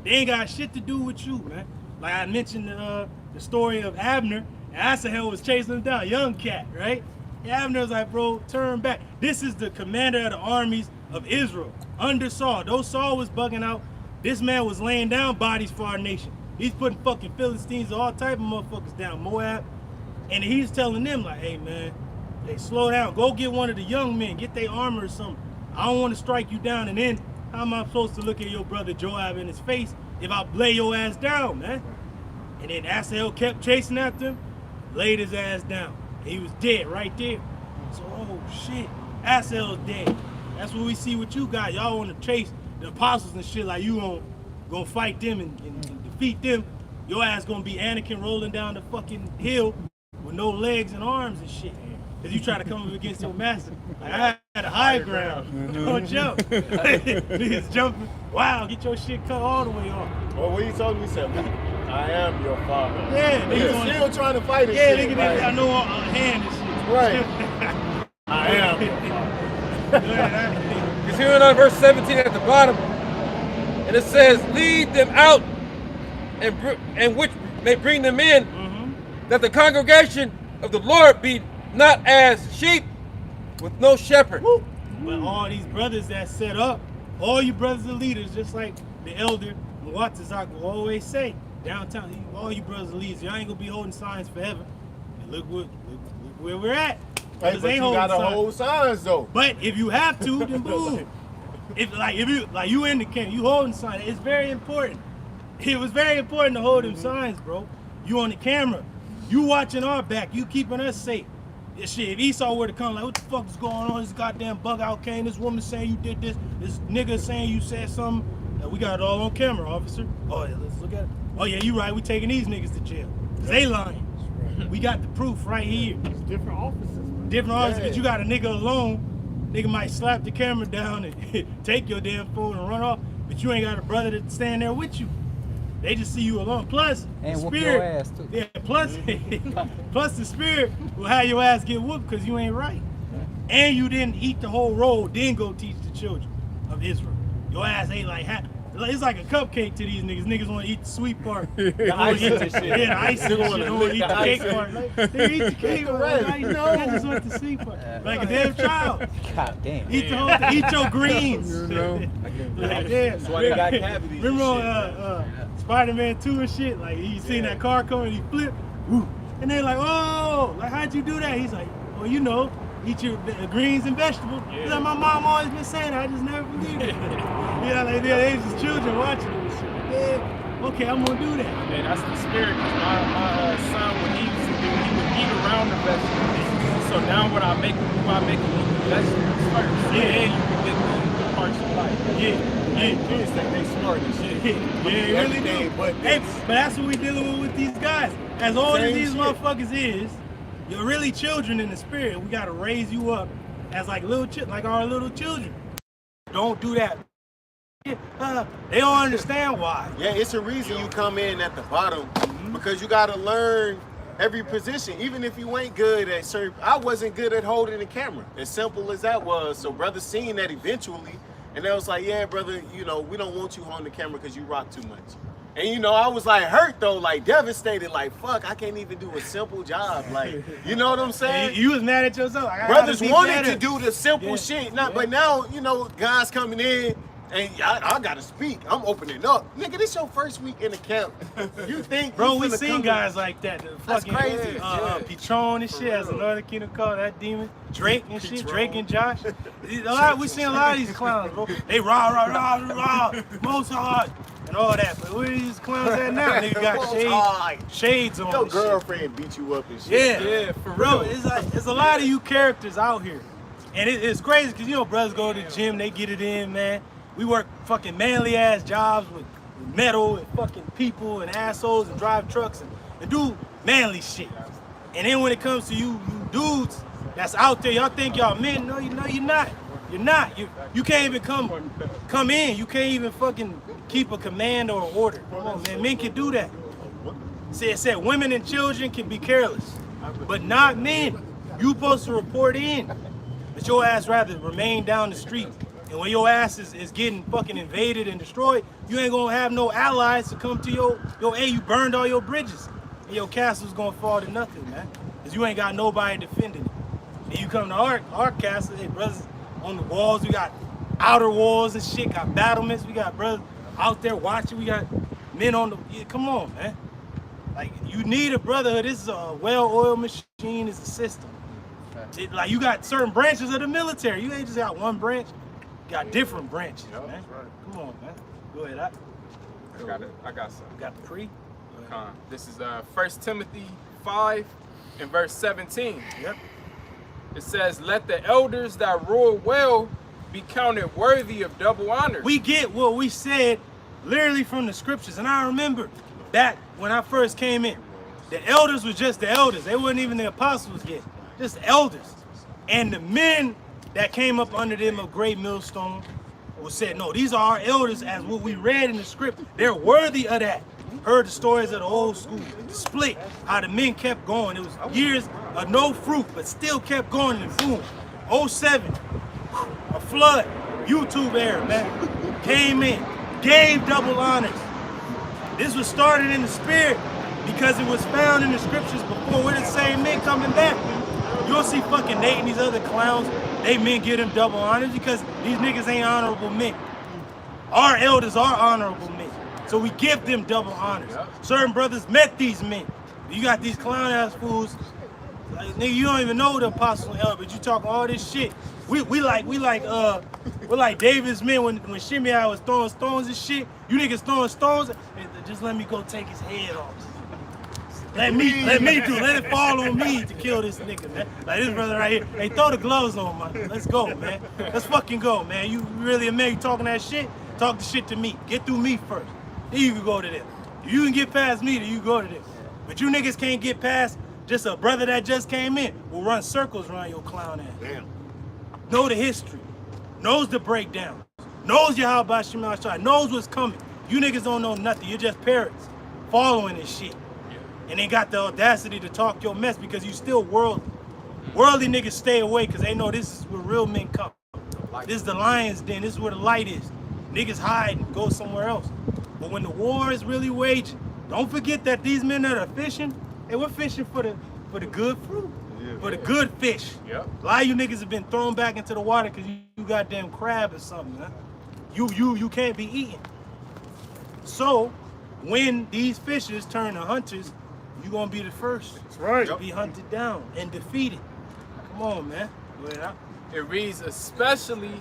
They ain't got shit to do with you, man. Like I mentioned the story of Abner, and Asahel was chasing him down, young cat, right? And Abner's like, bro, turn back. This is the commander of the armies of Israel, under Saul. Though Saul was bugging out, this man was laying down bodies for our nation. He's putting fucking Philistines, all type of motherfuckers down, Moab. And he's telling them like, hey man, hey, slow down. Go get one of the young men, get their armor or something. I don't want to strike you down, and then how am I supposed to look at your brother Joab in his face if I lay your ass down, man? And then Asahel kept chasing after him, laid his ass down. He was dead right there. So, oh shit, Asahel's dead. That's what we see with you guys. Y'all want to chase the apostles and shit like you gonna fight them and defeat them. Your ass gonna be Anakin rolling down the fucking hill with no legs and arms and shit. Cause you try to come up against your master. Like, I had a high ground. Don't jump. Niggas jumping. Wow, get your shit cut all the way off. Well, what you told me, said, I am your father. Yeah, niggas still trying to fight it. Yeah, nigga, I know hand and shit. Right. I am your father. Continuing on verse 17 at the bottom, and it says, lead them out and which may bring them in, that the congregation of the Lord be not as sheep with no shepherd. But all these brothers that set up, all you brothers and leaders, just like the elder Muatazak will always say, downtown, all you brothers and leaders, y'all ain't gonna be holding signs forever. And look where we're at. Hey, but you gotta hold signs though. But if you have to, then boom. If you in the camp, you holding signs. It's very important. It was very important to hold them signs, bro. You on the camera. You watching our back. You keeping us safe. This shit, if Esau were to come, like, what the fuck is going on? This goddamn bug out came. This woman saying you did this. This nigga saying you said something. We got it all on camera, officer. Oh, yeah, let's look at it. Oh, yeah, you right. We taking these niggas to jail. Because they lying. We got the proof right here. It's different officers, man. Different officers, because you got a nigga alone. Nigga might slap the camera down and take your damn phone and run off. But you ain't got a brother to stand there with you. They just see you alone. Plus, and the whoop spirit, your ass too. Yeah, plus the spirit will have your ass get whooped because you ain't right. And you didn't eat the whole roll, then go teach the children of Israel. Your ass ain't like it's like a cupcake to these niggas. Niggas want to eat the sweet part. The icing and shit. Yeah, the icing and shit. They want to eat the cake part. Like, they eat the cake part. Like, no, I just want the sweet part. Like a damn child. God damn. Eat your greens. You know? Like, yeah. That's why they got cavities. Remember Spider-Man 2 and shit? Like, you seen that car coming, he flipped. Woo. And they're like, oh, like, how'd you do that? He's like, well, you know, eat your greens and vegetables. Yeah. He's like, my mom always been saying that. I just never believed it. Yeah, like, they just children watching it and shit. Yeah, okay, I'm gonna do that. Yeah, that's the spirit. My son, what he used to do, he would eat around the vegetables. So now what I make him do, I make him eat the vegetables first. Yeah, and you can get the parts you like. Kids think they smart and shit. Yeah, really do. But that's what we dealing with these guys. As old as these motherfuckers is, you're really children in the spirit. We gotta raise you up as like our little children. Don't do that. They don't understand why. Yeah, it's a reason you come in at the bottom because you gotta learn every position, even if you ain't good at certain. I wasn't good at holding the camera, as simple as that was. So brothers seen that eventually, and they was like, yeah, brother, you know, we don't want you holding the camera because you rock too much. And you know, I was like hurt though, like devastated, like fuck, I can't even do a simple job, like, you know what I'm saying? You was mad at yourself. Like, Brothers wanted to do the simple shit, but now, you know, guys coming in, and I gotta speak. I'm opening up, nigga. This your first week in the camp. You think, bro? you We finna seen come guys like that. The That's fucking, crazy. Patron and shit, as another kingdom called that demon. Drake and shit. Drake and Josh. We seen a lot of these clowns, bro. They rah, most hard, and all that. But where are these clowns at now? Nigga got shades on. Your and shit. girlfriend beat you up and shit. Yeah, for real. It's like there's a lot of you characters out here, and it's crazy because you know brothers go to the gym, they get it in, man. We work fucking manly ass jobs with metal and fucking people and assholes and drive trucks and do manly shit. And then when it comes to you dudes that's out there, y'all think y'all men. No, you're not. You're not. You can't even come in. You can't even fucking keep a command or an order. Come on, man. Men can do that. See, it said women and children can be careless, but not men. You supposed to report in, but your ass rather remain down the street. And when your ass is getting fucking invaded and destroyed, you ain't gonna have no allies to come to your aid. You burned all your bridges, and your castle's gonna fall to nothing, man. Cause you ain't got nobody defending it. And you come to our castle, hey, brothers on the walls. We got outer walls and shit. Got battlements. We got brothers out there watching. We got men on the. Yeah, come on, man. Like you need a brotherhood. This is a well-oiled machine. It's a system. Like you got certain branches of the military. You ain't just got one branch. You got different branches, man. Right. Come on, man. Go ahead. I got some. You got the pre? This is 1 Timothy 5 and verse 17. Yep. It says, let the elders that rule well be counted worthy of double honor. We get what we said literally from the scriptures. And I remember back when I first came in, the elders was just the elders. They weren't even the apostles yet. Just elders. And the men that came up under them of great millstone was said, no, these are our elders as what we read in the script. They're worthy of that. Heard the stories of the old school, the split, how the men kept going. It was years of no fruit, but still kept going, and boom. 07, a flood, YouTube era, man. Came in, gave double honors. This was started in the spirit because it was found in the scriptures before. We're the same men coming back. You'll see fucking Nate and these other clowns, they men get them double honors because these niggas ain't honorable men. Our elders are honorable men. So we give them double honors. Certain brothers met these men. You got these clown ass fools. Like, nigga, you don't even know the apostle and elder, but you talking all this shit. We're like David's men when Shimei was throwing stones and shit. You niggas throwing stones, just let me go take his head off. Let it fall on me to kill this nigga, man. Like this brother right here. Hey, throw the gloves on, man. Let's go, man. Let's fucking go, man. You really a man, you talking that shit? Talk the shit to me. Get through me first. Then you can go to them. If you can get past me, then you go to them. But you niggas can't get past just a brother that just came in. Will run circles around your clown ass. Damn. Know the history. Knows the breakdown. Knows your how about Shema Shai. Knows what's coming. You niggas don't know nothing. You're just parrots following this shit. And they got the audacity to talk your mess because you still worldly. Worldly niggas stay away because they know this is where real men come. This is the lion's den. This is where the light is. Niggas hide and go somewhere else. But when the war is really waging, don't forget that these men that are fishing, hey, we're fishing for the good fruit, for the good fish. Yep. A lot of you niggas have been thrown back into the water because you goddamn crab or something, huh? You can't be eaten. So when these fishers turn to hunters, you gonna be the first. That's right. To be hunted down and defeated. Come on, man. Go ahead. It reads, especially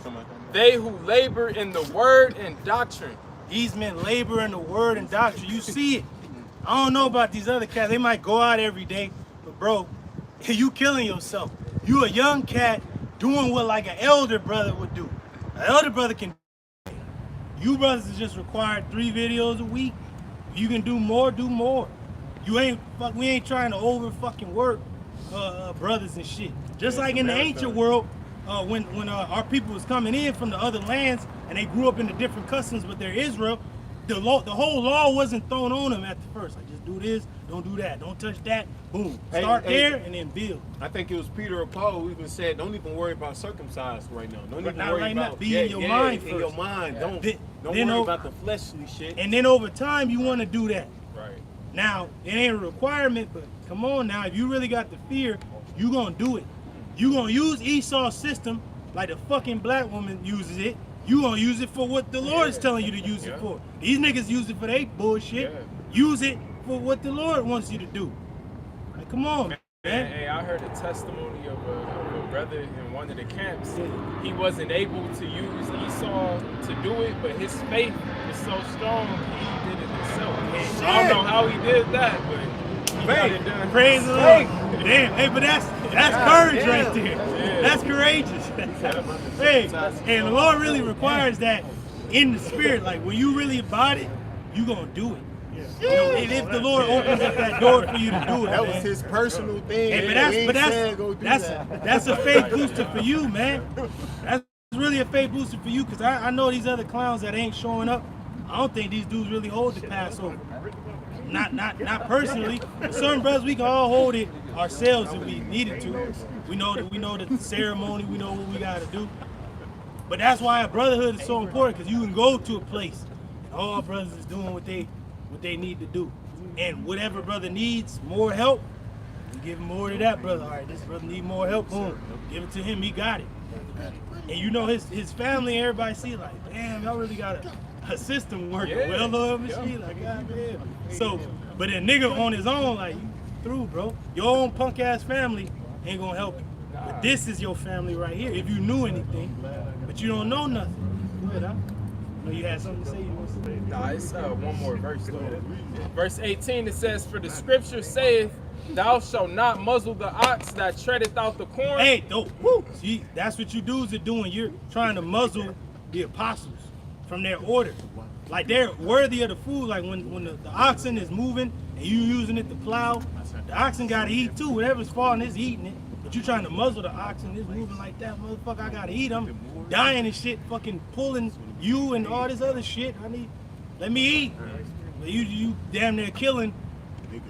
they who labor in the word and doctrine. These men labor in the word and doctrine. You see it. I don't know about these other cats. They might go out every day, but bro, you killing yourself. You a young cat doing what like an elder brother would do. An elder brother can. You brothers is just required 3 videos a week. If you can do more, do more. We ain't trying to over fucking work brothers and shit. Just like in the ancient world, when our people was coming in from the other lands and they grew up in the different customs, but they're Israel, the whole law wasn't thrown on them at the first. Like, just do this, don't do that, don't touch that. Boom. Start there and then build. I think it was Peter or Paul who even said, don't even worry about circumcised right now. Don't even worry about be in your mind first. In your mind. Don't worry about the fleshly shit. And then over time, you want to do that. Right. Now, it ain't a requirement, but come on now. If you really got the fear, you going to do it. You going to use Esau's system like the fucking black woman uses it. You going to use it for what the Lord is telling you to use it for. These niggas use it for their bullshit. Yeah. Use it for what the Lord wants you to do. Like, come on, man. Hey, I heard a testimony of a brother in one of the camps. He wasn't able to use Esau to do it, but his faith was so strong, he did it himself. I don't know how he did that, but he got it done. Praise the Lord. Damn, hey, but that's courage right there. Yeah. That's courageous. Hey, and the Lord really requires that in the spirit. Like, when you really about it, you gonna do it. You know, and if the Lord opens up that door for you to do it, that was his personal thing. Hey, that's a faith booster for you, man. That's really a faith booster for you, because I know these other clowns that ain't showing up. I don't think these dudes really hold the Passover. Not personally. But certain brothers, we can all hold it ourselves if we needed to. We know the ceremony. We know what we got to do. But that's why a brotherhood is so important, because you can go to a place and all brothers is doing what they need to do. And whatever brother needs more help, we give him more to that brother. All right, this brother need more help, boom. Give it to him, he got it. And you know his family, everybody see like, damn, y'all really got a system working well and shit. Like, goddamn. So, but a nigga on his own, like, you through, bro. Your own punk ass family ain't gonna help you. But this is your family right here. If you knew anything, but you don't know nothing. Go ahead, huh? No, you had something to say? Nah, it's one more verse though. Verse 18, it says, "For the scripture saith, Thou shalt not muzzle the ox that treadeth out the corn." Hey, woo. See, that's what you dudes are doing. You're trying to muzzle the apostles from their order. Like, they're worthy of the food. Like, when the oxen is moving and you using it to plow, the oxen got to eat too. Whatever's falling is eating it. But you trying to muzzle the oxen, it's moving like that, motherfucker. I gotta eat them, dying and shit, fucking pulling you and all this other shit. Let me eat. But you damn near killing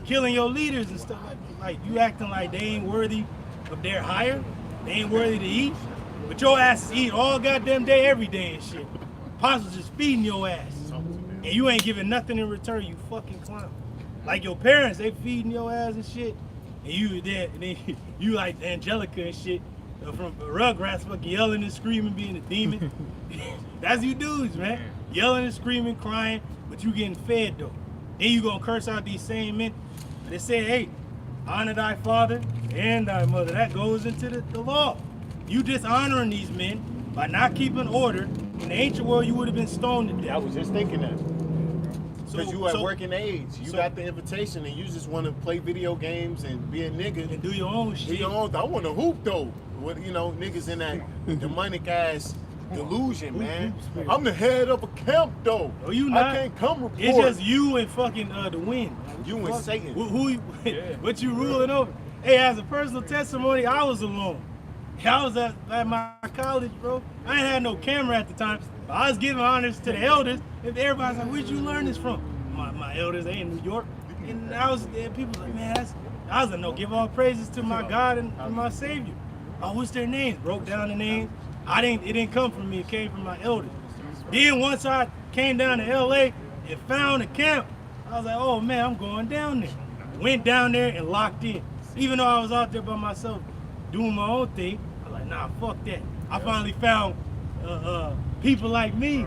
your leaders and stuff. Like, you acting like they ain't worthy of their hire. They ain't worthy to eat. But your asses eat all goddamn day, every day and shit. Apostles just feeding your ass. And you ain't giving nothing in return, you fucking clown. Like your parents, they feeding your ass and shit. And you there, and then you like Angelica and shit from Rugrats, fucking yelling and screaming, being a demon. That's you dudes, man. Yelling and screaming, crying, but you getting fed though. Then you gonna curse out these same men. They say, hey, honor thy father and thy mother. That goes into the law. You dishonoring these men by not keeping order. In the ancient world, you would have been stoned to death. I was just thinking that. Because you at working age, you got the invitation, and you just want to play video games and be a nigga and do your own shit. I want to hoop though. With, niggas in that demonic ass delusion, man. I'm the head of a camp though. No, you not. I can't come report. It's just you and fucking the wind. You and Satan. What you ruling over? Hey, as a personal testimony, I was alone. I was at my college, bro. I ain't had no camera at the time. But I was giving honors to the elders. If everybody's like, where'd you learn this from? My elders, they in New York. And people like, man, I was like, no, give all praises to my God and my Savior. Oh, what's their names? Broke down the names. It didn't come from me, it came from my elders. Then once I came down to LA and found a camp, I was like, oh man, I'm going down there. Went down there and locked in. Even though I was out there by myself doing my own thing, I was like, nah, fuck that. I finally found people like me.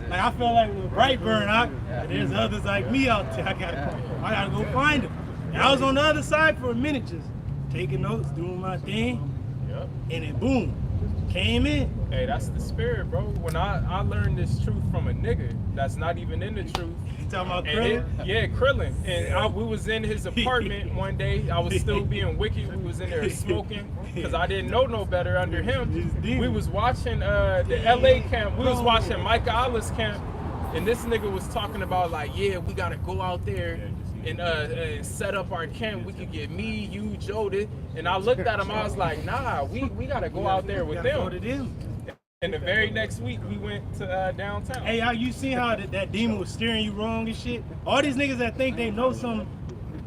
Like, I felt like with Brightburn, there's others like me out there. I gotta go find them. And I was on the other side for a minute, just taking notes, doing my thing. Yep. And then boom, came in. Hey, that's the spirit, bro. When I learned this truth from a nigga that's not even in the truth. You talking about Krillin? Yeah, Krillin. And we was in his apartment one day. I was still being wicked. We was in there smoking because I didn't know no better under him. We was watching the LA camp. We was watching Micah Allah's camp. And this nigga was talking about like, yeah, we gotta go out there and set up our camp. We could get me, you, Jody. And I looked at him, I was like, nah, we gotta go out there with them. And the very next week, we went to downtown. Hey, you seen how that demon was steering you wrong and shit? All these niggas that think they know something,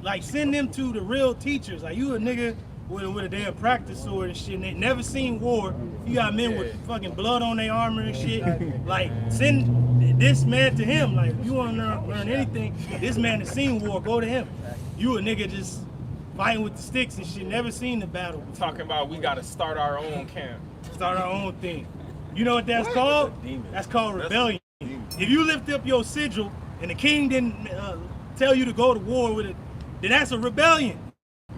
like send them to the real teachers. Like you a nigga with a damn practice sword and shit, and they never seen war. You got men with fucking blood on their armor and shit. Like send this man to him. Like if you want to learn anything, this man has seen war. Go to him. You a nigga just fighting with the sticks and shit. Never seen the battle. Talking about we got to start our own camp. Start our own thing. You know what that's called? That's called rebellion. If you lift up your sigil and the king didn't tell you to go to war with it, then that's a rebellion.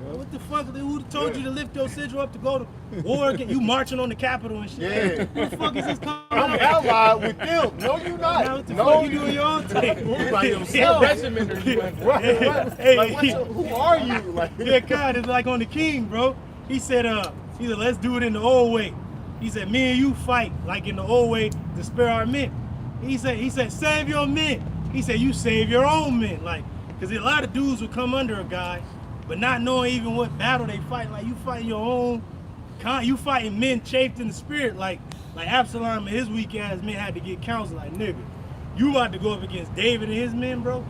What the fuck? Who told you to lift your sigil up to go to war? You marching on the Capitol and shit. Yeah. What the fuck is this called? I'm allied with them. No, you not. Now, what the no, fuck you doing your own thing? By What yourself. regiment are you in? Hey, Like, who are you? Like, yeah, God, it's like on the king, bro. He said, let's do it in the old way. He said, me and you fight like in the old way to spare our men. He said, save your men. He said, you save your own men. Like, because a lot of dudes would come under a guy, but not knowing even what battle they fight. Like, you fighting your own, you fighting men chafed in the spirit. Like Absalom and his weak ass men had to get counsel. Like, nigga, you about to go up against David and his men, bro,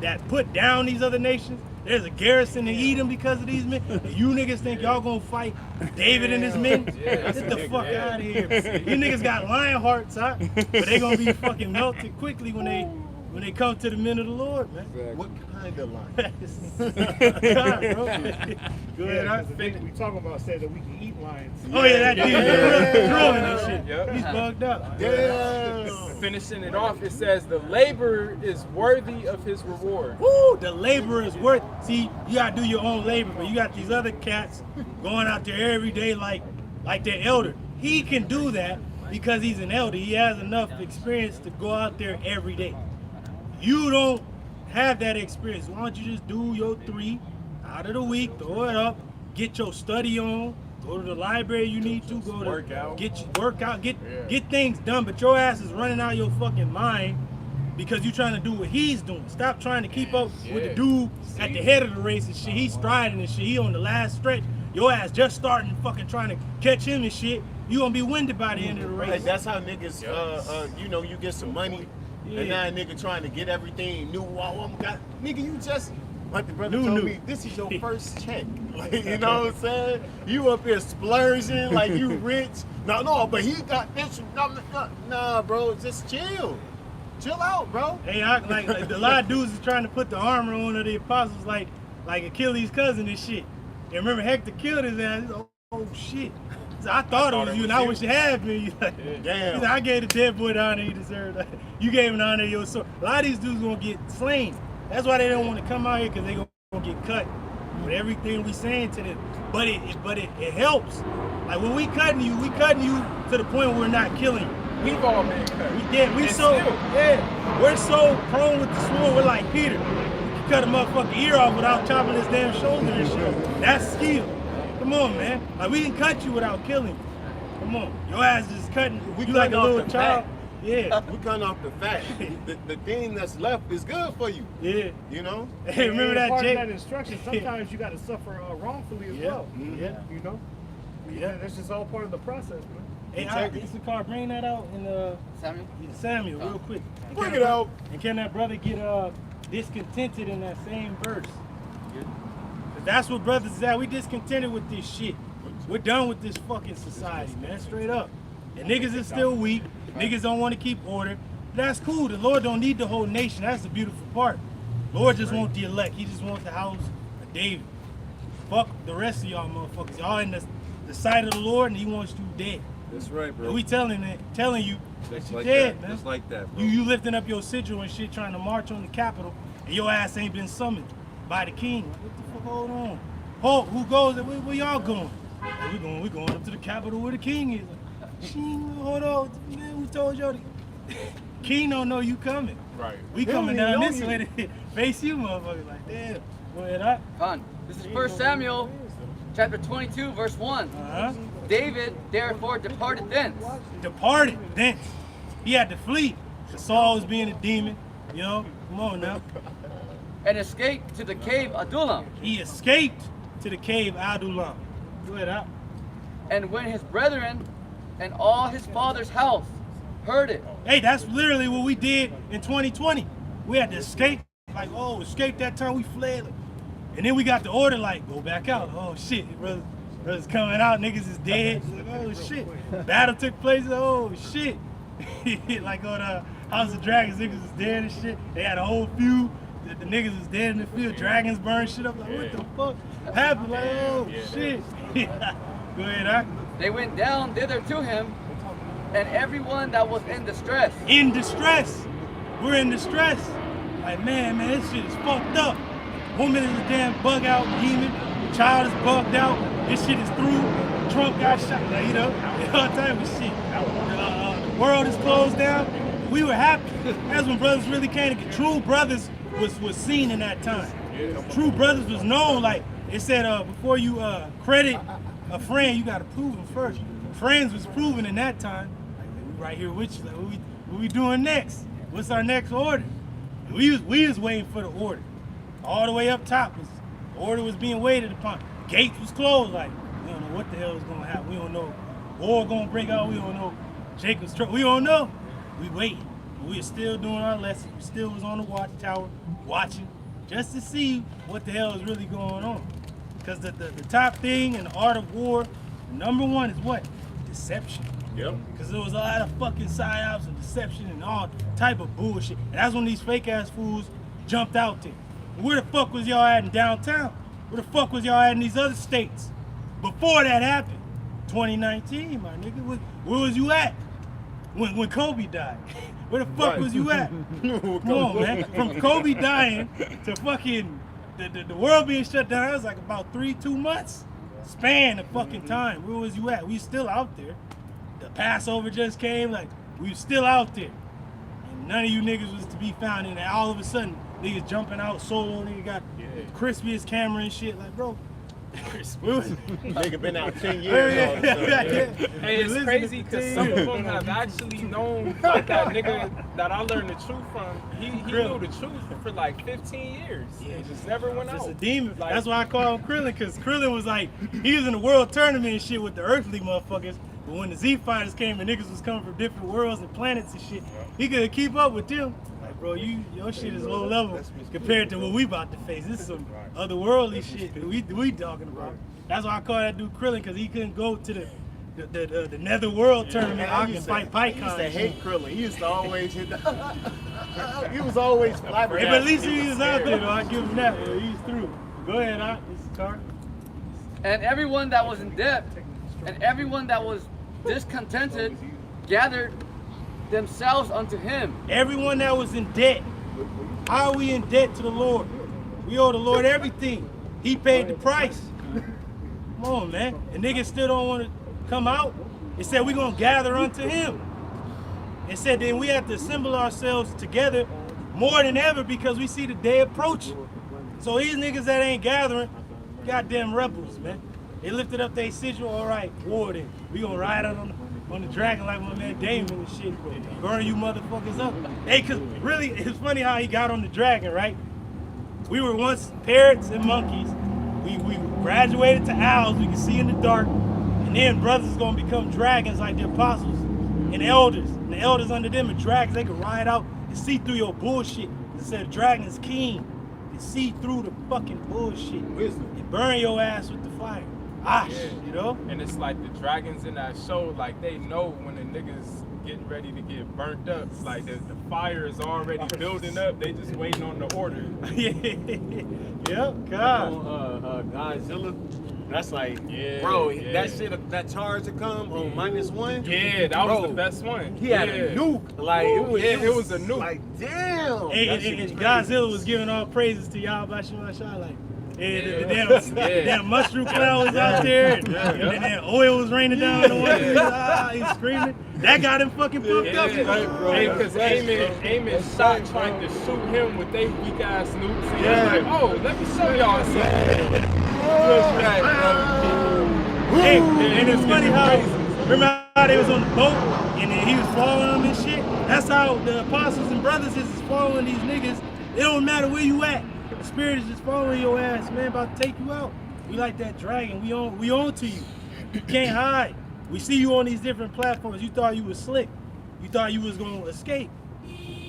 that put down these other nations. There's a garrison in Edom because of these men. And you niggas think y'all gonna fight David and his men? Get the fuck out of here. You niggas got lion hearts, huh? But they gonna be fucking melted quickly when they come to the men of the Lord, man. what kind of line? God, bro. Go ahead, Yeah, 'cause the thing we talking about said that we can eat lions. Oh yeah, that dude Yeah. drilling and shit. Yep. He's bugged up. Yeah. Finishing it off, it says the laborer is worthy of his reward. Woo, the labor is worth. See, you gotta do your own labor, but you got these other cats going out there every day like they're elder. He can do that because he's an elder. He has enough experience to go out there every day. You don't have that experience. Why don't you just do your 3 out of the week, throw it up, get your study on, go to the library you need to, go to Workout. get things done, but your ass is running out of your fucking mind because you're trying to do what he's doing. Stop trying to keep up with the dude at the head of the race and shit. He's striding and shit. He on the last stretch. Your ass just starting fucking trying to catch him and shit. You gonna be winded by the end of the race. Like, that's how niggas, you get some money, and now a nigga trying to get everything new. Nigga, you just, like the brother told me, this is your first check. Like, you know what I'm saying? You up here splurging like you rich. No, but he got this. Nah, bro, just chill. Chill out, bro. Hey, like a lot of dudes is trying to put the armor on of the apostles like Achilles' cousin and shit. And remember Hector killed his ass. He's like, oh shit. So I thought it was you, and I wish it had been you. Like, Damn. He's like, I gave the dead boy the honor he deserved. You gave him the honor of your sword. A lot of these dudes gonna get slain. That's why they don't want to come out here, because they gonna get cut with everything we saying to them. But it helps. Like when we cutting you to the point where we're not killing you. We've all been cut. We're so prone with the sword. We're like Peter. You cut a motherfucking ear off without chopping his damn shoulder and shit. That's skill. Come on, man. Like we can cut you without killing you. Come on. Your ass is cutting. You like a little child. Yeah. We cutting off the fat. The thing that's left is good for you. Yeah. You know? Hey, remember that, part Jake? of that instruction, sometimes you got to suffer wrongfully as well. Yeah. You know? Yeah. That's just all part of the process, man. Hey, Issachar, bring that out in Samuel, real quick. And Bring can it out. And can that brother get discontented in that same verse? 'Cause that's what brothers is at. We discontented with this shit. We're done with this fucking society, man. Straight up. And niggas is still weak. Niggas don't want to keep order. That's cool. The Lord don't need the whole nation. That's the beautiful part. Lord just wants the elect. He just wants the house of David. Fuck the rest of y'all motherfuckers. Y'all in the sight of the Lord, and he wants you dead. That's right, bro. And we telling you Just that you like dead, that. man. Just like that, bro. You lifting up your sigil and shit, trying to march on the Capitol, and your ass ain't been summoned by the king. What the fuck? Hold on. Hold, who goes? Where y'all going? We going up to the Capitol where the king is. Hold on, man. Who told y'all? King don't know you coming. Right. We coming down this way to face you, motherfucker. Like, damn. Go ahead, up. Fun. This is 1 Samuel, chapter 22, verse 1. David therefore departed thence. Departed thence. He had to flee. Saul was being a demon. You know, come on now. And escaped to the cave Adullam. He escaped to the cave Adullam. Go ahead, up. And when his brethren and all his father's house heard it. Hey, that's literally what we did in 2020. We had to escape. Like, oh, escape that time, we fled. And then we got the order, like, go back out. Oh, shit, brother's coming out, niggas is dead. Like, oh, shit. Battle took place, oh, shit. Like on House of Dragons, niggas is dead and shit. They had a whole feud. The niggas is dead in the field. Dragons burn shit up. Like, what the fuck happened? Like, oh, shit. Go ahead, Ak. They went down thither to him, and everyone that was in distress. In distress. We're in distress. Like, man, this shit is fucked up. Woman is a damn bug out demon. Child is bugged out. This shit is through. Trump got shot. Like, you know, all type of shit. The world is closed down. We were happy. That's when brothers really came to get. True brothers was seen in that time. True brothers was known. Like it said, before you credit a friend, you gotta prove him first. Friends was proven in that time. Like, we right here with you. Like, what we doing next? What's our next order? We was waiting for the order. All the way up top was the order was being waited upon. Gates was closed. Like, we don't know what the hell is gonna happen. We don't know war gonna break out. We don't know Jacob's truck. We don't know. We waiting. We were still doing our lessons. We still was on the watchtower watching just to see what the hell is really going on. Because the top thing in the art of war, number one is what? Deception. Yep. Because there was a lot of fucking psyops and deception and all type of bullshit. And that's when these fake ass fools jumped out there. Where the fuck was y'all at in downtown? Where the fuck was y'all at in these other states? Before that happened, 2019, my nigga, where was you at when Kobe died? Where the fuck was you at? Come on, man. From Kobe dying to fucking the world being shut down, that was like about 2 months span of fucking time. Where was you at? We still out there. The Passover just came, like, we was still out there. And none of you niggas was to be found in there. All of a sudden, niggas jumping out solo, nigga got the crispiest camera and shit. Like, bro, Nigga been out 10 years. All of a sudden. Hey, it's crazy because some of them have actually known, like that nigga that I learned the truth from. He knew the truth for like 15 years. Yeah, he just never went out. It's a demon. Like, that's why I call him Krillin, because Krillin was like, he was in the world tournament and shit with the earthly motherfuckers. But when the Z fighters came and niggas was coming from different worlds and planets and shit, he couldn't keep up with them. Like, bro, your shit is low level compared to what we about to face. This is some otherworldly shit that we talking about. That's why I call that dude Krillin, because he couldn't go to the nether world tournament and fight PyCon. He used to hate Krillin. He used to always hit the he was always flabbergasted. But at least he was out there, though. I give him that. Bro. He's through. Go ahead, this is Carter. And everyone that was in debt, and everyone that was discontented, gathered themselves unto him. Everyone that was in debt. How are we in debt to the Lord? We owe the Lord everything. He paid the price. Come on, man. And niggas still don't want to come out. It said we're going to gather unto him. It said then we have to assemble ourselves together more than ever because we see the day approaching. So these niggas that ain't gathering, goddamn rebels, man. They lifted up their sigil, all right, war then. We gonna ride out on the dragon like my man Damon and shit, bro. Burn you motherfuckers up. Hey, cause really, it's funny how he got on the dragon, right? We were once parrots and monkeys. We graduated to owls, we can see in the dark. And then brothers is gonna become dragons like the apostles and elders. And the elders under them are dragons, they can ride out and see through your bullshit. It said dragon's king. They see through the fucking bullshit. Wisdom. And burn your ass with the fire. You know? And it's like the dragons in that show, like they know when the niggas getting ready to get burnt up. It's like the fire is already building up. They just waiting on the order. Yep, God. Godzilla. That's like, bro, that shit, that charge to come on -1. Yeah, that was the best one. He had a nuke. Like, it was a nuke. Like, damn. And Godzilla was giving all praises to y'all by Shema. Like, the damn mushroom cloud was out there, and then oil was raining down on the one. He's screaming. That got him fucking pumped up. Hey, because Amen shot trying to shoot him with they weak ass nukes. And he was like, oh, let me show y'all something. Hey, and it's funny how, remember how they was on the boat, and then he was following them and shit? That's how the apostles and brothers is following these niggas. It don't matter where you at. The spirit is just following your ass, man, about to take you out. We like that dragon. We on to you. You can't hide. We see you on these different platforms. You thought you was slick. You thought you was gonna escape.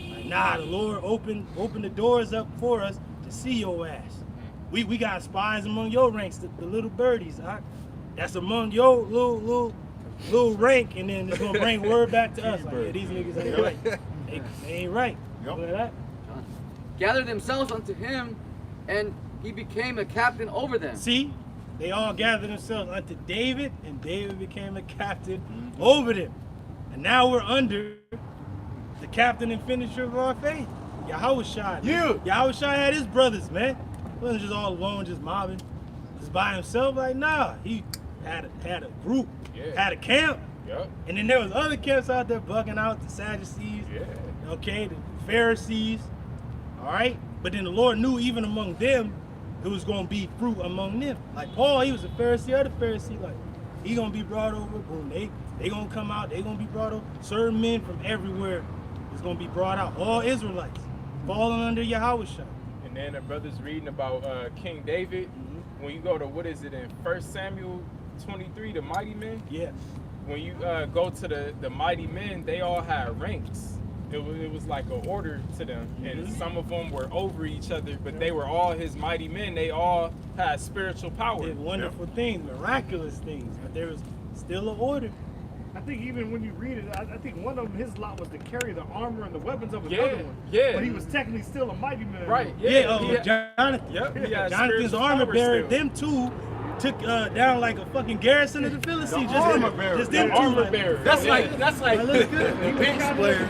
Like, nah, the Lord opened the doors up for us to see your ass. We got spies among your ranks, the little birdies. That's among your little rank, and then it's gonna bring word back to us. Like, yeah, these niggas ain't right. They ain't right. Yep. Look at that. Gathered themselves unto him, and he became a captain over them. See, they all gathered themselves unto David, and David became a captain over them. And now we're under the captain and finisher of our faith, Yahushua. Yeah. Yahushua had his brothers, man. He wasn't just all alone, just mobbing, just by himself. Like, nah, he had a group, had a camp. Yep. And then there was other camps out there bugging out, the Sadducees, okay, the Pharisees, all right? But then the Lord knew even among them, it was going to be fruit among them. Like Paul, he was a Pharisee, other Pharisee, like, he going to be brought over, boom, they going to come out, they going to be brought over. Certain men from everywhere is going to be brought out, all Israelites, falling under Yahushua. And then the brother's reading about King David. When you go to, what is it, in 1 Samuel 23, the mighty men? Yeah. When you go to the mighty men, they all had ranks. It was like an order to them. And some of them were over each other, but they were all his mighty men. They all had spiritual power. Did wonderful things, miraculous things, but there was still an order. I think even when you read it, I think one of them, his lot was to carry the armor and the weapons of Yeah, another one. yeah. But he was technically still a mighty man. Right, Jonathan. Yep, he had Jonathan's spiritual armor power bearer, still. them two took down like a fucking garrison of the Philistines. The armor bearer. Just them The two. armor like, bearer. That's Yeah. like the bench player.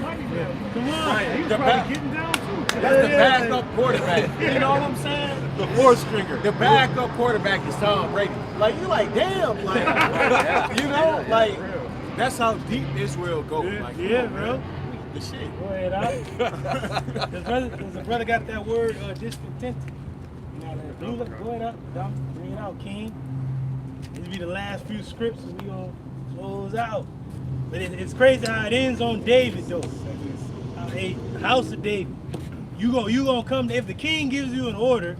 Come on. He was The probably back- getting down too. That's the backup quarterback. You know what I'm saying? The fourth stringer. The backup quarterback is Tom Brady. Like you like damn, like you know, like that's how deep Israel goes. Like, come Yeah, on, bro. man. The shit. Go ahead, out. Does brother got that word discontented? You know, that blue look, go ahead out. Dom, bring it out, King. These be the last few scripts and we gonna close out. But it's crazy how it ends on David though. Hey, house of David. You gonna come if the king gives you an order.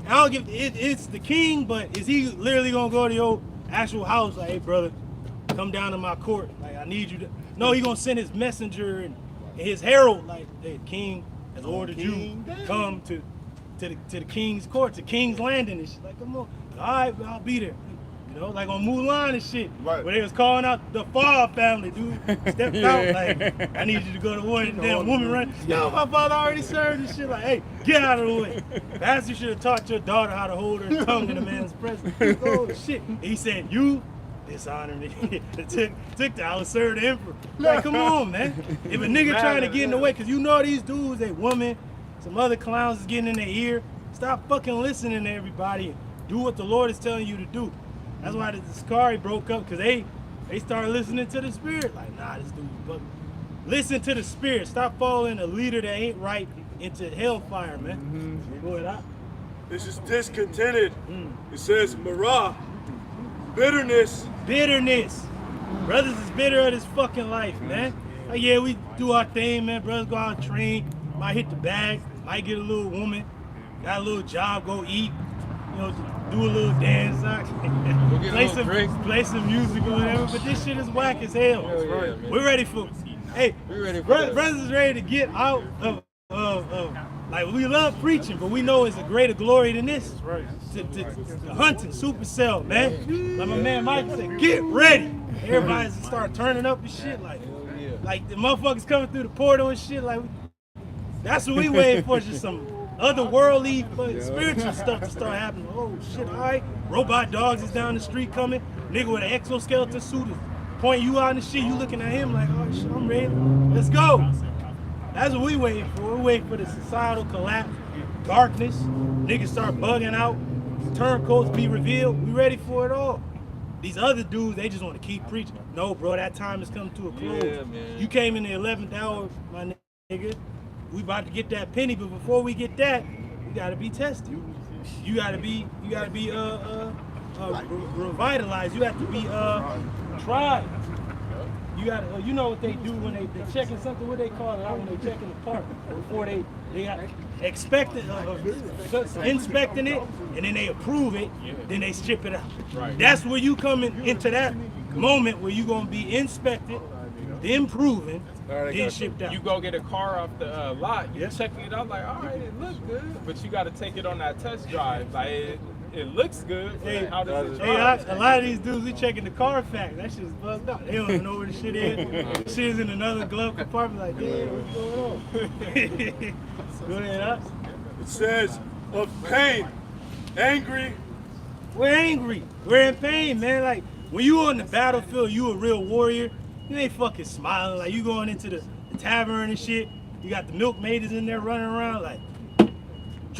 I don't give it's the king, but is he literally gonna go to your actual house like, hey brother, come down to my court? Like I need you to. No, he gonna send his messenger and his herald. Like, hey, the king has ordered you come to the king's court, to King's Landing and shit. Like, come on, all right, I'll be there. You know, like on Mulan and shit, Right. where they was calling out the Favre family, dude. Stepped out like, I need you to go to war. And then a woman run, yo, my father already served and shit. Like, hey, get out of the way. Perhaps you should have taught your daughter how to hold her tongue in a man's presence. Oh shit. And he said, you dishonor me. took the I would serve the emperor. Like, come on, man. If a nigga trying to get in the way, cause you know these dudes, they woman, some other clowns is getting in their ear. Stop fucking listening to everybody and do what the Lord is telling you to do. That's why the Sakari broke up, because they started listening to the spirit. Like, nah, this dude's bugging. Listen to the spirit. Stop following a leader that ain't right into hellfire, man. Go ahead, out. This is discontented. It says marah, bitterness. Bitterness. Brothers is bitter of this fucking life, man. Like, yeah, we do our thing, man. Brothers go out and train. Might hit the bag. Might get a little woman. Got a little job, go eat. You know, do a little dance, play some music or whatever. But this shit is whack as hell. We're ready for. Hey, brothers is ready to get out of like we love preaching, but we know it's a greater glory than this. Right. To hunting, supercell, man. Like my man Mike said, get ready. Everybody's start turning up and shit. Like the motherfuckers coming through the portal and shit. Like that's what we waiting for. Just some otherworldly, spiritual stuff to start happening. Oh shit! All right, robot dogs is down the street coming. Nigga with an exoskeleton suit is pointing you out and shit. You looking at him like, oh shit, I'm ready. Let's go. That's what we waiting for. We're waiting for the societal collapse, darkness. Niggas start bugging out. Turncoats be revealed. We ready for it all. These other dudes, they just want to keep preaching. No, bro, that time has come to a close. Yeah, man. You came in the 11th hour, my nigga. We about to get that penny, but before we get that, we gotta be tested. You gotta be revitalized. You have to be tried. You gotta, you know what they do when they checking something. What they call it? When they checking the part before they got inspecting it, and then they approve it. Then they ship it out. Right. That's where you come into that moment where you're gonna be inspected, then proven, then shipped out. You go get a car off the lot, you're checking it out like, all right, it looks good, but you got to take it on that test drive. Like, it looks good, but Hey, how does it hey, drive? a lot of these dudes, we checking the Carfax. That shit's bugged up. They don't even know where the shit is. The shit is in another glove compartment. Like, yeah, what's going on? Go ahead, Ox. It says, of pain, angry. We're angry. We're in pain, man. Like, when you on the battlefield, you a real warrior. You ain't fucking smiling. Like, you going into the tavern and shit. You got the milkmaidens in there running around like,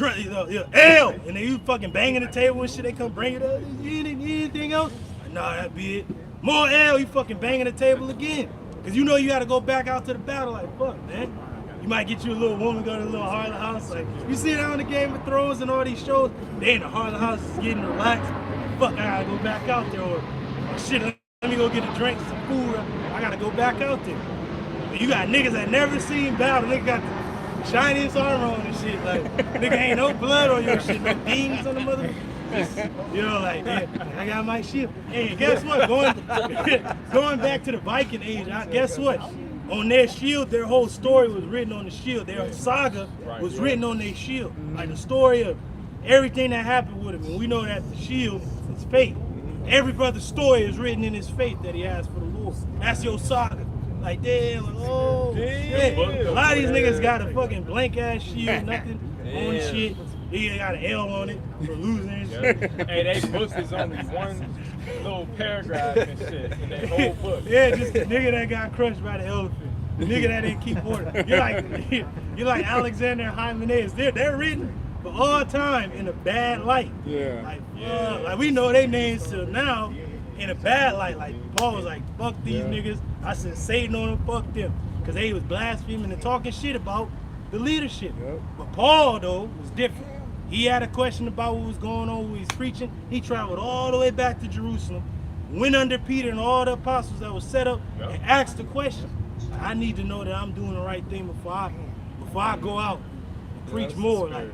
L! And then you fucking banging the table and shit. They come bring it up. You need anything else? Like, nah, that be it. More L, you fucking banging the table again. Cause you know you gotta go back out to the battle. Like, fuck, man. You might get you a little woman, go to a little Harlem house. Like, you see that on the Game of Thrones and all these shows, they in the Harlem house is getting relaxed. Fuck, I gotta go back out there. Or shit, let me go get a drink, some food. I gotta go back out there. But you got niggas that never seen battle. Nigga got the shiniest armor on and shit. Like, nigga ain't no blood on your shit, no beams on the mother. You know, like, yeah, I got my shield. Hey, guess what? Going back to the Viking age, guess what? On their shield, their whole story was written on the shield. Their saga was written on their shield. Like the story of everything that happened with him. And we know that the shield is faith. Every brother's story is written in his faith that he has for the Lord. That's your saga. Like, damn, like, oh, shit. A lot of these niggas got a fucking blank ass shield, nothing on shit. He got an L on it for losing and shit. Hey, they books is only one little paragraph and shit in their whole book. Yeah, just the nigga that got crushed by the elephant. The nigga that didn't keep order. You're like Alexander and Hymenaeus. They're written for all time in a bad light. Yeah. Like we know their names till now in a bad light. Like Paul was like, fuck these niggas. I said Satan on them, fuck them. Because they was blaspheming and talking shit about the leadership. But Paul, though, was different. He had a question about what was going on when he was preaching. He traveled all the way back to Jerusalem, went under Peter and all the apostles that was set up, and asked the question. I need to know that I'm doing the right thing before I go out and preach more. Like,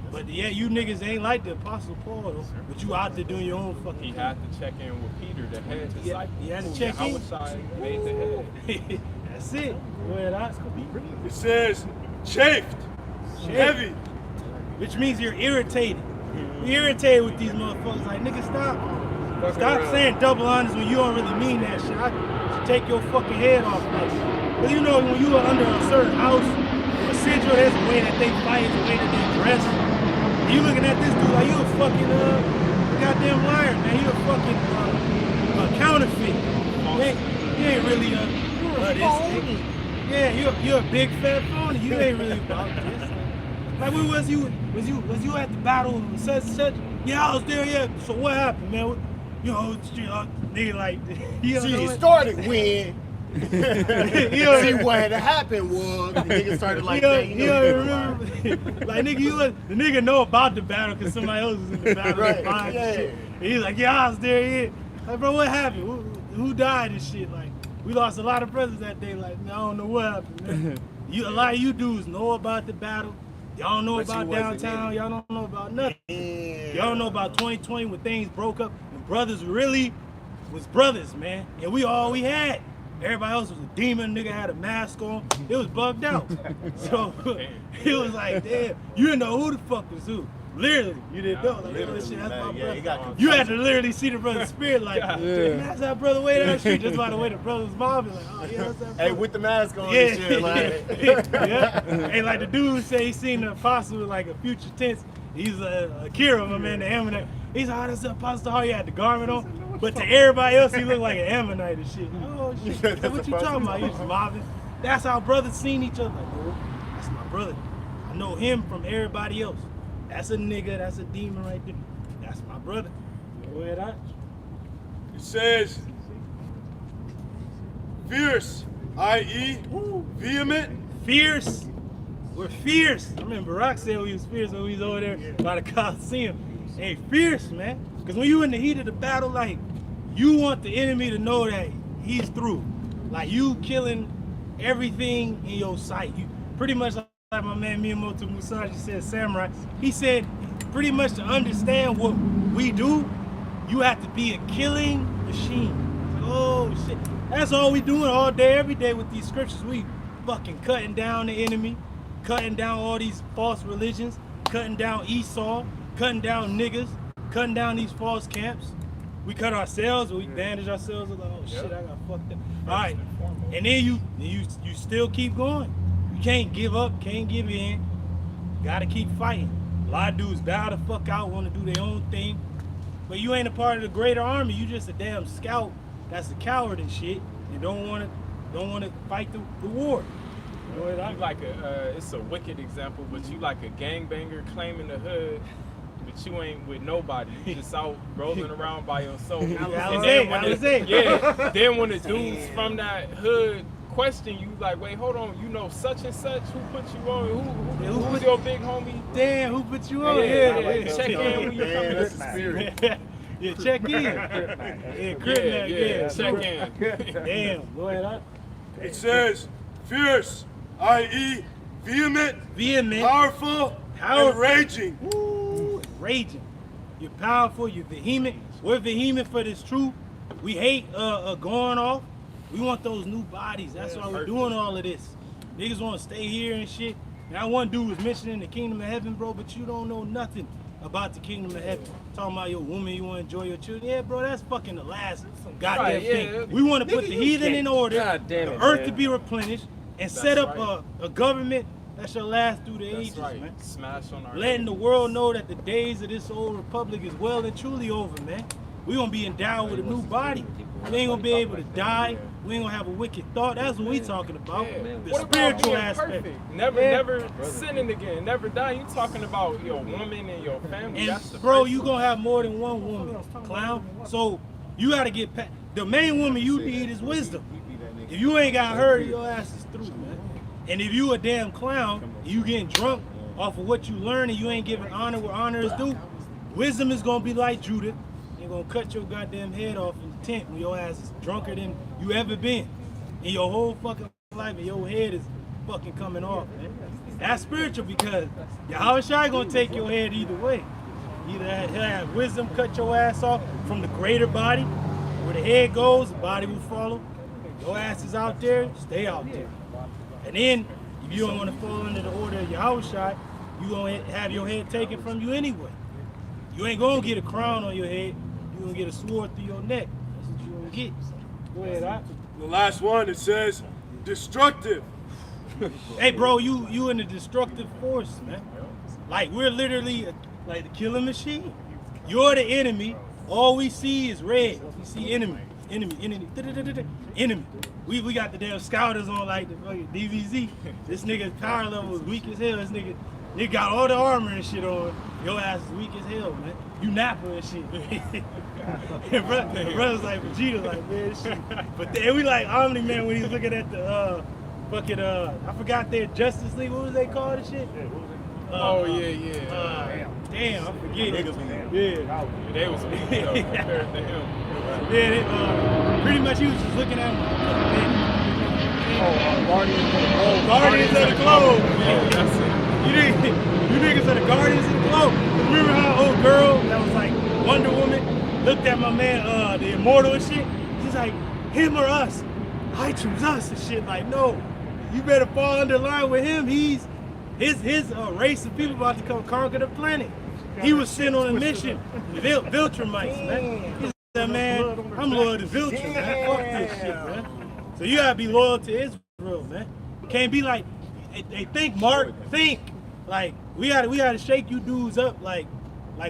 but yeah, you niggas ain't like the Apostle Paul though. But you out there doing your own fucking. He had to check in with Peter, the head disciple. He had to check in. Made the head. That's it. Go ahead, It says, chafed, heavy. Which means you're irritated. You're irritated with these motherfuckers. Like, nigga, stop. Stop saying double honest when you don't really mean that shit. I should take your fucking head off. Because you know, when you are under a certain house, or a sigil, there's a way that they fight, the way that they dress. And you looking at this dude like you a fucking goddamn liar, man. You a fucking counterfeit. You ain't really this thing. Yeah, you're a big fat phony. You ain't really about this. Like, when was you at the battle and such? Yeah, I was there. Yeah. So what happened, man? You know, nigga, like, you know, see, it started when. See what had happened was the nigga started like, you don't remember. Like, nigga, the nigga know about the battle because somebody else was in the battle. Right. Shit. And he's like, yeah, I was there. Yeah. Like, bro, what happened? Who died and shit? Like, we lost a lot of brothers that day. Like, I don't know what happened, man. A lot of you dudes know about the battle. Y'all don't know about downtown. Y'all don't know about nothing. Y'all don't know about 2020 when things broke up. When brothers really was brothers, man. And we all we had. Everybody else was a demon. Nigga had a mask on. It was bugged out. So it was like, damn, you didn't know who the fuck was who. Literally, you didn't know. Like, this shit, that's my brother. You had to literally see the brother's spirit. Like, that's our brother way down the street. Just by the way the brother's mobbing. Like, oh yeah, that's that brother. Hey, with the mask on and shit, like. Hey, like the dude say he seen the apostle with like a future tense. He's a Kira, my man, the Ammonite. He's like, oh, that's the apostle. How he had the garment on. But to everybody else, he looked like an Ammonite and shit. Oh shit, that's what you talking about? He was mobbing. That's how brothers seen each other. Like, oh, that's my brother. I know him from everybody else. That's a nigga, that's a demon right there. That's my brother. Go ahead, Arch. It says, fierce, i.e., vehement. Fierce. We're fierce. I remember Barack said we was fierce when we was over there by the Coliseum. Hey, fierce, man. Because when you in the heat of the battle, like, you want the enemy to know that he's through. Like, you killing everything in your sight. You pretty much like my man Miyamoto Musashi said, samurai. He said, pretty much to understand what we do, you have to be a killing machine. Like, Oh shit. That's all we doing all day, every day with these scriptures. We fucking cutting down the enemy, cutting down all these false religions, cutting down Esau, cutting down niggas, cutting down these false camps. We cut ourselves, we bandage ourselves. Like, oh shit, I got fucked up. All right, and then you still keep going. You can't give up, can't give in. Gotta keep fighting. A lot of dudes bow the fuck out, want to do their own thing, but you ain't a part of the greater army. You just a damn scout that's a coward and shit, and don't want to fight the war. You like it's a wicked example, but you like a gangbanger claiming the hood, but you ain't with nobody. You just out rolling around by yourself. Then when the dudes from that hood question you, like, wait, hold on, you know such and such, who put you on? Who's your big homie? Damn, who put you on? Check in when you come to the spirit. Yeah, check in. Check in. Damn, go ahead. It says fierce, i.e. vehement, powerful, and raging. Ooh, raging. You're powerful, you're vehement. We're vehement for this truth. We hate going off. We want those new bodies. That's why we're doing all of this. Niggas want to stay here and shit. And that one dude was mentioning the kingdom of heaven, bro, but you don't know nothing about the kingdom of heaven. Talking about your woman, you want to enjoy your children. Yeah, bro, that's fucking the last goddamn thing. We want to put the heathen in order, the earth to be replenished, and set up a government that shall last through the ages, man. Smash on our letting the world know that the days of this old republic is well and truly over, man. We're going to be endowed with a new body. We ain't going to be able to die. We ain't going to have a wicked thought. That's what we talking about. The spiritual aspect. Never sinning again. Never die. You talking about your woman and your family. And bro, you going to have more than one woman, clown. So you got to get past. The main woman you need is wisdom. If you ain't got her, your ass is through, man. And if you a damn clown, you getting drunk off of what you learn and you ain't giving honor where honor is due, wisdom is going to be like Judah. They're going to cut your goddamn head off in the tent when your ass is drunker than you ever been in your whole fucking life, and your head is fucking coming off, man. That's spiritual, because Yahushua going to take your head either way. Either he'll have wisdom, cut your ass off from the greater body. Where the head goes, the body will follow. Your ass is out there, stay out there. And then, if you don't want to fall under the order of Yahushua, you're going to have your head taken from you anyway. You ain't going to get a crown on your head. You're going to get a sword through your neck. That's what you're going to get. Go ahead, Doc. The last one, it says destructive. Hey, bro, you in the destructive force, man. Like, we're literally like the killing machine. You're the enemy. All we see is red. We see enemy. We got the damn scouters on like the fucking DVZ. This nigga's power level is weak as hell. This nigga got all the armor and shit on. Your ass is weak as hell, man. You napper and shit. And brother's like, Vegeta's like, man, shit. But then we like Omni-Man when he's looking at the fucking I forgot their Justice League. What was they called and shit? Damn, I forget. Yeah. They was weak though, compared to him. Yeah, pretty much he was just looking at him. Guardians of the Globe. Yeah, that's it. You niggas are the Guardians of the Globe. Remember how old girl that was like Wonder Woman looked at my man, the Immortal and shit? She's like, him or us? I choose us and shit. Like, no, you better fall under line with him. His race of people about to come conquer the planet. He was sent on a mission. Viltrumites, man. He said, man, I'm loyal to Viltrum, man. Fuck this shit, man. So you gotta be loyal to Israel, man. Can't be like, they think, Mark, think. Like, we gotta shake you dudes up like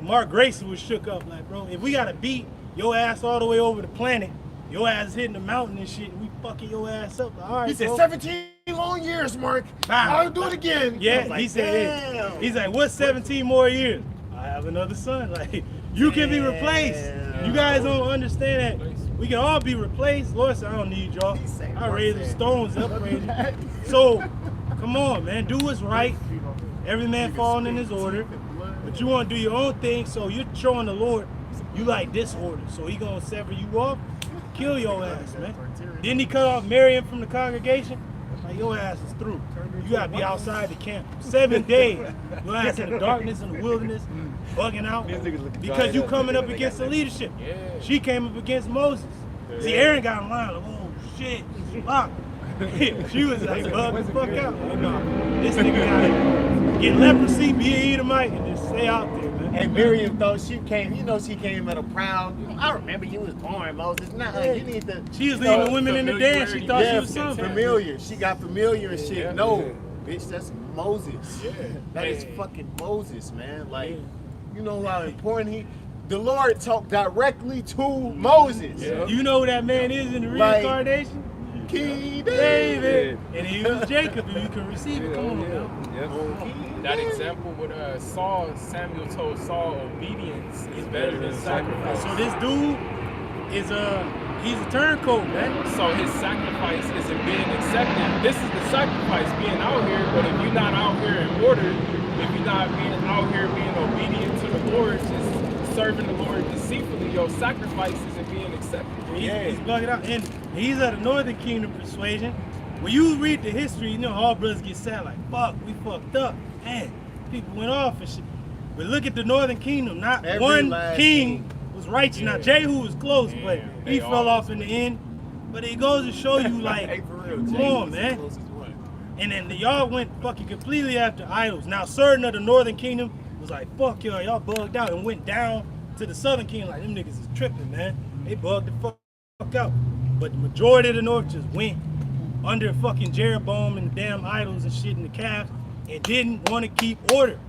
Mark Grayson was shook up. Like, bro, if we gotta beat your ass all the way over the planet, your ass is hitting the mountain and shit, and we fucking your ass up. Like, all right, he said, bro. 17 long years, Mark. I'll do it again. Yeah, like, he said, he's like, what's 17 more years? I have another son. Like, you can be replaced. You guys don't understand that. We can all be replaced. Lord said, I don't need y'all. I raise the stones up. So, come on, man. Do what's right. Every man falling in his order. But you want to do your own thing, so you're showing the Lord you like disorder. So he going to sever you off, kill your ass, man. Didn't he cut off Miriam from the congregation? Like, your ass is through. You got to be outside the camp. 7 days. Your ass in the darkness, in the wilderness, bugging out. Because you coming up against the leadership. She came up against Moses. See, Aaron got in line like, oh shit, fuck. She was like, bug the fuck out. Oh, no, this nigga gotta get leprosy, be an Edomite, and just stay out there, man. And Miriam thought she came, she came at a proud, I remember you was born, Moses. Nah, you need to. She was leaving women in the dance. She thought she was something. Familiar. She got familiar and shit. No, bitch, that's Moses. That is fucking Moses, man. Like, you know how important the Lord talked directly to Moses. You know who that man is in the reincarnation? King David. And he was Jacob, and you can receive it. Come on, man. That example with Samuel told Saul, obedience is better than sacrifice. So this dude is he's a turncoat, man. So his sacrifice isn't being accepted. This is the sacrifice, being out here. But if you're not out here in order, if you're not being out here being obedient to the Lord, just serving the Lord deceitfully, your sacrifice isn't being accepted. He's bugging out, and he's of the Northern Kingdom persuasion. When you read the history, you know all brothers get sad like, fuck, we fucked up. Man, people went off and shit. But look at the Northern Kingdom. Not one king was righteous. Now Jehu was close, but he fell off in the end. But it goes to show you, like, Hey, for real, come on, man. And then y'all went fucking completely after idols. Now certain of the Northern Kingdom was like, fuck y'all bugged out, and went down to the Southern Kingdom like, them niggas is tripping, man. They bugged the fuck out. But the majority of the North just went under fucking Jeroboam and the damn idols and shit in the calves and didn't want to keep order.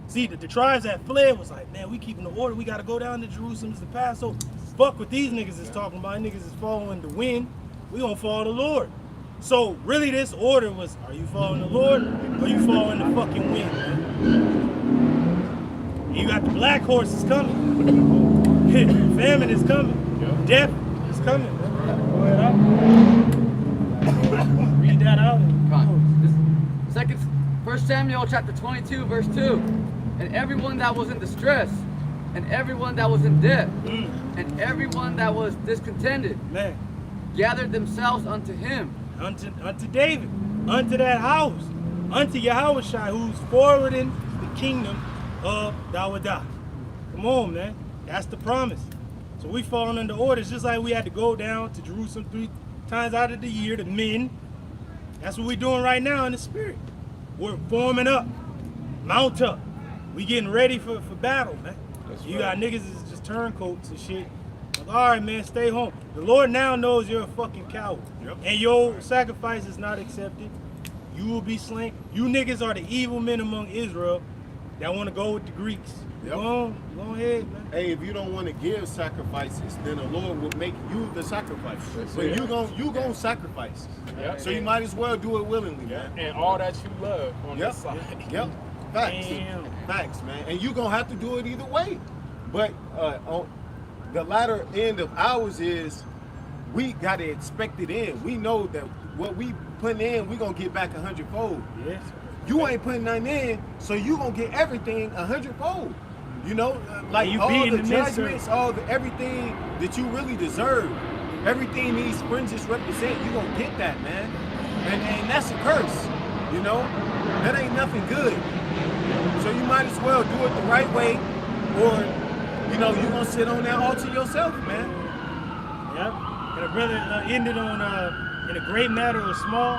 See, the tribes that fled was like, man, we keeping the order. We got to go down to Jerusalem as the Passover. Fuck what these niggas is talking about. Niggas is following the wind. We gonna follow the Lord. So really this order was, are you following the Lord or are you following the fucking wind, man? You got the black horses coming. Famine is coming. Death is coming. Go ahead out. Read that out. First Samuel chapter 22, verse 2. And everyone that was in distress, and everyone that was in debt, and everyone that was discontented, man, gathered themselves unto him. Unto David, unto that house, unto Yahushua, who's forwarding the kingdom of Dawadah. Come on, man. That's the promise. So we falling under orders, just like we had to go down to Jerusalem 3 times out of the year, the men. That's what we're doing right now in the spirit. We're forming up, mount up. We getting ready for battle, man. You got niggas that's just turncoats and shit. Like, all right, man, stay home. The Lord now knows you're a fucking coward. And your sacrifice is not accepted. You will be slain. You niggas are the evil men among Israel that want to go with the Greeks. Go ahead, man. Hey, if you don't want to give sacrifices, then the Lord will make you the sacrifice. But you gon' sacrifice. So you might as well do it willingly, man. And all that you love on this side. Facts. Facts, man. And you gonna have to do it either way. But on the latter end of ours is we gotta expect it in. We know that what we put in, we gonna get back 100-fold. Yes. You ain't putting nothing in, so you gonna get everything 100-fold. You know, like you all the judgments, everything that you really deserve, everything these fringes represent, you gonna get that, man. And that's a curse, you know? That ain't nothing good. So you might as well do it the right way, or, you know, you gonna sit on that altar yourself, man. Yep. And a brother ended on, in a great matter or small.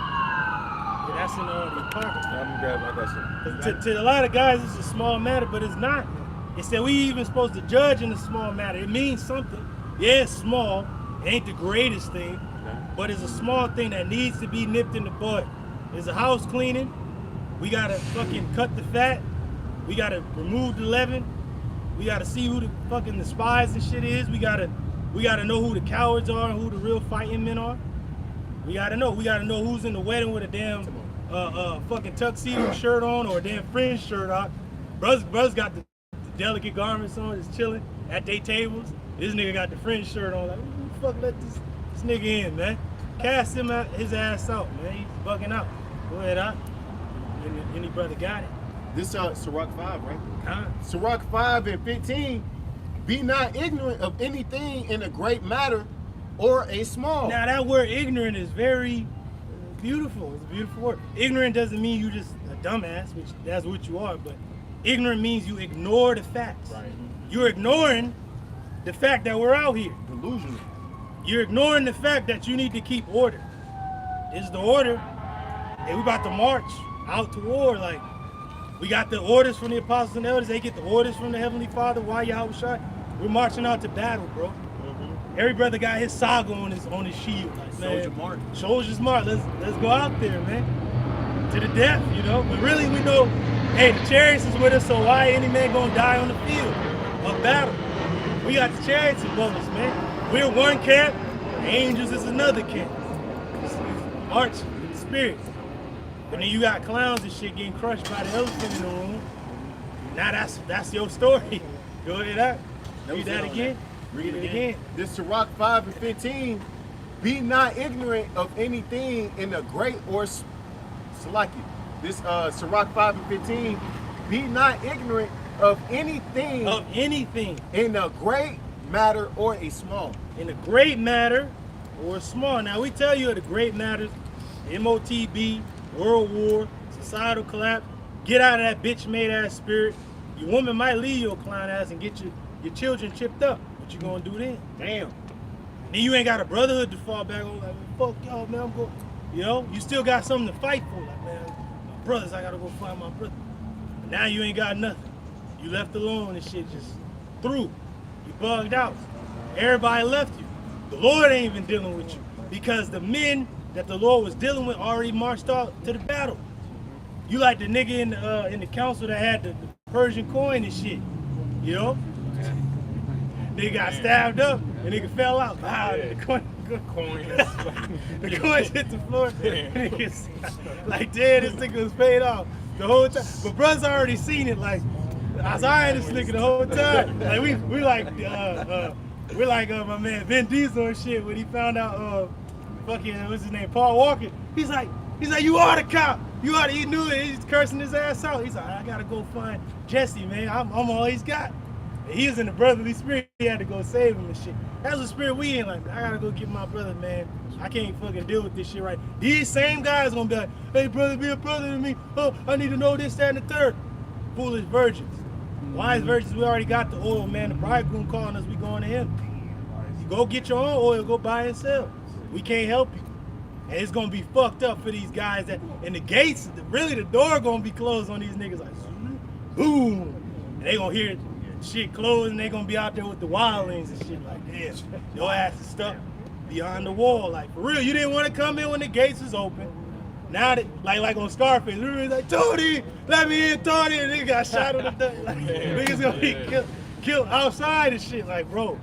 Yeah, that's in the Apocrypha. I'm gonna grab my question. To a lot of guys, it's a small matter, but it's not. It's that we even supposed to judge in a small matter. It means something. Yeah, it's small. It ain't the greatest thing, but it's a small thing that needs to be nipped in the bud. There's a house cleaning. We gotta fucking cut the fat. We gotta remove the leaven. We gotta see who the fucking spies and shit is. We gotta know who the cowards are and who the real fighting men are. We gotta know who's in the wedding with a damn fucking tuxedo shirt on or a damn fringe shirt on. Brothers got the delicate garments on, just chilling at their tables. This nigga got the fringe shirt on. Like, who the fuck let this nigga in, man? Cast him out, his ass out, man. He's bugging out. Go ahead, out. Any brother got it? This Sirach 5, right? Sirach 5 and 15. Be not ignorant of anything in a great matter or a small. Now that word ignorant is very beautiful. It's a beautiful word. Ignorant doesn't mean you just a dumbass, which that's what you are, but ignorant means you ignore the facts. Right. You're ignoring the fact that we're out here. Delusional. you're ignoring the fact that you need to keep order. This is the order. And we about to march out to war. Like, we got the orders from the apostles and elders. They get the orders from the Heavenly Father. Why Yahweh Shai? We're marching out to battle, bro. Every brother got his saga on his shield. Like, man, Soldier March. Soldiers March. Let's go out there, man. To the death, you know. But really, we know, hey, the chariots is with us, so why any man gonna die on the field of battle? We got the chariots above us, man. We're one camp. The angels is another camp. March in the spirit. But then you got clowns and shit getting crushed by the elephant in the room. Now that's your story. Go ahead, that. Read that again. Read it again. This Sirach 5 and 15. Be not ignorant of anything in a great or Salaki. This Sirach 5 and 15. Be not ignorant of anything. Of anything. In a great matter or a small. In a great matter or a small. Now we tell you the great matters. MOTB, World War, societal collapse. Get out of that bitch made ass spirit. Your woman might leave your clown ass and get your children chipped up. What you gonna do then? Damn. Then you ain't got a brotherhood to fall back on. Like, fuck y'all, man. I'm going. You know, you still got something to fight for. Like, man, my brothers, I gotta go find my brother. But now you ain't got nothing. You left alone and shit just through. You bugged out. Everybody left you. The Lord ain't even dealing with you because the men that the Lord was dealing with already marched out to the battle. You like the nigga in the council that had the Persian coin and shit, you know? Nigga got stabbed up and nigga fell out. Wow, the coin the coins hit the floor. Niggas like, damn, this nigga was paid off the whole time. But brothers already seen it. Like, I was eyeing this nigga the whole time. Like we're like my man Vin Diesel and shit when he found out fucking what's his name, Paul Walker. He's like, you are the cop. He knew it. He's cursing his ass out. He's like, I gotta go find Jesse, man. I'm all he's got. And he was in the brotherly spirit. He had to go save him and shit. That's the spirit we in. Like, I gotta go get my brother, man. I can't fucking deal with this shit right. These same guys gonna be like, hey brother, be a brother to me. Oh, I need to know this, that, and the third. Foolish virgins. Wise virgins, we already got the oil, man. The bridegroom calling us, we going to him. You go get your own oil, go buy and sell. We can't help you. And it's gonna be fucked up for these guys that, and the gates, really the door gonna be closed on these niggas like, boom. And they gonna hear shit closed and they gonna be out there with the wildlings and shit like, damn, your ass is stuck behind the wall. Like, for real, you didn't want to come in when the gates was open. Now that, like on Scarface, everybody's like, Tony, let me in, Tony, and nigga got shot on the duck. Like, niggas gonna be killed outside and shit. Like, bro,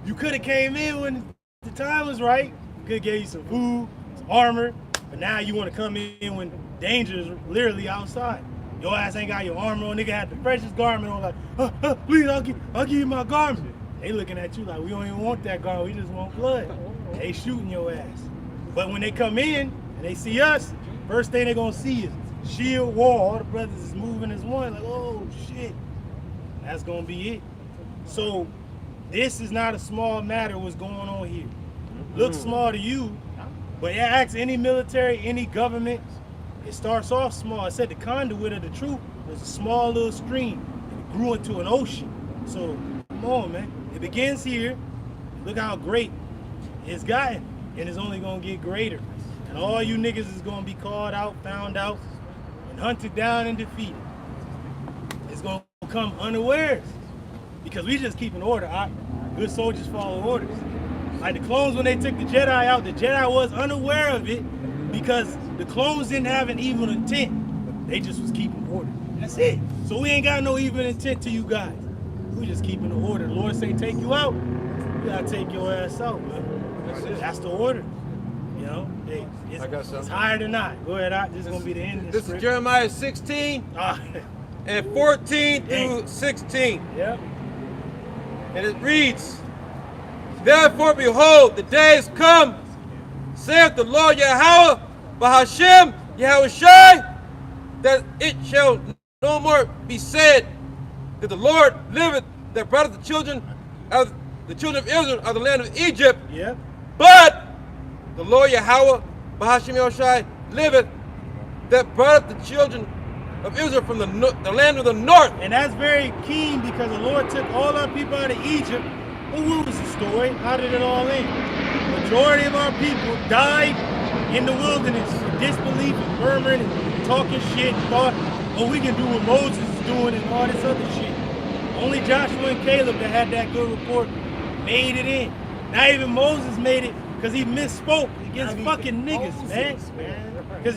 you could have came in when the time was right. Could have gave you some food, some armor, but now you want to come in when danger is literally outside. Your ass ain't got your armor on. Nigga had the freshest garment on. Like, please, I'll give you my garment. They looking at you like, we don't even want that garment. We just want blood. They shooting your ass. But when they come in and they see us, first thing they gonna see is shield, wall. All the brothers is moving as one. Like, oh shit, that's gonna be it. So this is not a small matter. What's going on here? Looks small to you, but ask any military, any government, it starts off small. It said the conduit of the truth was a small little stream and it grew into an ocean. So come on, man. It begins here. Look how great it's gotten, and it's only gonna get greater. And all you niggas is gonna be called out, found out, and hunted down and defeated. It's gonna come unawares because we just keep an order. Good soldiers follow orders. Like the clones, when they took the Jedi out, the Jedi was unaware of it because the clones didn't have an evil intent. They just was keeping order. That's it. So we ain't got no evil intent to you guys. We just keeping the order. The Lord say take you out, you gotta take your ass out, man. That's the order. You know, hey, it's higher than not. Go ahead, this is gonna be the end of this. This is Jeremiah 16 and 14 through 16. Yep. And it reads, therefore, behold, the days come, saith the Lord Yahweh, Bahashem, Yahweh Shai, that it shall no more be said that the Lord liveth, that brought the children of Israel out of the land of Egypt. Yep. But the Lord Yahweh, Bahashem Yahweh Shai, liveth, that brought the children of Israel from the land of the north. And that's very keen because the Lord took all our people out of Egypt. Well, what was the story? How did it all end? majority of our people died in the wilderness for disbelief and murmuring and talking shit and thought, oh, we can do what Moses is doing and all this other shit. Only Joshua and Caleb that had that good report made it in. Not even Moses made it because he misspoke against fucking niggas, man. Because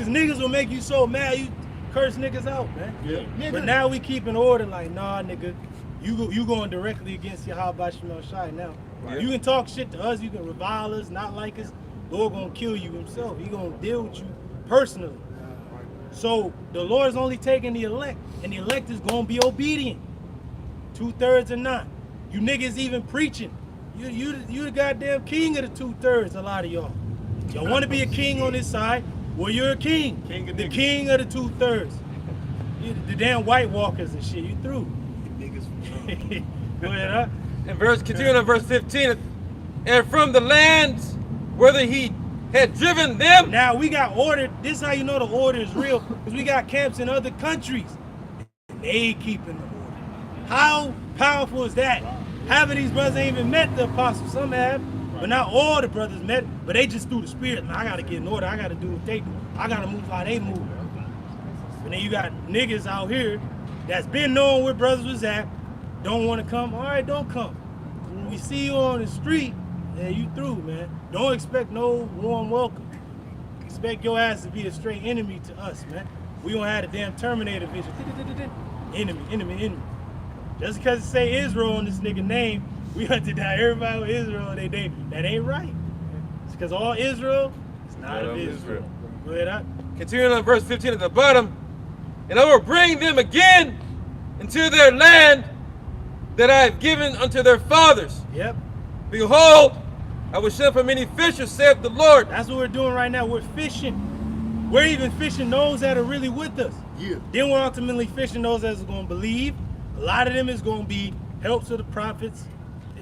niggas will make you so mad you curse niggas out, man. Yeah. But now we keep an order like, nah, nigga, you going directly against Yahweh Shemel Shai now. Right. You can talk shit to us, you can revile us, not like us. Lord gonna kill you himself. He gonna deal with you personally. So the Lord is only taking the elect, and the elect is gonna be obedient. 2/3 or not. You niggas even preaching. You the goddamn king of the 2/3, a lot of y'all. Y'all want to be a king on this side? Well, you're a king. The king of the 2/3. The damn White Walkers and shit. You through. Go ahead, huh? And continuing on verse 15, and from the lands whether he had driven them. Now we got order. This is how you know the order is real, because we got camps in other countries. And they keeping the order. How powerful is that? Half of these brothers ain't even met the apostles. Some have, but not all the brothers met. But they just through the spirit. Man, I gotta get in order. I gotta do what they do. I gotta move how they move. And then you got niggas out here that's been knowing where brothers was at, don't want to come. All right, don't come. When we see you on the street, yeah, you through, man. Don't expect no warm welcome. Expect your ass to be a straight enemy to us, man. We gonna have a damn Terminator vision. Enemy, enemy, enemy. Just because it say Israel on this nigga name, we hunted down everybody with Israel on their name. That ain't right. It's because all Israel is not of Israel. Go ahead, up. Continuing on verse 15 at the bottom. And I will bring them again into their land that I have given unto their fathers. Yep. Behold, I will send for many fishers, saith the Lord. That's what we're doing right now. We're fishing. We're even fishing those that are really with us. Yeah. Then we're ultimately fishing those that are going to believe. A lot of them is going to be helps of the prophets.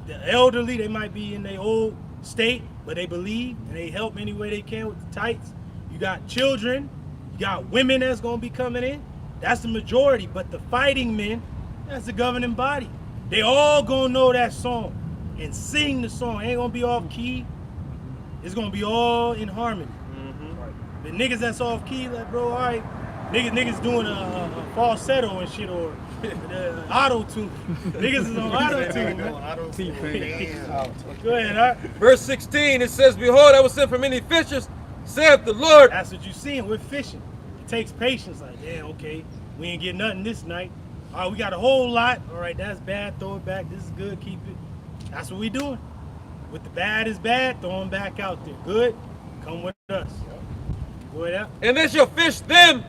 The elderly, they might be in their old state, but they believe and they help any way they can with the tithes. You got children. You got women that's going to be coming in. That's the majority. But the fighting men, that's the governing body. They all going to know that song and sing the song. It ain't gonna be off key. It's gonna be all in harmony. The niggas that's off key, like, bro, all right, niggas doing a falsetto and shit, or auto tune. Niggas is on auto tune. Go ahead, all right. Verse 16, it says, behold, I will send for many fishers, saith the Lord. That's what you seeing. We're fishing. It takes patience. Like, yeah, okay, we ain't getting nothing this night. All right, we got a whole lot. All right, that's bad. Throw it back. This is good. Keep it. That's what we doing. With the bad is bad, throw them back out there. Good, come with us. Go ahead. And they shall fish them,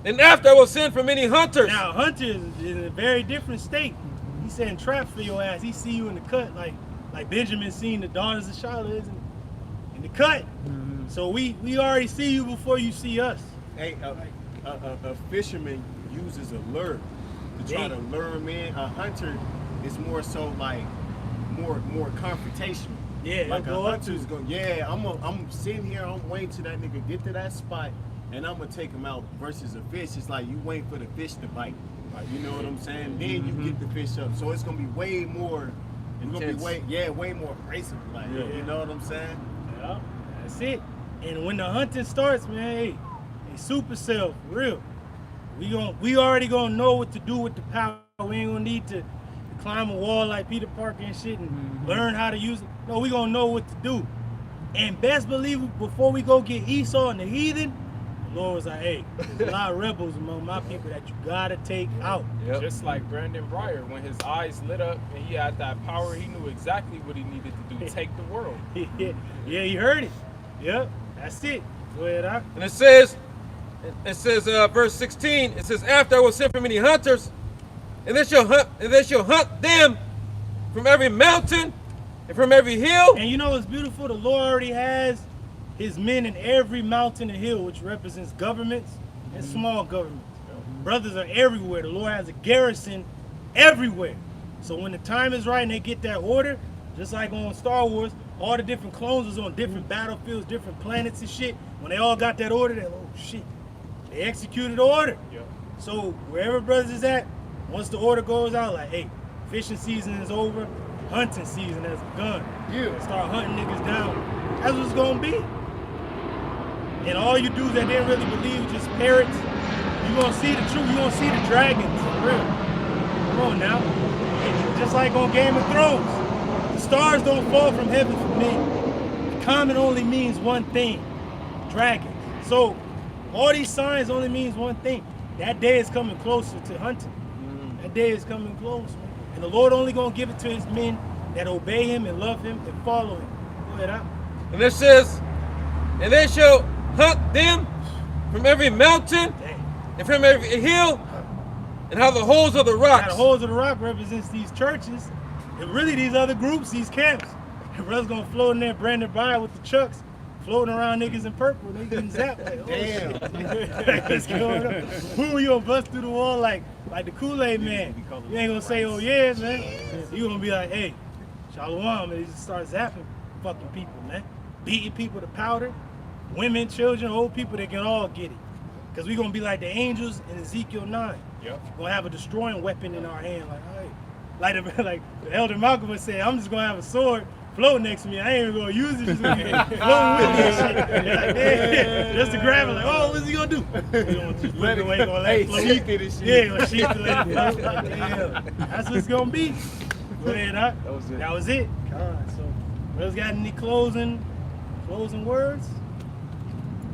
and after I will send for many hunters. Now, hunters is in a very different state. He's setting traps for your ass. He see you in the cut, like Benjamin seen the daughters of Shiloh in the cut. So we already see you before you see us. Hey, a fisherman uses a lure to try to lure him in. A hunter is more so like more confrontational. Yeah, like a hunter's going, yeah, I'm sitting here, I'm waiting till that nigga get to that spot, and I'm gonna take him out. Versus a fish, it's like you waiting for the fish to bite. Like, you know what I'm saying? Then you get the fish up. So it's gonna be way more. It's gonna be way more abrasive. Like, you know what I'm saying? Yeah, that's it. And when the hunting starts, man, hey, supercell, for real. We already gonna know what to do with the power. We ain't gonna need to climb a wall like Peter Parker and shit and learn how to use it. No, we gonna know what to do. And best believe before we go get Esau and the heathen, the Lord was like, hey, there's a lot of rebels among my people that you gotta take out. Yep. Just like Brandon Breyer, when his eyes lit up and he had that power, he knew exactly what he needed to do, take the world. Yeah, he heard it. Yep, that's it. Go ahead, Doc. And it says, verse 16, it says, after I will send for many hunters, and they shall hunt them from every mountain and from every hill. And you know what's beautiful? The Lord already has his men in every mountain and hill, which represents governments and small governments. Brothers are everywhere. The Lord has a garrison everywhere. So when the time is right and they get that order, just like on Star Wars, all the different clones was on different battlefields, different planets and shit. When they all got that order, they're like, oh shit. They executed the order. Yep. So wherever brothers is at, once the order goes out, like, hey, fishing season is over, hunting season has begun. Yeah. Start hunting niggas down. That's what it's gonna be. And all you dudes that didn't really believe just parrots, you gonna see the truth. You gonna see the dragons. For real. Come on now. It's just like on Game of Thrones. The stars don't fall from heaven for me. The comet only means one thing. Dragons. So all these signs only means one thing. That day is coming closer to hunting. That day is coming close, man. And the Lord only gonna give it to his men that obey him and love him and follow him. Go ahead, out. And it says, and they shall hunt them from every mountain and from every hill, and how the holes of the rocks. Now, the holes of the rock represents these churches, and really these other groups, these camps. And brothers gonna float in there, branded by with the chucks, floating around niggas in purple. They getting zapped like, oh, Damn. shit. What's going on? Who you gonna bust through the wall like the Kool-Aid man? You ain't gonna say, oh yeah, man. You gonna be like, hey, Shalom, and you just start zapping fucking people, man. Beating people to powder. Women, children, old people, they can all get it. Because we're going to be like the angels in Ezekiel 9. Yep. We're going to have a destroying weapon in our hand. Like, hey. Like the Elder Malcolm would say, I'm just going to have a sword floating next to me. I ain't even going to use it. Just going to be floating with me and shit. Like, hey, just to grab it. Like, oh, what's he going to do? He's going to just look away, going to let it float. Sheath it and shit. Yeah, going to sheath it and let it float. Like, damn. That's what it's going to be. Go ahead, huh? That was it. God, so, brothers got any closing words?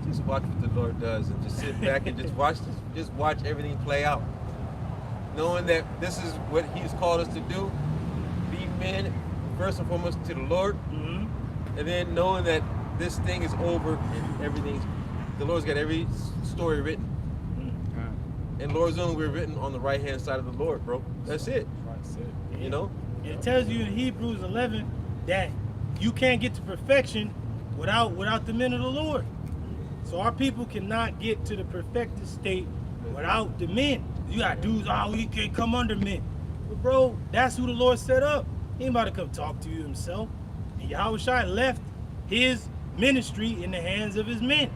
Just watch what the Lord does, and just sit back and just watch everything play out. Knowing that this is what He's called us to do, be men first and foremost to the Lord, and then knowing that this thing is over and everything's. The Lord's got every story written, and Lord's only we're written on the right hand side of the Lord, bro. That's it. You know. It tells you in Hebrews 11 that you can't get to perfection without the men of the Lord. So our people cannot get to the perfected state without the men. You got dudes, we can't come under men. But bro, that's who the Lord set up. He ain't about to come talk to you himself. And Yahushua left his ministry in the hands of his men.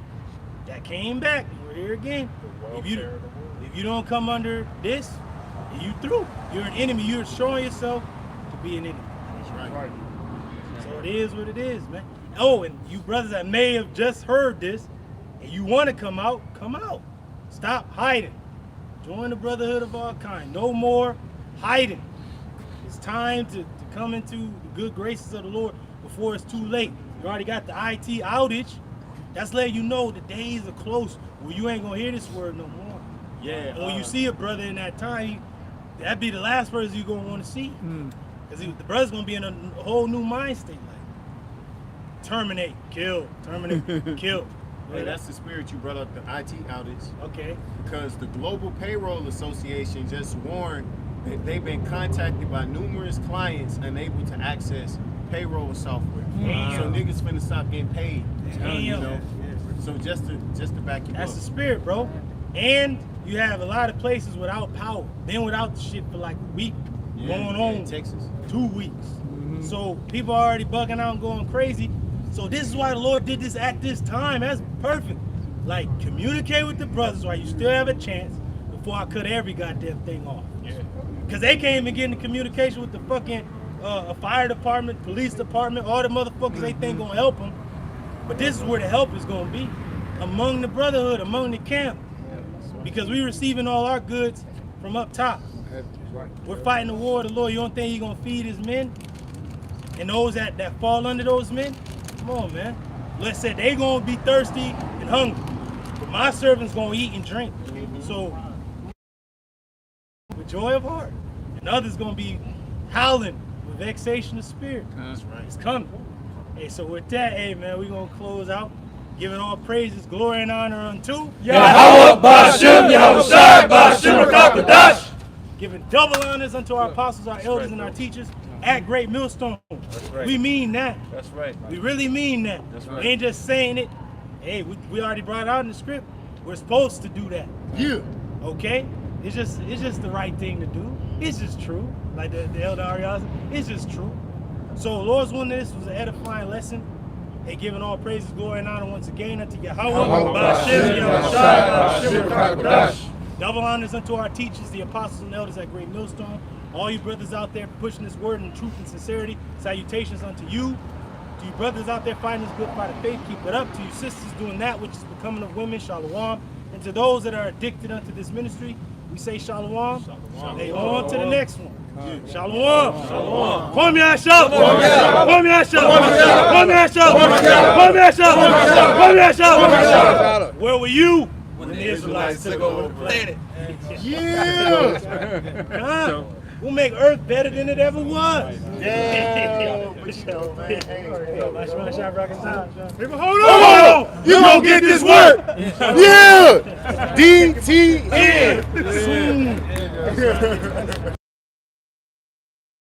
That came back, and we're here again. If you don't come under this, you through. You're an enemy. You're showing yourself to be an enemy. That's right. So it is what it is, man. Oh, and you brothers that may have just heard this, and you want to come out, come out. Stop hiding. Join the brotherhood of all kind. No more hiding. It's time to come into the good graces of the Lord before it's too late. You already got the IT outage. That's letting you know the days are close where you ain't going to hear this word no more. Yeah. And when you see a brother in that time, that'd be the last person you're going to want to see. Because the brother's going to be in a whole new mind state. Like, terminate, kill, terminate, kill. Hey, that's the spirit you brought up, the IT outage. Okay. Because the Global Payroll Association just warned that they've been contacted by numerous clients unable to access payroll software. So niggas finna stop getting paid. You know? So just to back you up. That's the spirit, bro. And you have a lot of places without power. Been without the shit for like a week. Going on in Texas. 2 weeks. So people are already bugging out and going crazy. So this is why the Lord did this at this time. That's perfect. Like, communicate with the brothers while you still have a chance before I cut every goddamn thing off. Because they can't even get into communication with the fucking fire department, police department, all the motherfuckers they think gonna help them. But this is where the help is gonna be. Among the brotherhood, among the camp. Because we receiving all our goods from up top. We're fighting the war of the Lord. You don't think He's gonna feed His men? And those that fall under those men? Come on, man. Let's say they gonna be thirsty and hungry, but my servants gonna eat and drink. So, with joy of heart, and others gonna be howling with vexation of spirit. That's right. It's coming. Hey, so with that, hey man, we gonna close out, giving all praises, glory, and honor unto Yahweh Ba'Shem, Yahushai Ba'Shem Rakakadash. Giving double honors unto our apostles, our elders, and our teachers at Great Millstone. Right. We mean that. That's right. We really mean that. That's right. We ain't just saying it. Hey, we already brought out in the script. We're supposed to do that. Yeah. Okay? It's just the right thing to do. It's just true. Like the Elder Arias, it's just true. So Lord's willing, this was an edifying lesson. Hey, giving all praises, glory, and honor once again unto Yahweh. Double honors unto our teachers, the apostles and elders at Great Millstone. All you brothers out there pushing this word in truth and sincerity, salutations unto you. To you brothers out there fighting this good fight of faith, keep it up. To you sisters doing that which is becoming of women, shalom. And to those that are addicted unto this ministry, we say shalom. They on to the next one. Shalom. Shalom. Kwame Asha. Kwame Asha. Kwame Asha. Kwame Asha. Where were you when the Israelites took over the planet? Yeah. We'll make Earth better than it ever was. Yeah. People, hold on. You gonna get this work. Yeah. DTN.